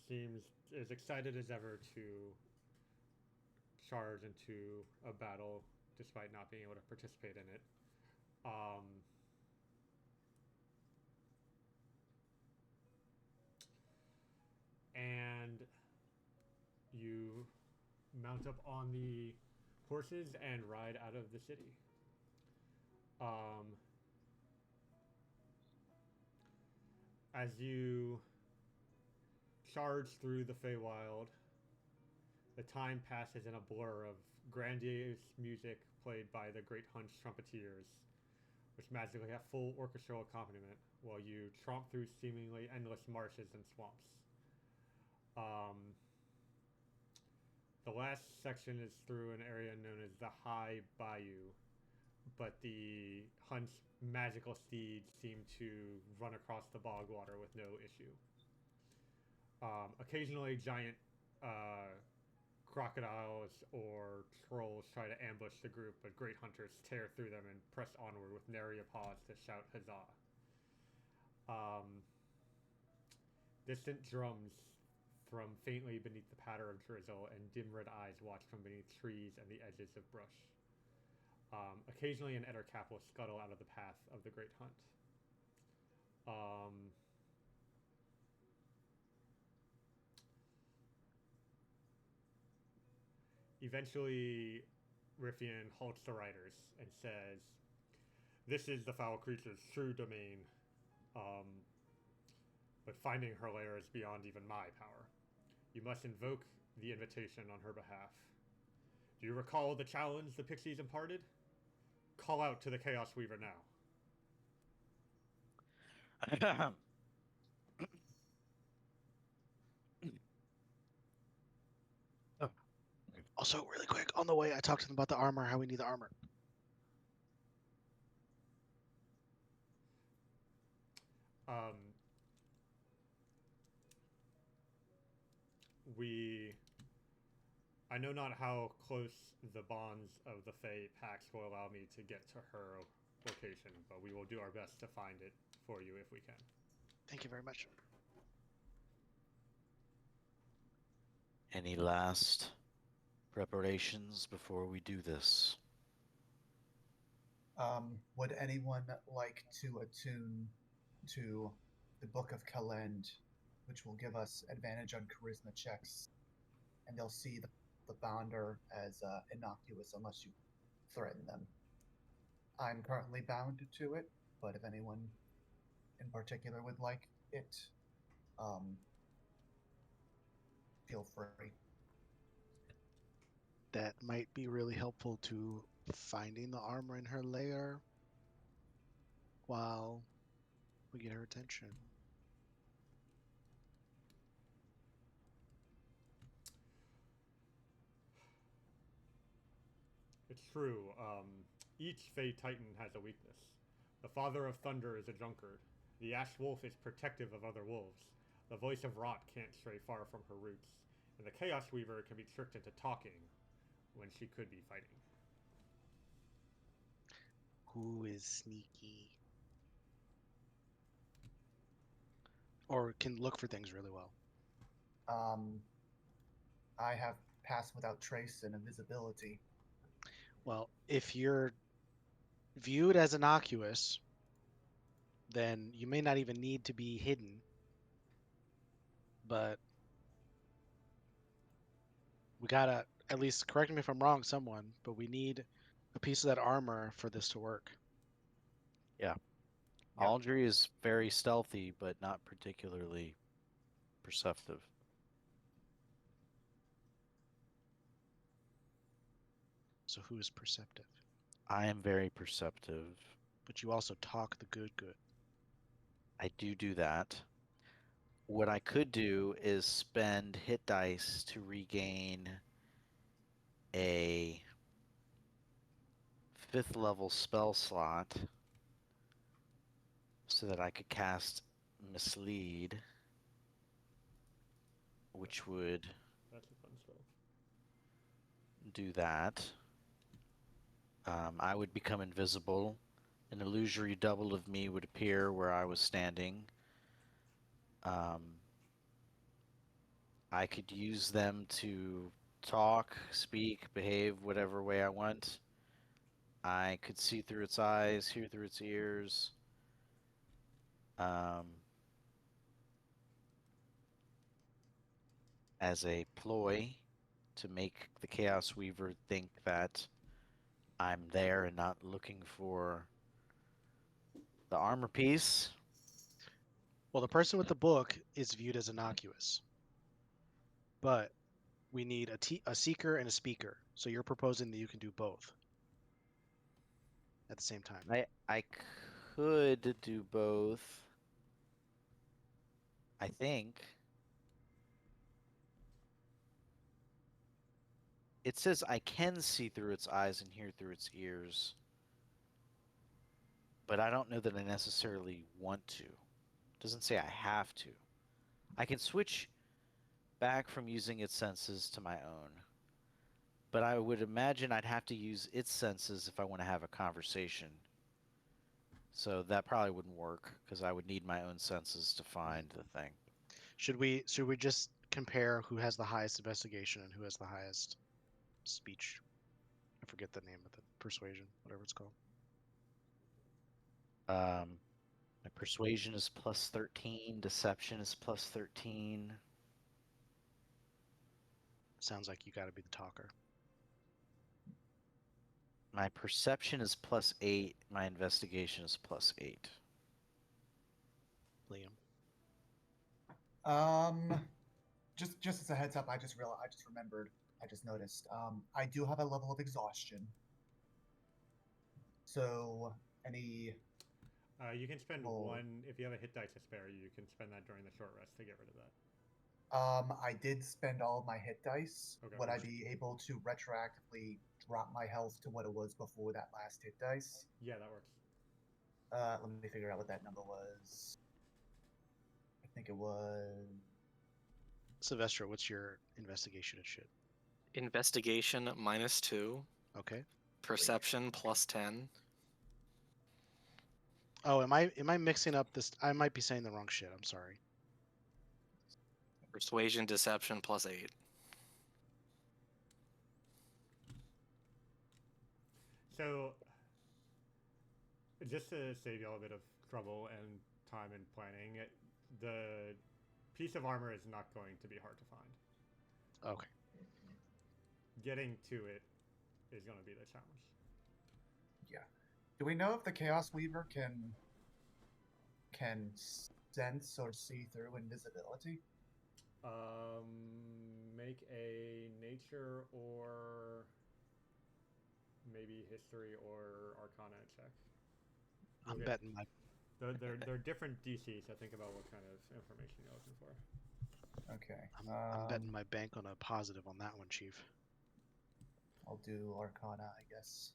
seems as excited as ever to charge into a battle despite not being able to participate in it. mount up on the horses and ride out of the city. As you charge through the Feywild, the time passes in a blur of grandiose music played by the Great Hunt's trumpeteers, which magically have full orchestral accompaniment while you tromp through seemingly endless marshes and swamps. The last section is through an area known as the High Bayou, but the Hunt's magical steeds seem to run across the bog water with no issue. Occasionally, giant crocodiles or trolls try to ambush the group, but great hunters tear through them and press onward with nary a pause to shout huzzah. Distant drums from faintly beneath the patter of drizzle, and dim red eyes watch from beneath trees and the edges of brush. Occasionally, an ettercap will scuttle out of the path of the Great Hunt. Eventually, Riffian halts the riders and says, "This is the foul creature's true domain, but finding her lair is beyond even my power. You must invoke the invitation on her behalf. Do you recall the challenge the pixies imparted? Call out to the Chaos Weaver now." Also, really quick, on the way, I talked to them about the armor, how we need the armor. I know not how close the bonds of the Fey Pax will allow me to get to her location, but we will do our best to find it for you if we can. Thank you very much. Any last preparations before we do this? Would anyone like to attune to the Book of Kalend, which will give us advantage on charisma checks, and they'll see the bounder as innocuous unless you threaten them. I'm currently bound to it, but if anyone in particular would like it, feel free. That might be really helpful to finding the armor in her lair while we get her attention. It's true. Each Fey Titan has a weakness. The Father of Thunder is a drunkard. The Ash Wolf is protective of other wolves. The Voice of Rot can't stray far from her roots. And the Chaos Weaver can be tricked into talking when she could be fighting. Who is sneaky? Or can look for things really well. I have Pass Without Trace and Invisibility. Well, if you're viewed as innocuous, then you may not even need to be hidden. But we gotta, at least correct me if I'm wrong, someone, but we need a piece of that armor for this to work. Yeah. Yep. Aldry is very stealthy, but not particularly perceptive. So who is perceptive? I am very perceptive. But you also talk the good. I do that. What I could do is spend hit dice to regain a 5th level spell slot so that I could cast Mislead, which would That's a fun spell. do that. I would become invisible. An illusory double of me would appear where I was standing. I could use them to talk, speak, behave whatever way I want. I could see through its eyes, hear through its ears. As a ploy to make the Chaos Weaver think that I'm there and not looking for the armor piece. Well, the person with the book is viewed as innocuous, but we need a seeker and a speaker. So you're proposing that you can do both at the same time. I could do both. I think. It says I can see through its eyes and hear through its ears, but I don't know that I necessarily want to. It doesn't say I have to. I can switch back from using its senses to my own, but I would imagine I'd have to use its senses if I want to have a conversation. So that probably wouldn't work because I would need my own senses to find the thing. Should we just compare who has the highest investigation and who has the highest speech? I forget the name of the persuasion, whatever it's called. My persuasion is plus 13, deception is plus 13. Sounds like you got to be the talker. My perception is plus 8, my investigation is plus 8. Liam. Just as a heads up, I just remembered, I just noticed. I do have a level of exhaustion. So any You can spend Oh. one if you have a hit dice to spare. You can spend that during the short rest to get rid of that. I did spend all of my hit dice. Okay. Would I be able to retroactively drop my health to what it was before that last hit dice? Yeah, that works. Let me figure out what that number was. I think it was. Sylvester, what's your investigation and shit? Investigation -2, Okay. perception +10. Oh, am I mixing up this? I might be saying the wrong shit. I'm sorry. Persuasion, deception +8. So, just to save y'all a bit of trouble and time and planning, the piece of armor is not going to be hard to find. Okay. Getting to it is going to be the challenge. Do we know if the Chaos Weaver can sense or see through invisibility? Make a nature or maybe history or arcana check. I'm Okay. betting my They're different DCs, so think about what kind of information you're looking for. Okay. I'm betting my bank on a positive on that one, Chief. I'll do arcana, I guess.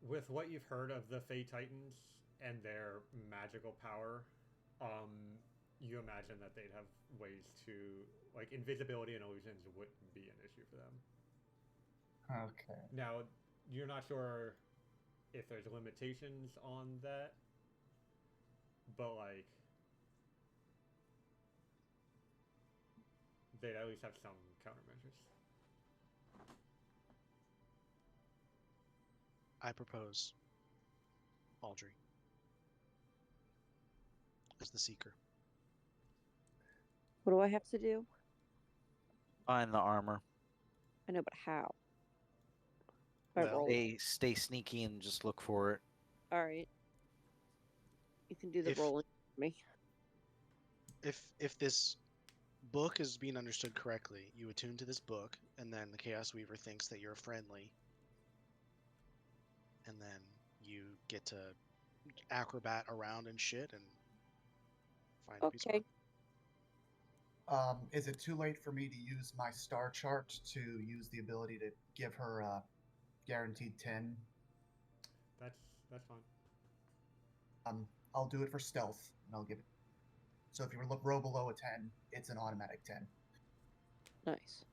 With what you've heard of the Fey Titans and their magical power, you imagine that they'd have ways to, like, invisibility and illusions wouldn't be an issue for them. Okay. Now, you're not sure if there's limitations on that, but, like, they'd at least have some countermeasures. I propose Aldry as the seeker. What do I have to do? Find the armor. I know, but how? By Well, rolling. Stay sneaky and just look for it. All right. You can do the If- rolling for me. If this book is being understood correctly, you attune to this book, and then the Chaos Weaver thinks that you're friendly, and then you get to acrobat around and shit and find a piece of Okay. armor. Is it too late for me to use my star chart to use the ability to give her a guaranteed 10? That's fine. I'll do it for stealth, and I'll give it. So if you roll below a 10, it's an automatic 10. Nice.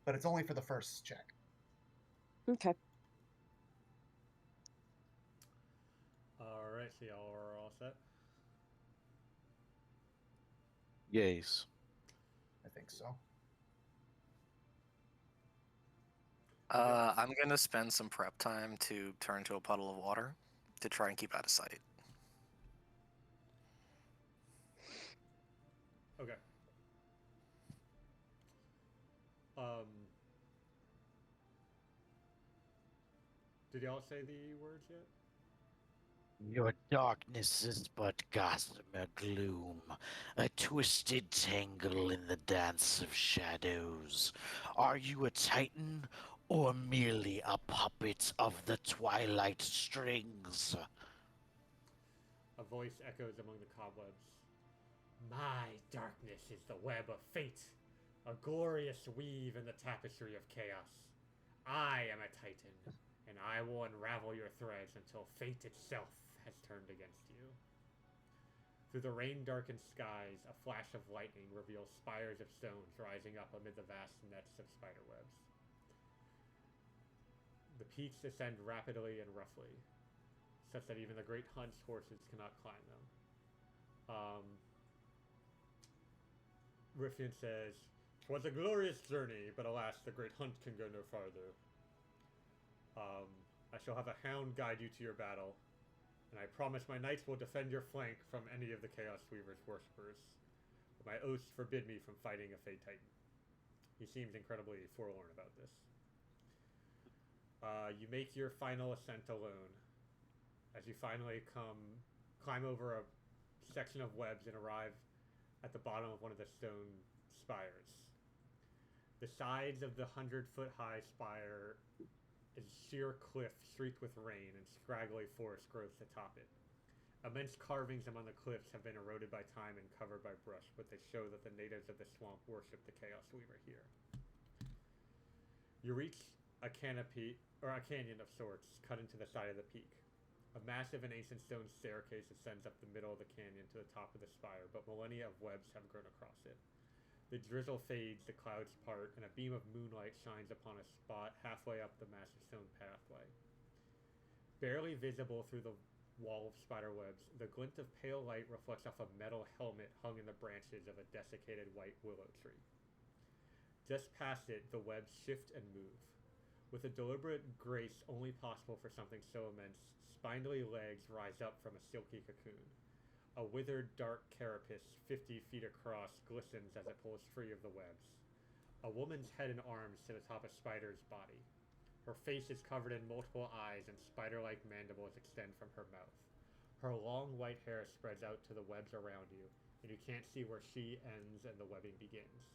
But it's only for the first check. Okay. Alright, so y'all are all set? Yes. I think so. I'm gonna spend some prep time to turn to a puddle of water to try and keep out of sight. Did y'all say the words yet? Your darkness is but gossamer gloom, a twisted tangle in the dance of shadows. Are you a titan, or merely a puppet of the twilight strings? A voice echoes among the cobwebs. My darkness is the web of fate, a glorious weave in the tapestry of chaos. I am a titan, and I will unravel your threads until fate itself has turned against you. Through the rain-darkened skies, a flash of lightning reveals spires of stones rising up amid the vast nets of spiderwebs. The peaks ascend rapidly and roughly, such that even the great hunt's horses cannot climb them. Riffian says, "'Twas a glorious journey, but alas, the great hunt can go no farther. I shall have a hound guide you to your battle, and I promise my knights will defend your flank from any of the Chaos Weaver's worshippers. But my oaths forbid me from fighting a Fey Titan." He seems incredibly forlorn about this. You make your final ascent alone, as you finally climb over a section of webs and arrive at the bottom of one of the stone spires. The sides of the 100-foot-high spire is sheer cliff streaked with rain, and scraggly forest grows atop it. Immense carvings among the cliffs have been eroded by time and covered by brush, but they show that the natives of the swamp worship the Chaos Weaver here. You reach a canopy, or a canyon of sorts, cut into the side of the peak. A massive and ancient stone staircase ascends up the middle of the canyon to the top of the spire, but millennia of webs have grown across it. The drizzle fades, the clouds part, and a beam of moonlight shines upon a spot halfway up the massive stone pathway. Barely visible through the wall of spiderwebs, the glint of pale light reflects off a metal helmet hung in the branches of a desiccated white willow tree. Just past it, the webs shift and move. With a deliberate grace only possible for something so immense, spindly legs rise up from a silky cocoon. A withered, dark carapace, 50 feet across, glistens as it pulls free of the webs. A woman's head and arms sit atop a spider's body. Her face is covered in multiple eyes, and spider-like mandibles extend from her mouth. Her long white hair spreads out to the webs around you, and you can't see where she ends and the webbing begins.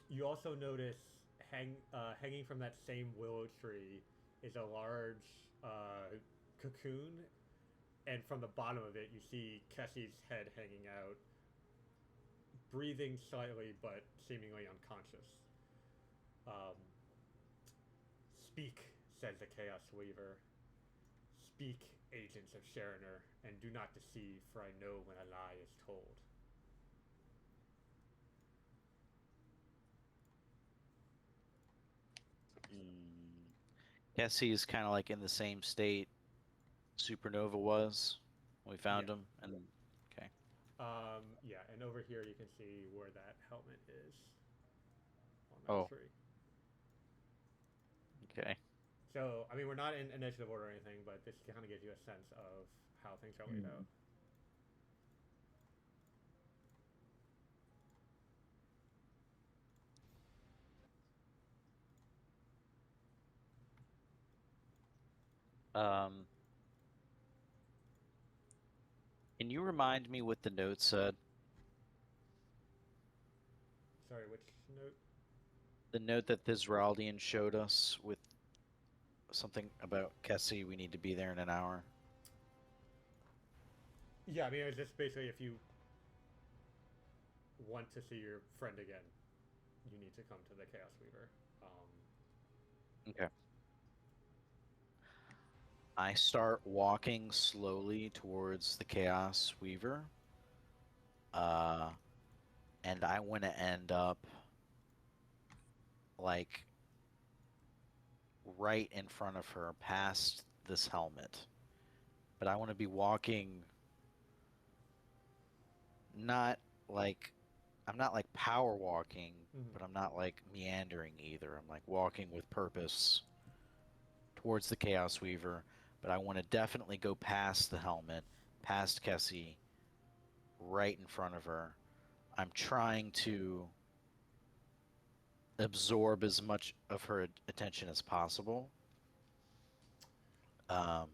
You also notice hanging from that same willow tree is a large cocoon, and from the bottom of it you see Kessie's head hanging out, breathing slightly but seemingly unconscious. "Speak," says the Chaos Weaver. "Speak, agents of Sharener, and do not deceive, for I know when a lie is told." Cassie is kind of like in the same state Supernova was when we found him, and okay. Yeah, and over here you can see where that helmet is on that tree. Okay. So, I mean, we're not in initiative order or anything, but this kind of gives you a sense of how things are laid out. Can you remind me what the note said? Sorry, which note? The note that Thizraldian showed us with something about Kessie, we need to be there in an hour. Yeah, I mean, it's just basically if you want to see your friend again, you need to come to the Chaos Weaver. Okay. I start walking slowly towards the Chaos Weaver. And I want to end up like right in front of her, past this helmet. But I want to be walking not like I'm not like power walking, but I'm not like meandering either. I'm like walking with purpose towards the Chaos Weaver, but I want to definitely go past the helmet, past Kessie, right in front of her. I'm trying to absorb as much of her attention as possible. Um,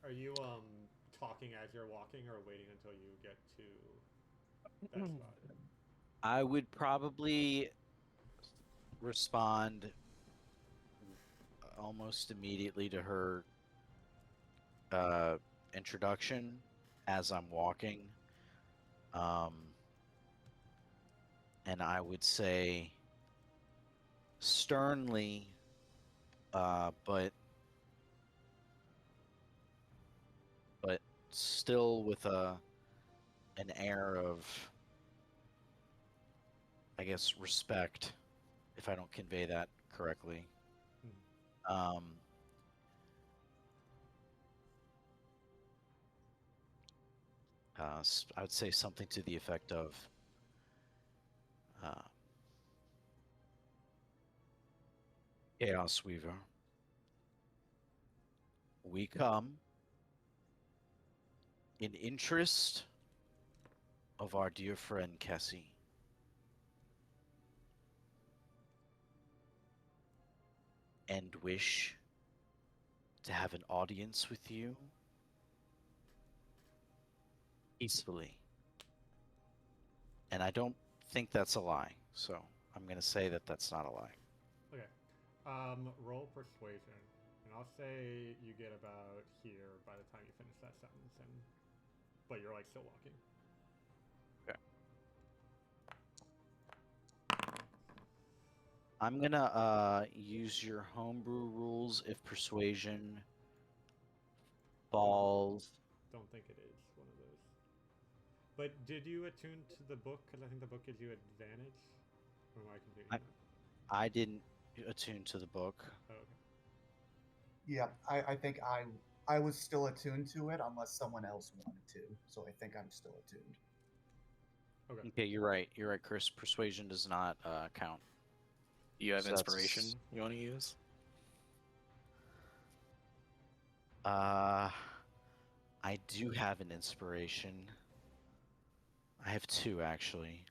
Are you talking as you're walking, or waiting until you get to that spot? I would probably respond almost immediately to her introduction as I'm walking. And I would say sternly, but still with an air of, I guess, respect, if I don't convey that correctly. Um, I would say something to the effect of, Chaos Weaver, we come in interest of our dear friend Cassie. And wish to have an audience with you peacefully. And I don't think that's a lie, so I'm going to say that that's not a lie. Okay. Roll persuasion, and I'll say you get about here by the time you finish that sentence, but you're like still walking. Okay. I'm going to use your homebrew rules if persuasion falls. Don't think it is one of those. But did you attune to the book? Because I think the book gives you advantage. Or am I completing that? I didn't attune to the book. Oh, okay. Yeah, I think I was still attuned to it unless someone else wanted to. So I think I'm still attuned. Okay. Okay, you're right. You're right, Chris. Persuasion does not count. You have So that's- inspiration you want to use? I do have an inspiration. I have two, actually.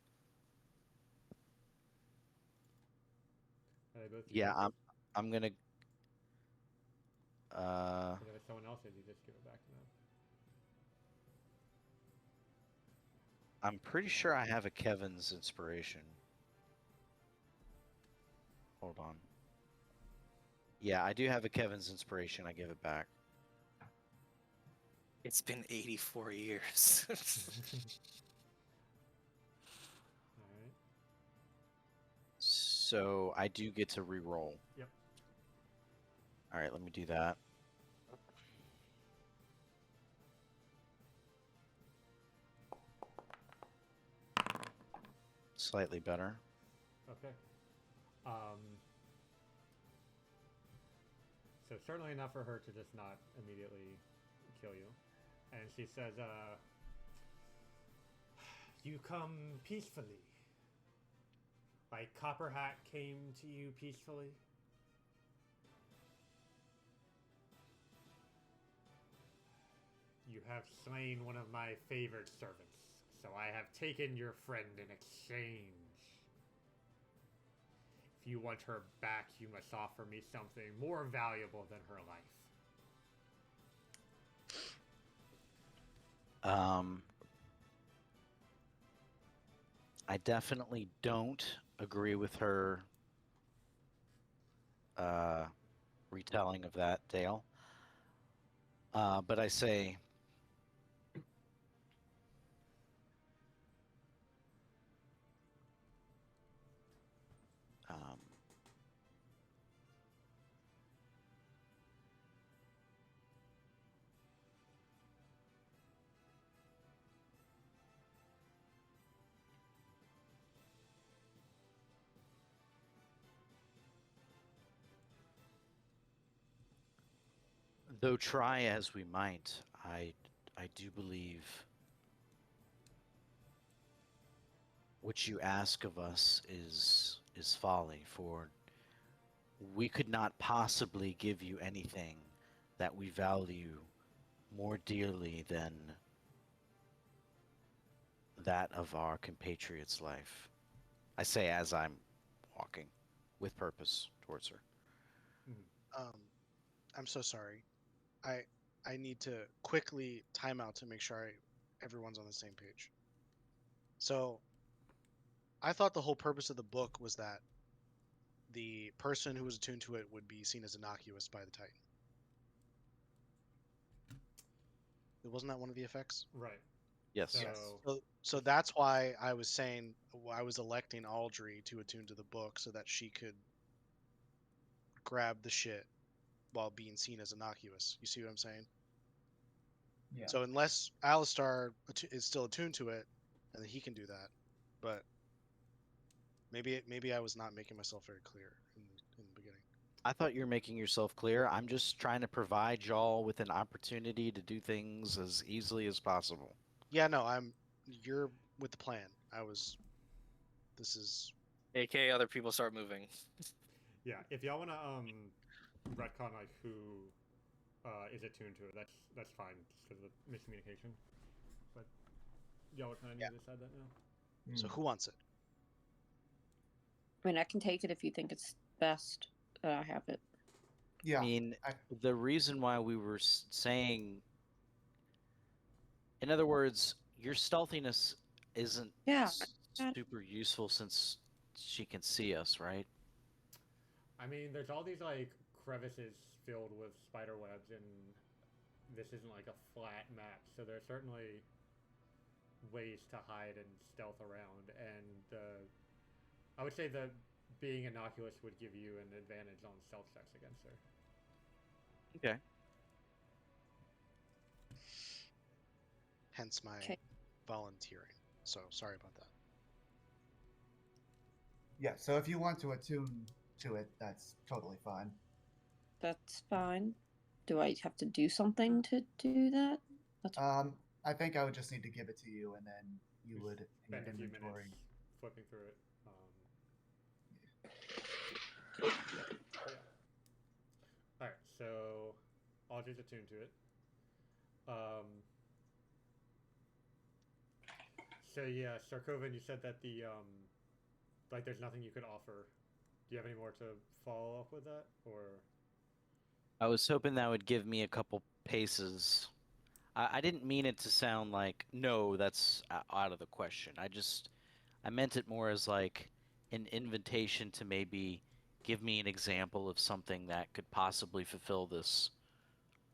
Are they both Yeah, yours? I'm gonna. Because if it's someone else's, you just give it back to them. I'm pretty sure I have a Kevin's inspiration. Hold on. Yeah, I do have a Kevin's inspiration. I give it back. It's been 84 years. Alright. So I do get to re-roll. Yep. All right, let me do that. Slightly better. Okay. So certainly enough for her to just not immediately kill you. And she says, you come peacefully. Like Copper Hat came to you peacefully. You have slain one of my favored servants, so I have taken your friend in exchange. If you want her back, you must offer me something more valuable than her life. I definitely don't agree with her retelling of that tale. But I say, though try as we might, I do believe what you ask of us is folly, for we could not possibly give you anything that we value more dearly than that of our compatriot's life. I say as I'm walking. with purpose towards her. I'm so sorry. I need to quickly time out to make sure everyone's on the same page. So, I thought the whole purpose of the book was that the person who was attuned to it would be seen as innocuous by the Titan. Wasn't that one of the effects? Right. Yes. So that's why I was saying I was electing Aldry to attune to the book so that she could grab the shit while being seen as innocuous. You see what I'm saying? Yeah. So unless Alistar is still attuned to it, and he can do that, but maybe I was not making myself very clear in the beginning. I thought you were making yourself clear. I'm just trying to provide y'all with an opportunity to do things as easily as possible. Yeah, no, you're with the plan. This is AK, other people start moving. Yeah, if y'all wanna retcon like who is attuned to it, that's fine, just because of miscommunication. But y'all kind of need to decide that now. So who wants it? I mean, I can take it if you think it's best that I have it. Yeah. I mean, the reason why we were saying, in other words, your stealthiness isn't super useful since she can see us, right? I mean, there's all these like crevices filled with spider webs, and this isn't like a flat map, so there's certainly ways to hide and stealth around. And I would say that being innocuous would give you an advantage on stealth checks against her. Okay. Hence my volunteering. So sorry about that. Yeah, so if you want to attune to it, that's totally fine. That's fine. Do I have to do something to do that? I think I would just need to give it to you, and then you would spend a few inventory. minutes flipping through it. All right, so Audrey's attuned to it. So yeah, Sarkovan, you said that the like there's nothing you could offer. Do you have any more to follow up with that, or? I was hoping that would give me a couple paces. I didn't mean it to sound like, no, that's out of the question. I meant it more as like an invitation to maybe give me an example of something that could possibly fulfill this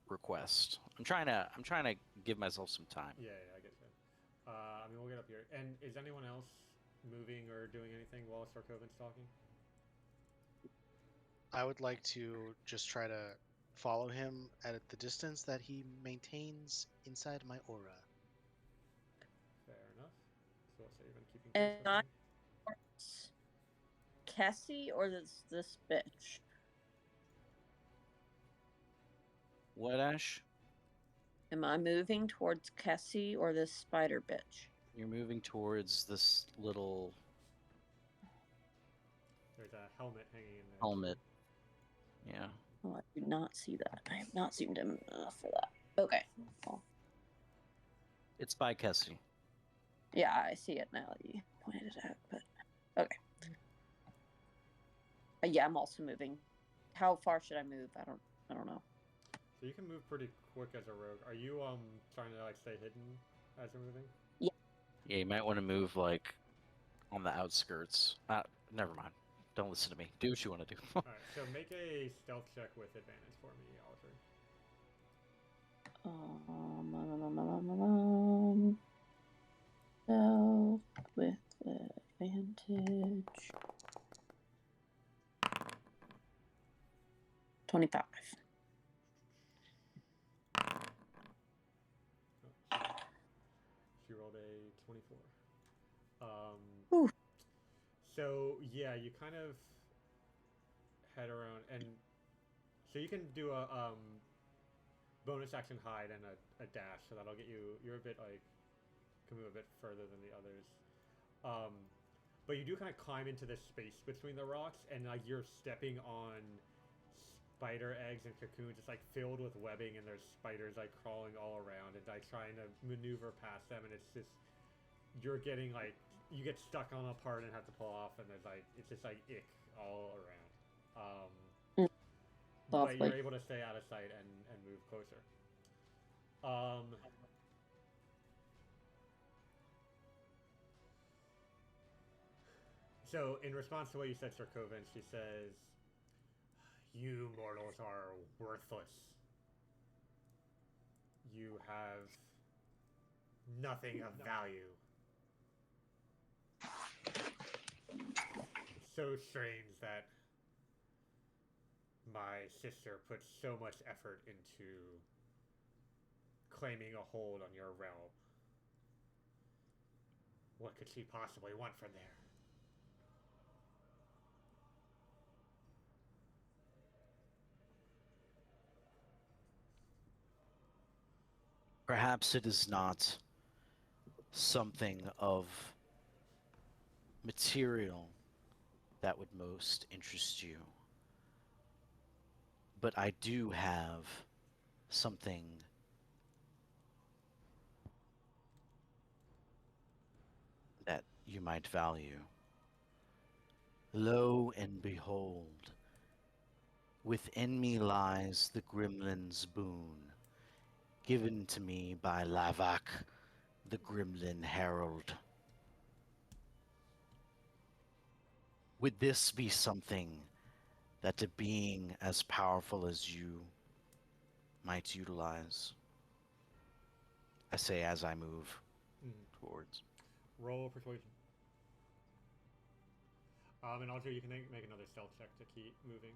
request. I'm trying to give myself some time. Yeah, I get that. I mean, we'll get up here. And is anyone else moving or doing anything while Sarkovan's talking? I would like to just try to follow him at the distance that he maintains inside my aura. Fair enough. So let's say you've been keeping pace with him. Cassie or this bitch? What, Ash? Am I moving towards Cassie or this spider bitch? You're moving towards this little There's a helmet hanging in there. helmet. Yeah. Oh, I do not see that. I have not zoomed in enough for that. Okay. Well, It's by Kessie. yeah, I see it now that you pointed it out, but okay. Yeah, I'm also moving. How far should I move? I don't know. So you can move pretty quick as a rogue. Are you trying to like stay hidden as you're moving? Yeah. Yeah, you might want to move like on the outskirts. Never mind. Don't listen to me. Do what you want to do. All right. So make a stealth check with advantage for me, Oliver. Stealth with advantage. 25. She rolled a 24. Ooh. So yeah, you kind of head around, and so you can do a bonus action hide and a dash, so that'll get you. You're a bit like can move a bit further than the others. But you do kind of climb into this space between the rocks, and like you're stepping on spider eggs and cocoons. It's like filled with webbing, and there's spiders like crawling all around, and like trying to maneuver past them, and it's just you're getting like you get stuck on a part and have to pull off, and there's like it's just like ick all around. Mm, But you're softly. able to stay out of sight and move closer. Um, so, in response to what you said, Sir Coven, she says, "You mortals are worthless. You have nothing of value. It's so strange that my sister put so much effort into claiming a hold on your realm. What could she possibly want from there?" Perhaps it is not something of material that would most interest you, but I do have something that you might value. Lo and behold, within me lies the gremlin's boon, given to me by Lavak, the gremlin herald. Would this be something that a being as powerful as you might utilize? I say as I move towards. Roll persuasion. And also you can make another stealth check to keep moving.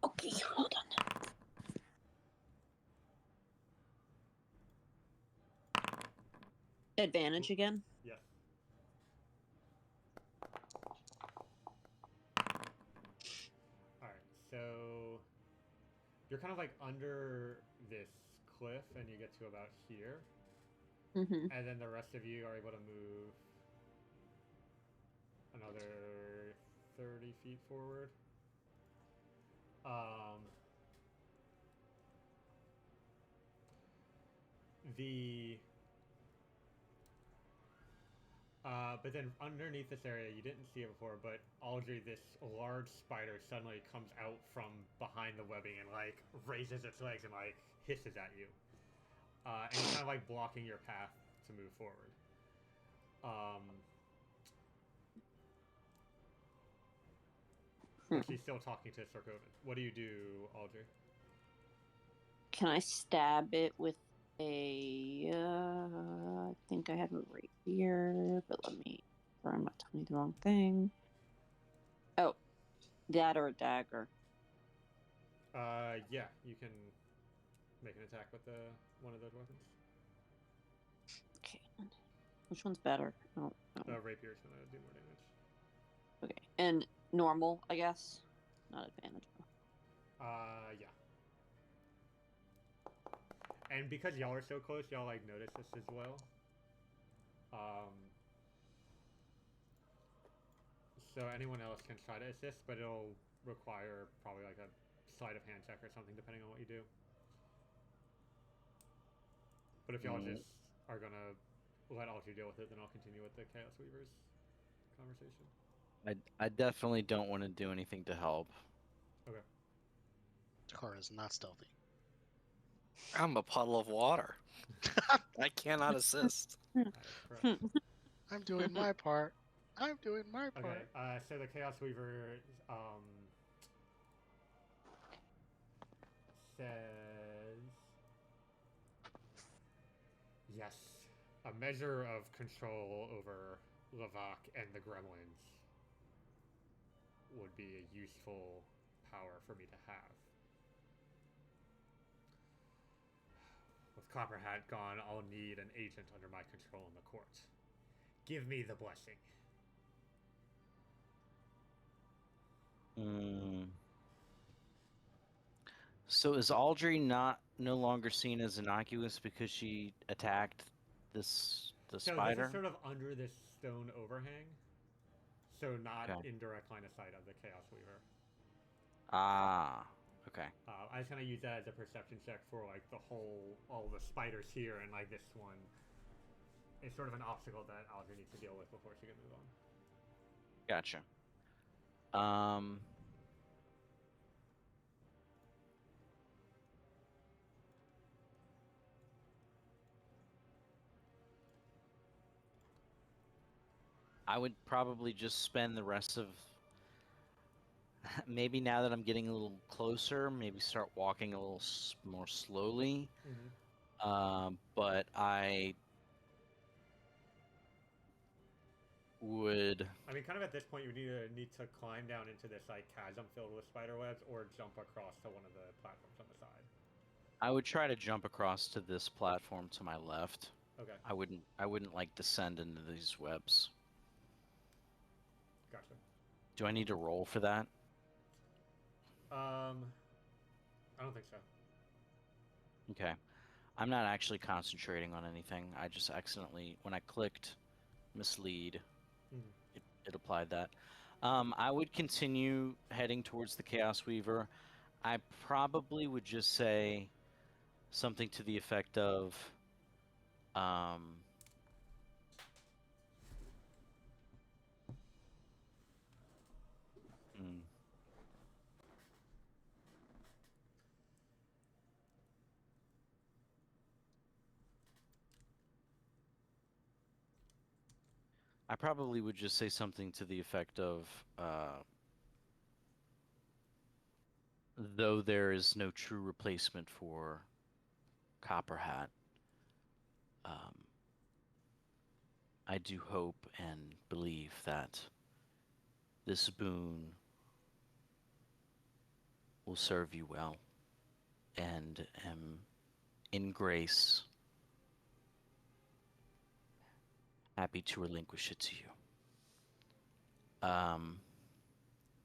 Okay, hold on. Advantage again? Yes. Alright, so you're kind of like under this cliff and you get to about here. Mm-hmm. And then the rest of you are able to move another 30 feet forward. But then underneath this area, you didn't see it before, but Aldry, this large spider suddenly comes out from behind the webbing and like raises its legs and like hisses at you. And it's kind of like blocking your path to move forward. But she's still talking to Sir Coven. What do you do, Aldry? Can I stab it with a... I think I have a rapier, but let me... Or I'm not telling you the wrong thing. Oh, that or a dagger. Yeah, you can make an attack with one of those weapons. Okay. Which one's better? Oh, The rapier's gonna do more damage. okay. And normal, I guess? Not advantage. Yeah. And because y'all are so close, y'all like notice this as well. So anyone else can try to assist, but it'll require probably like a sleight of hand check or something, depending on what you do. But if y'all just are gonna let Alter deal with it, then I'll continue with the Chaos Weavers conversation. I definitely don't want to do anything to help. Okay. Eochora is not stealthy. I'm a puddle of water. I cannot assist. I'm doing my part. I'm doing my part. Okay. So the Chaos Weaver says, yes, a measure of control over Lavak and the gremlins would be a useful power for me to have. With Copperhat gone, I'll need an agent under my control in the court. Give me the blessing. So is Aldry no longer seen as innocuous because she attacked the So spider? this is sort of under this stone overhang, so not Okay. in direct line of sight of the Chaos Weaver. Ah, okay. I just kind of use that as a perception check for like all the spiders here, and like this one is sort of an obstacle that Aldry needs to deal with before she can move on. Gotcha. Um, I would probably just spend the rest of maybe now that I'm getting a little closer, maybe start walking a little more slowly. But I would. I mean, kind of at this point, you need to climb down into this like chasm filled with spider webs, or jump across to one of the platforms on the side. I would try to jump across to this platform to my left. Okay, I wouldn't like descend into these webs. gotcha. Do I need to roll for that? I don't think so. Okay. I'm not actually concentrating on anything. I just accidentally, when I clicked mislead, it applied that. I would continue heading towards the Chaos Weaver. I probably would just say something to the effect of, I probably would just say something to the effect of, though there is no true replacement for Copper Hat, I do hope and believe that this boon will serve you well, and am in grace happy to relinquish it to you.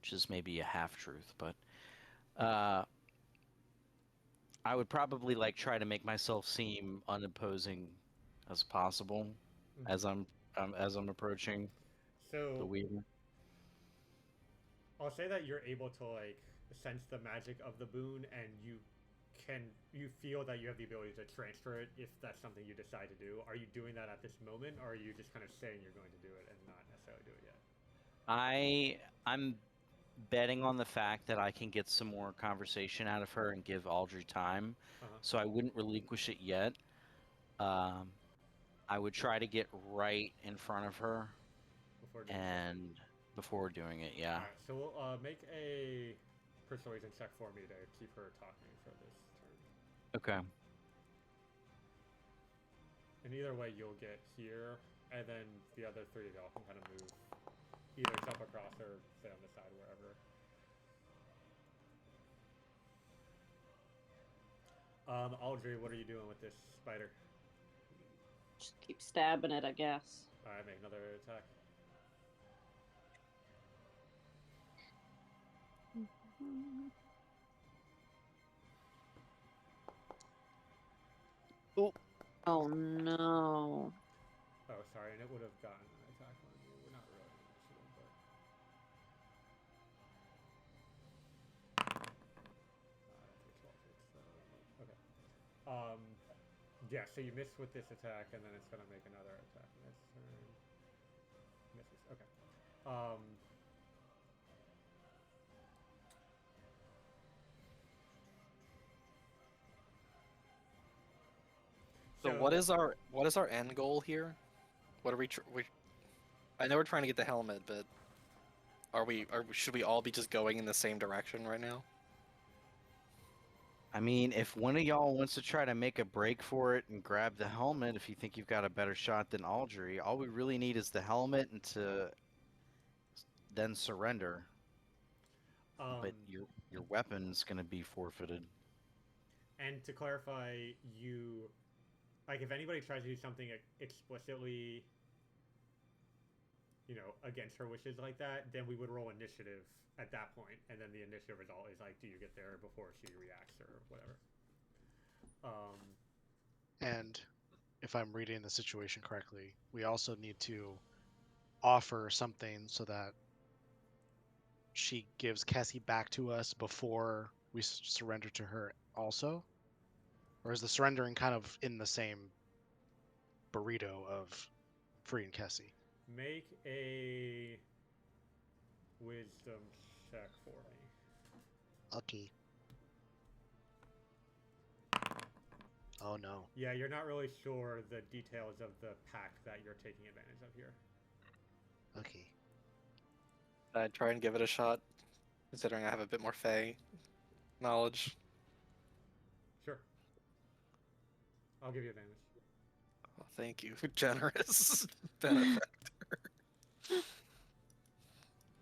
Which is maybe a half truth, but I would probably like try to make myself seem unimposing as possible as I'm approaching the So Weaver. I'll say that you're able to like sense the magic of the boon, and you feel that you have the ability to transfer it if that's something you decide to do. Are you doing that at this moment, or are you just kind of saying you're going to do it and not necessarily do it yet? I'm betting on the fact that I can get some more conversation out of her and give Audrey time, so I wouldn't relinquish it yet. I would try to get right in front of her before doing it. Yeah. All right, so we'll make a persuasion check for me to keep her talking for this turn. Okay. And either way, you'll get here, and then the other three of y'all can kind of move, either jump across or stay on the side, wherever. Audrey, what are you doing with this spider? Just keep stabbing it, I guess. All right, make another attack. Oh no. Oh, sorry, and it would have gotten an attack on you. We're not really an initiative, but... okay. Yeah, so you miss with this attack, and then it's going to make another attack next turn. Misses. Okay. So what is our end goal here? What are we I know we're trying to get the helmet, but should we all be just going in the same direction right now? I mean, if one of y'all wants to try to make a break for it and grab the helmet, if you think you've got a better shot than Audrey, all we really need is the helmet and to then surrender. But your weapon's going to be forfeited. And to clarify, like, if anybody tries to do something explicitly, against her wishes like that, then we would roll initiative at that point, and then the initiative result is like, do you get there before she reacts or whatever. And if I'm reading the situation correctly, we also need to offer something so that she gives Cassie back to us before we surrender to her also? Or is the surrendering kind of in the same burrito of freeing Cassie? Make a wisdom check for me. Lucky. Oh no. Yeah, you're not really sure the details of the pact that you're taking advantage of here. Lucky. I'd try and give it a shot, considering I have a bit more Fey knowledge. Sure. I'll give you advantage. Well, thank you, generous benefactor.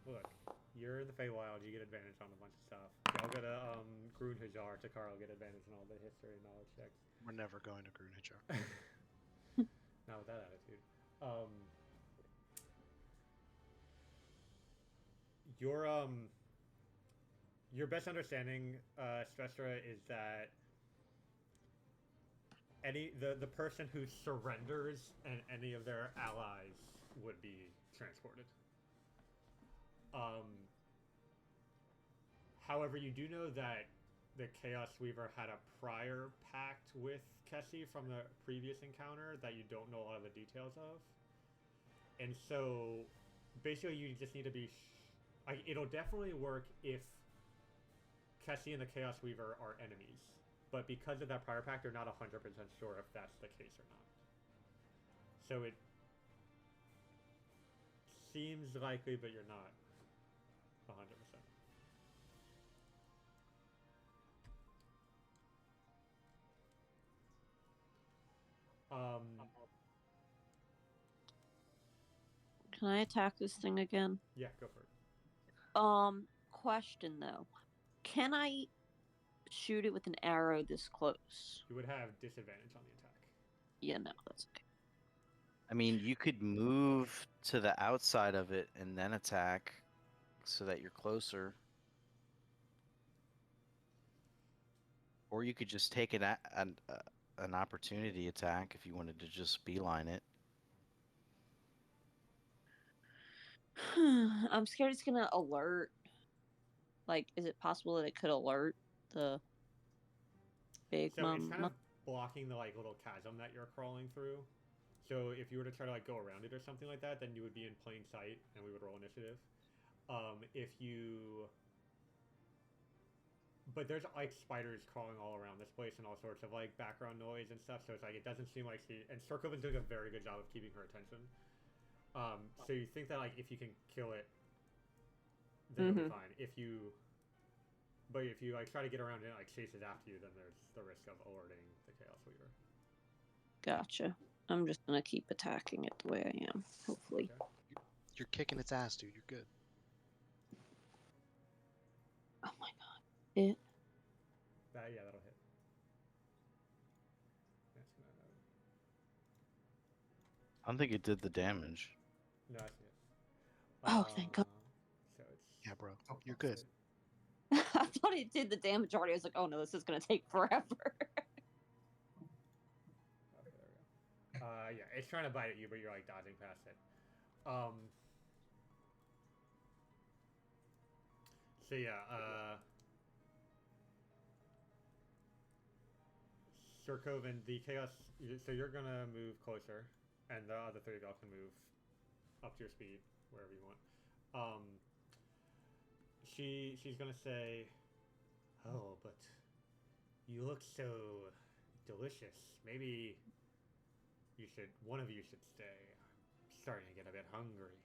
Look, you're in the Feywild, you get advantage on a bunch of stuff. Y'all go to Grun Hajar, Takara will get advantage on all the history and knowledge checks. We're never going to Grunijar. Not with that attitude. Your best understanding, Stressra, is that the person who surrenders and any of their allies would be transported. However, you do know that the Chaos Weaver had a prior pact with Kessie from the previous encounter that you don't know a lot of the details of. And so, basically, you just need to be... it'll definitely work if Kessie and the Chaos Weaver are enemies. But because of that prior pact, you're not 100% sure if that's the case or not. So it seems likely, but you're not 100%. Can I attack this thing again? Yeah, go for it. Question though. Can I shoot it with an arrow this close? You would have disadvantage on the attack. Yeah, no, that's okay. I mean, you could move to the outside of it and then attack so that you're closer. Or you could just take an opportunity attack if you wanted to just beeline it. I'm scared it's gonna alert. Like, is it possible that it could alert the big So it's kind mom? of blocking the little chasm that you're crawling through. So if you were to try to go around it or something like that, then you would be in plain sight and we would roll initiative. But there's spiders crawling all around this place and all sorts of background noise and stuff. So it's it doesn't seem like and Sorkoven's doing a very good job of keeping her attention. So you think that if you can kill it, then you'll be fine. If you try to get around and it chases after you, then there's the risk of alerting the Chaos Weaver. Gotcha. I'm just gonna keep attacking it the way I am. Hopefully. Okay. You're kicking its ass, dude. You're good. Oh my god. It. That'll hit. That's gonna. I don't think it did the damage. No, I see it. Oh, thank God. So it's. Yeah, bro. Oh, You're good. I thought it did the damage already. I was like, oh no, this is gonna take forever. Okay, there we go. Yeah, it's trying to bite at you, but you're dodging past it. So yeah, Sirkoven, the Chaos. So you're gonna move closer, and the other three of y'all can move up to your speed wherever you want. She's gonna say, "Oh, but you look so delicious. Maybe one of you should stay. I'm starting to get a bit hungry."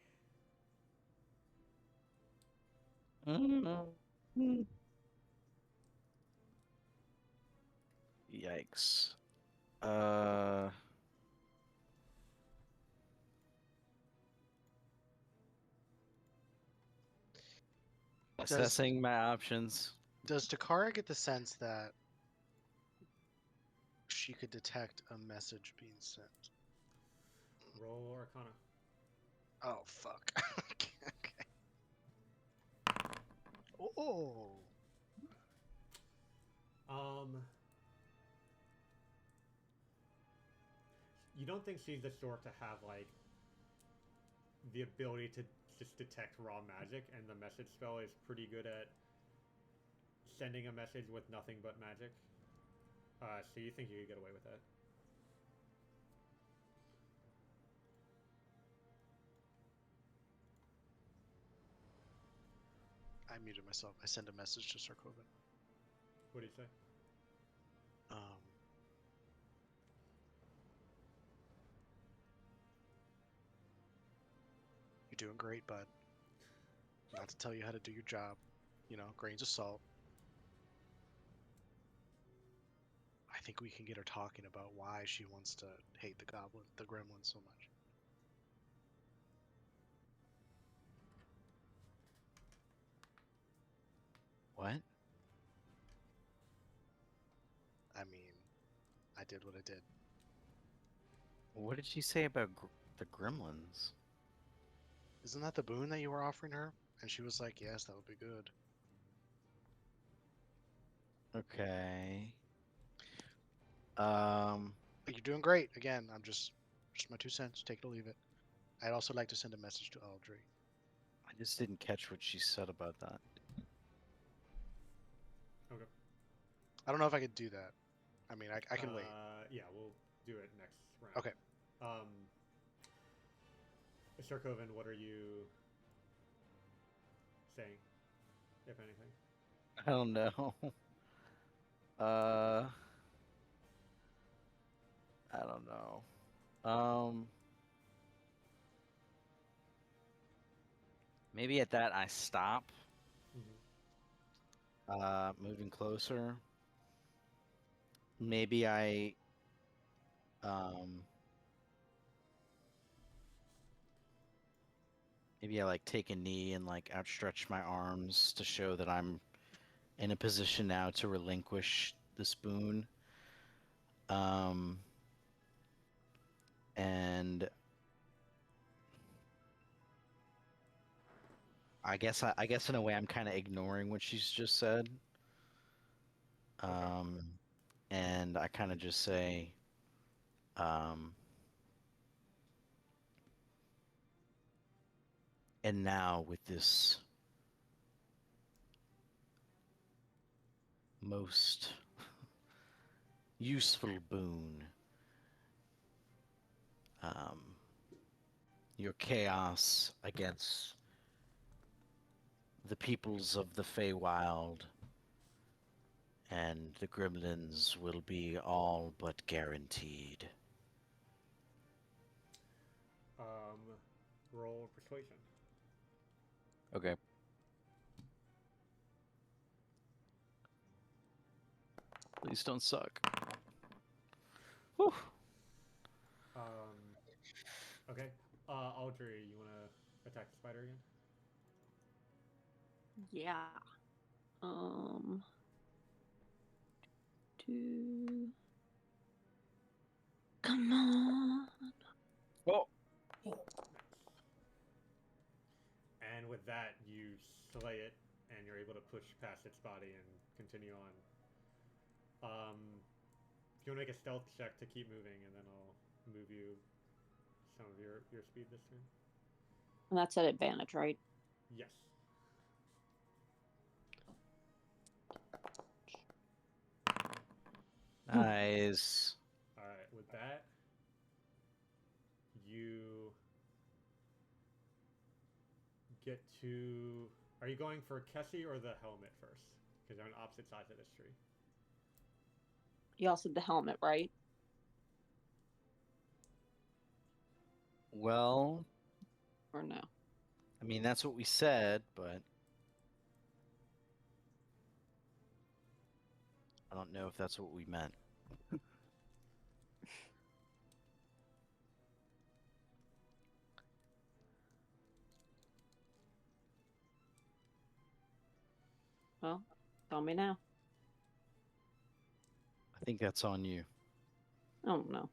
Yikes. Assessing my options. Does Takara get the sense that she could detect a message being sent? Roll Arcana. Oh, fuck. Okay. Oh. You don't think she's the sort to have the ability to just detect raw magic, and the message spell is pretty good at sending a message with nothing but magic. So you think you could get away with that? muted myself. I send a message to Sarkovan. What do you say? You're doing great, bud. Not to tell you how to do your job. You know, grains of salt. I think we can get her talking about why she wants to hate the gremlin so much. What? I mean, I did what I did. What did she say about the gremlins? Isn't that the boon that you were offering her? And she was like, yes, that would be good. Okay. You're doing great. Again, I'm just my 2 cents. Take it or leave it. I'd also like to send a message to Audrey. I just didn't catch what she said about that. Okay. I don't know if I could do that. I mean, I can wait. Yeah, we'll do it next round. Okay. Sarkovan, what are you saying, if anything? I don't know. I don't know. Maybe at that I stop. Moving closer. Maybe I like take a knee and like outstretch my arms to show that I'm in a position now to relinquish the spoon. And I guess in a way I'm kind of ignoring what she's just said. And I kind of just say, and now with this most useful boon, your chaos against the peoples of the Feywild and the gremlins will be all but guaranteed. Roll persuasion. Okay. Please don't suck. Whew. Okay. Audrey, you want to attack the spider again? Yeah. Two. Come on. Oh. And with that, you slay it, and you're able to push past its body and continue on. If you want to make a stealth check to keep moving, and then I'll move you some of your speed this turn. And that's at advantage, right? Yes. Nice. All right. With that, you get to. Are you going for Kessie or the helmet first? Because they're on opposite sides of this tree. You also had the helmet, right? Well, Or no? I mean, that's what we said, but I don't know if that's what we meant. Well, tell me now. I think that's on you. Oh, no.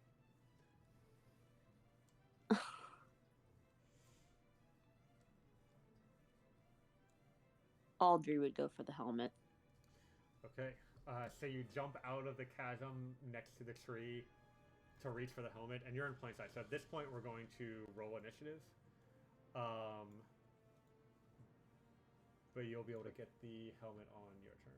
Audrey would go for the helmet. Okay. So you jump out of the chasm next to the tree to reach for the helmet, and you're in plain sight. So at this point, we're going to roll initiative. But you'll be able to get the helmet on your turn.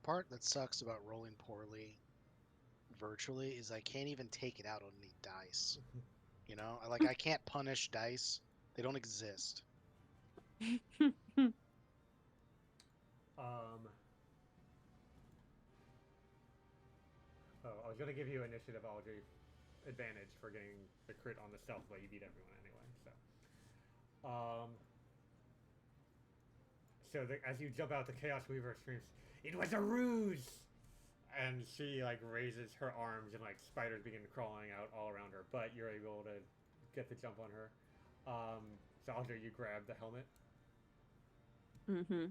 part that sucks about rolling poorly virtually is I can't even take it out on any dice. You know, I can't punish dice. They don't exist. Um. Oh, I was gonna give you initiative, Audrey, advantage for getting the crit on the stealth, but you beat everyone anyway. So as you jump out, the Chaos Weaver screams, "It was a ruse!" And she like raises her arms, and like spiders begin crawling out all around her. But you're able to get the jump on her. So Audrey, you grab the helmet. Mm-hmm.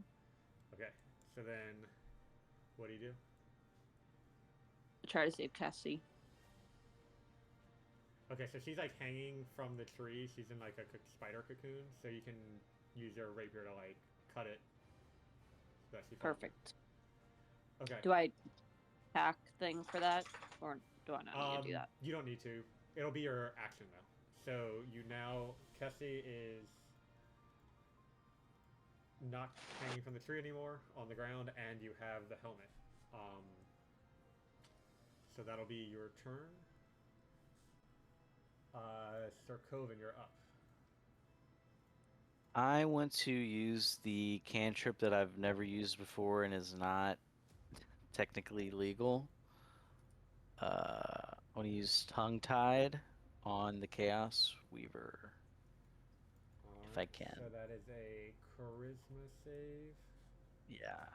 Okay. So then, what do you do? Try to save Cassie. Okay, so she's like hanging from the tree. She's in like a spider cocoon, so you can use your rapier to like cut it. So that she falls. Perfect. Okay. Do I attack thing for that, or do I not need to do that? You don't need to. It'll be your action though. So you now, Kessie is not hanging from the tree anymore on the ground, and you have the helmet. So that'll be your turn. Sir Coven, you're up. I want to use the cantrip that I've never used before and is not technically legal. I want to use Tongue Tied on the Chaos Weaver. If I can. So that is a charisma save. Yeah.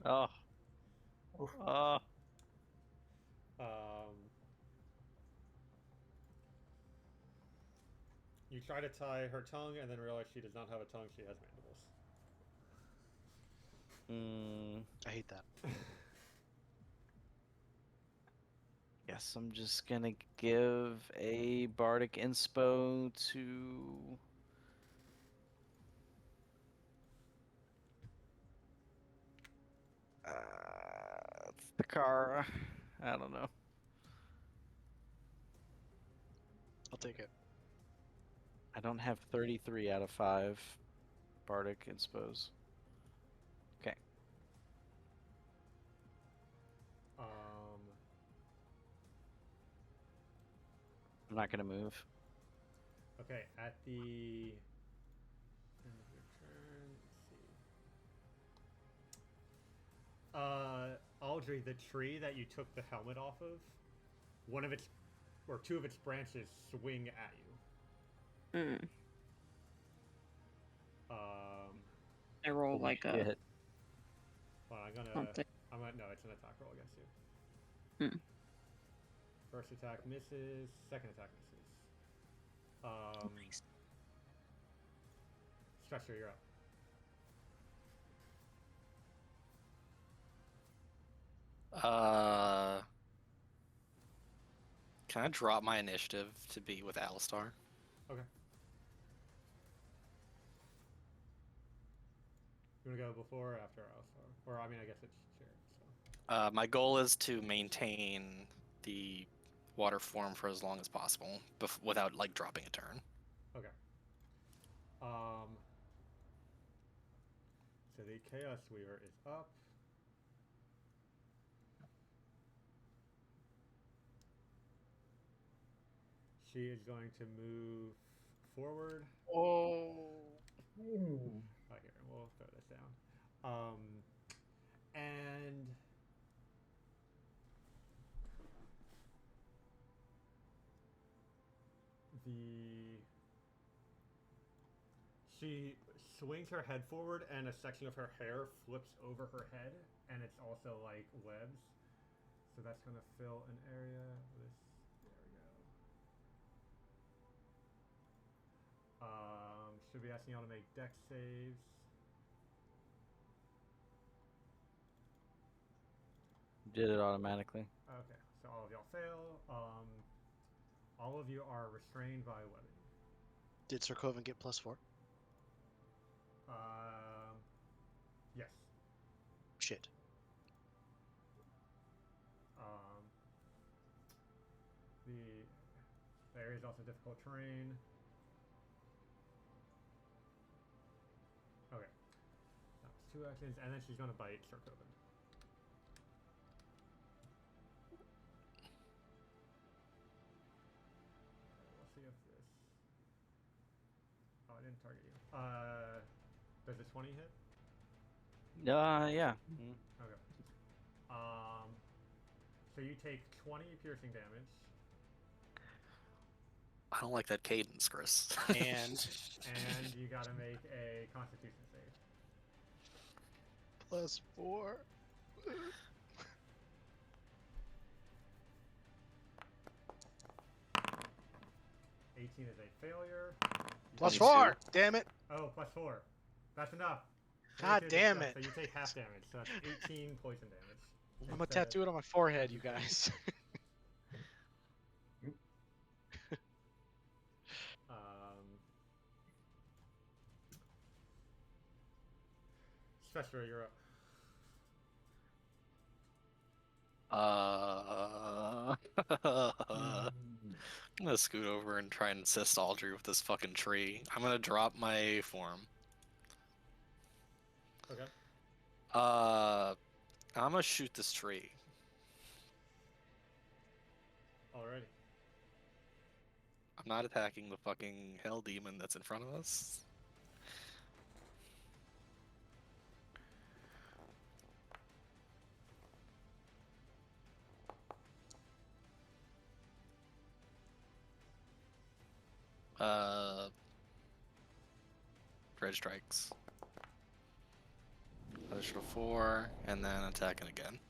Oh. Oof. Oh. You try to tie her tongue and then realize she does not have a tongue, she has mandibles. I hate that. Guess I'm just gonna give a bardic inspo to the car. I don't know. I'll take it. I don't have 33 out of 5 bardic inspos. Okay. I'm not gonna move. Okay, at the end of your turn, let's see. Audrey, the tree that you took the helmet off of, one of its or two of its branches swing at you. Mm. I roll Holy like shit. Well, I'm gonna no, it's an attack roll against you. Hmm. First attack misses, second attack misses. Nice. Stretcher, you're up. Can I drop my initiative to be with Alistar? Okay. You wanna go before or after Alistar? Or I mean, I guess it's shared. So. My goal is to maintain the water form for as long as possible, without like dropping a turn. Okay. So the Chaos Weaver is up. She is going to move forward. Oh. Right here, we'll throw this down. And she swings her head forward, and a section of her hair flips over her head, and it's also like webs. So that's gonna fill an area. There we go. Should be asking y'all to make dex saves. Did it automatically. Okay, so all of y'all fail. All of you are restrained by webbing. Did Sir Coven get +4? Yes. Shit. The area is also difficult terrain. Okay. That's 2 actions, and then she's gonna bite Sarkovan. We'll see if this. Oh, I didn't target you. Does a 20 hit? Yeah. Okay. So you take 20 piercing damage. I don't like that cadence, Chris. And And you gotta make a Constitution save. +4. 18 is a failure. +4. Damn it. Oh, +4. That's enough. God damn it. So you take half damage. So that's 18 poison damage. I'm gonna tattoo it on my forehead, you guys. Spectre, you're up. I'm gonna scoot over and try and assist Aldry with this fucking tree. I'm gonna drop my form. Okay. I'm gonna shoot this tree. Alrighty. I'm not attacking the fucking hell demon that's in front of us. Red strikes. Additional 4, and then attacking again.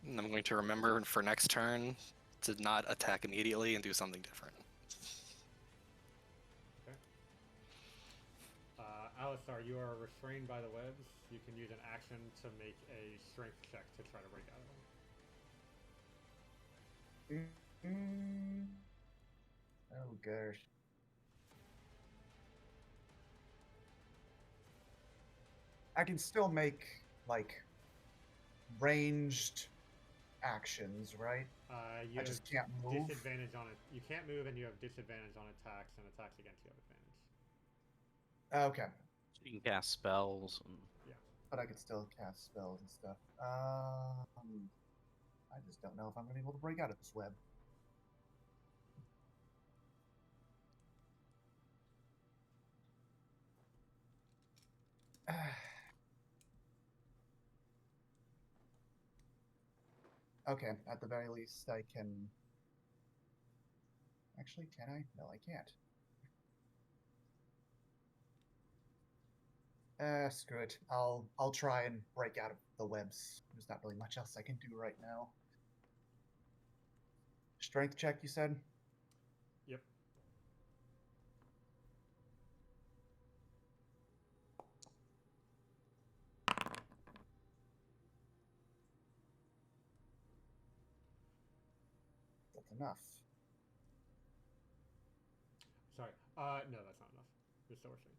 And I'm going to remember for next turn to not attack immediately and do something different. Okay. Alistar, you are restrained by the webs. You can use an action to make a strength check to try to break out of them. Oh gosh. I can still make like ranged actions, right? You I just can't move. Disadvantage on it. You can't move, and you have disadvantage on attacks, and attacks against you have advantage. Okay, You can cast spells. And... but I could still cast spells and stuff. I just don't know if I'm going to be able to break out of this web. Okay, at the very least, I can. Actually, can I? No, I can't. Screw it. I'll try and break out of the webs. There's not really much else I can do right now. Strength check, you said? Yep. That's enough. Sorry. No, that's not enough. You're still restrained.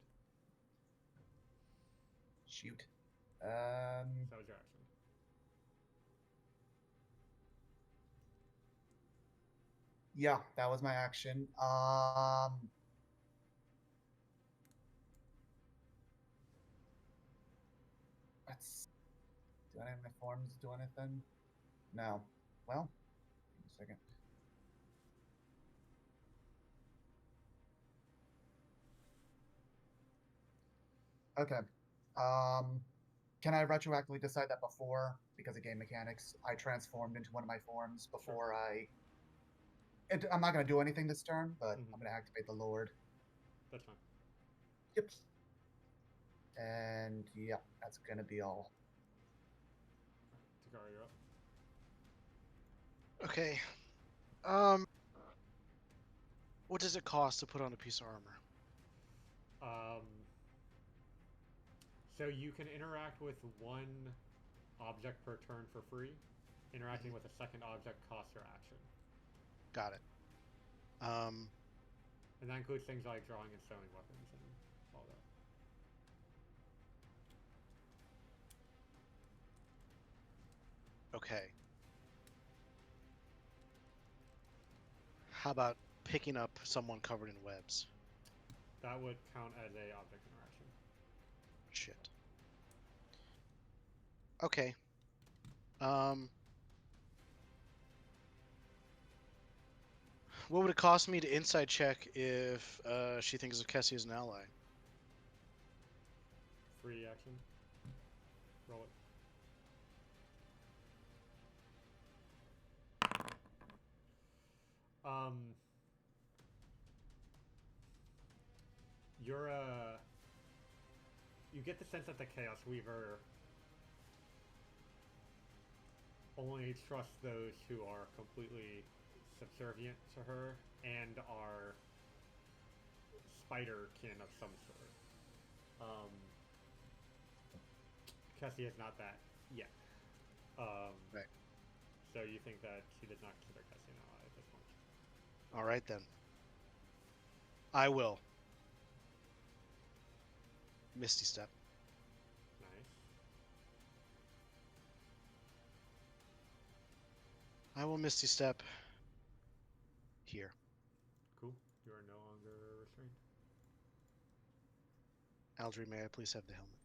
Shoot. That was your action. Yeah, that was my action. Let's. Do any of my forms do anything? No. Well, give me a second. Okay. Can I retroactively decide that before, because of game mechanics, I transformed into one of my forms before I'm not going to do anything this turn, but I'm going to activate the Lord. That's fine. Yep. And yeah, that's going to be all. Takara, you're up. Okay. What does it cost to put on a piece of armor? So you can interact with one object per turn for free. Interacting with a second object costs your action. Got it. And that includes things like drawing and sewing weapons and all that. Okay. How about picking up someone covered in webs? That would count as a object interaction. Shit. Okay. Um. What would it cost me to insight check if she thinks of Kessie as an ally? Free action. Roll it. You're you get the sense that the Chaos Weaver only trusts those who are completely subservient to her and are spider kin of some sort. Kessie is not that yet. Right. So you think that she does not consider Kessie an ally at this point? All right then. I will. Misty Step. Nice. I will Misty Step here. Cool. You are no longer restrained. Aldry, may I please have the helmet?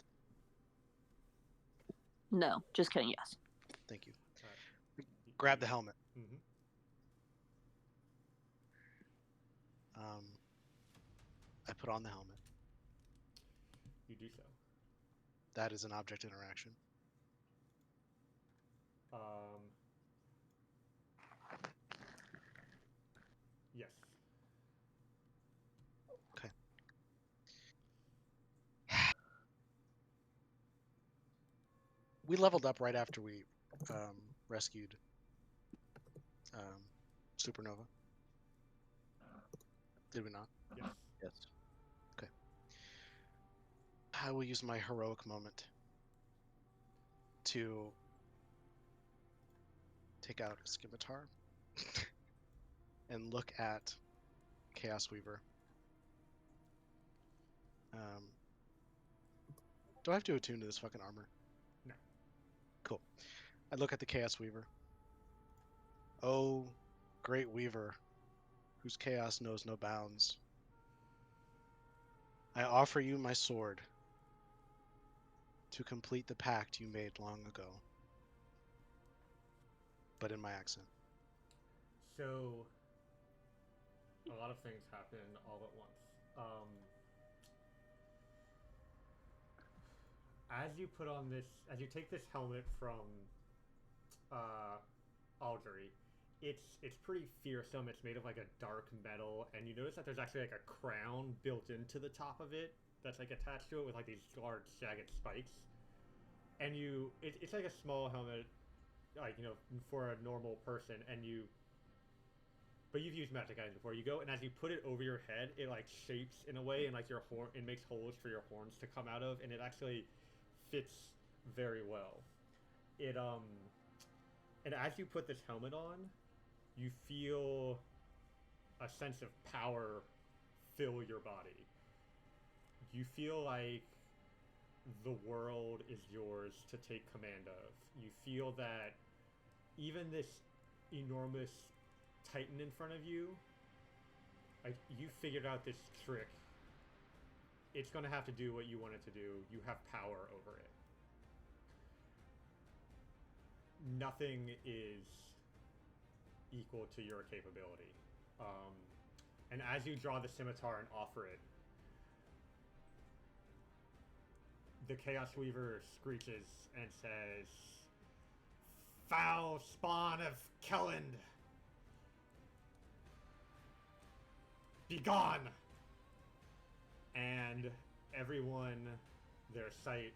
No, just kidding. Yes. Thank you. Alright. Grab the helmet. Mm-hmm. I put on the helmet. You do so. That is an object interaction. Yes. Okay. We leveled up right after we rescued Supernova. Did we not? Yes. Yes. I will use my heroic moment to take out a scimitar and look at Chaos Weaver. Do I have to attune to this fucking armor? No. Cool. I look at the Chaos Weaver. Oh, great Weaver, whose chaos knows no bounds. I offer you my sword to complete the pact you made long ago. But in my accent. So, a lot of things happen all at once. As you put on this, as you take this helmet from Aldry, it's pretty fearsome. It's made of like a dark metal, and you notice that there's actually like a crown built into the top of it that's like attached to it with like these large jagged spikes. And it's like a small helmet, like, you know, for a normal person, but you've used magic items before. You go, and as you put it over your head, it like shapes in a way, and like your horn, it makes holes for your horns to come out of, and it actually fits very well. And as you put this helmet on, you feel a sense of power fill your body. You feel like the world is yours to take command of. You feel that even this enormous titan in front of you, like, you figured out this trick. It's going to have to do what you want it to do. You have power over it. Nothing is equal to your capability. And as you draw the scimitar and offer it, the Chaos Weaver screeches and says, "Foul spawn of Kelland, be gone!" And everyone, your sight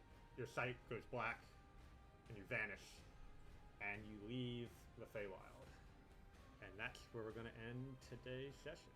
goes black, and you vanish, and you leave the Feywild. And that's where we're going to end today's session.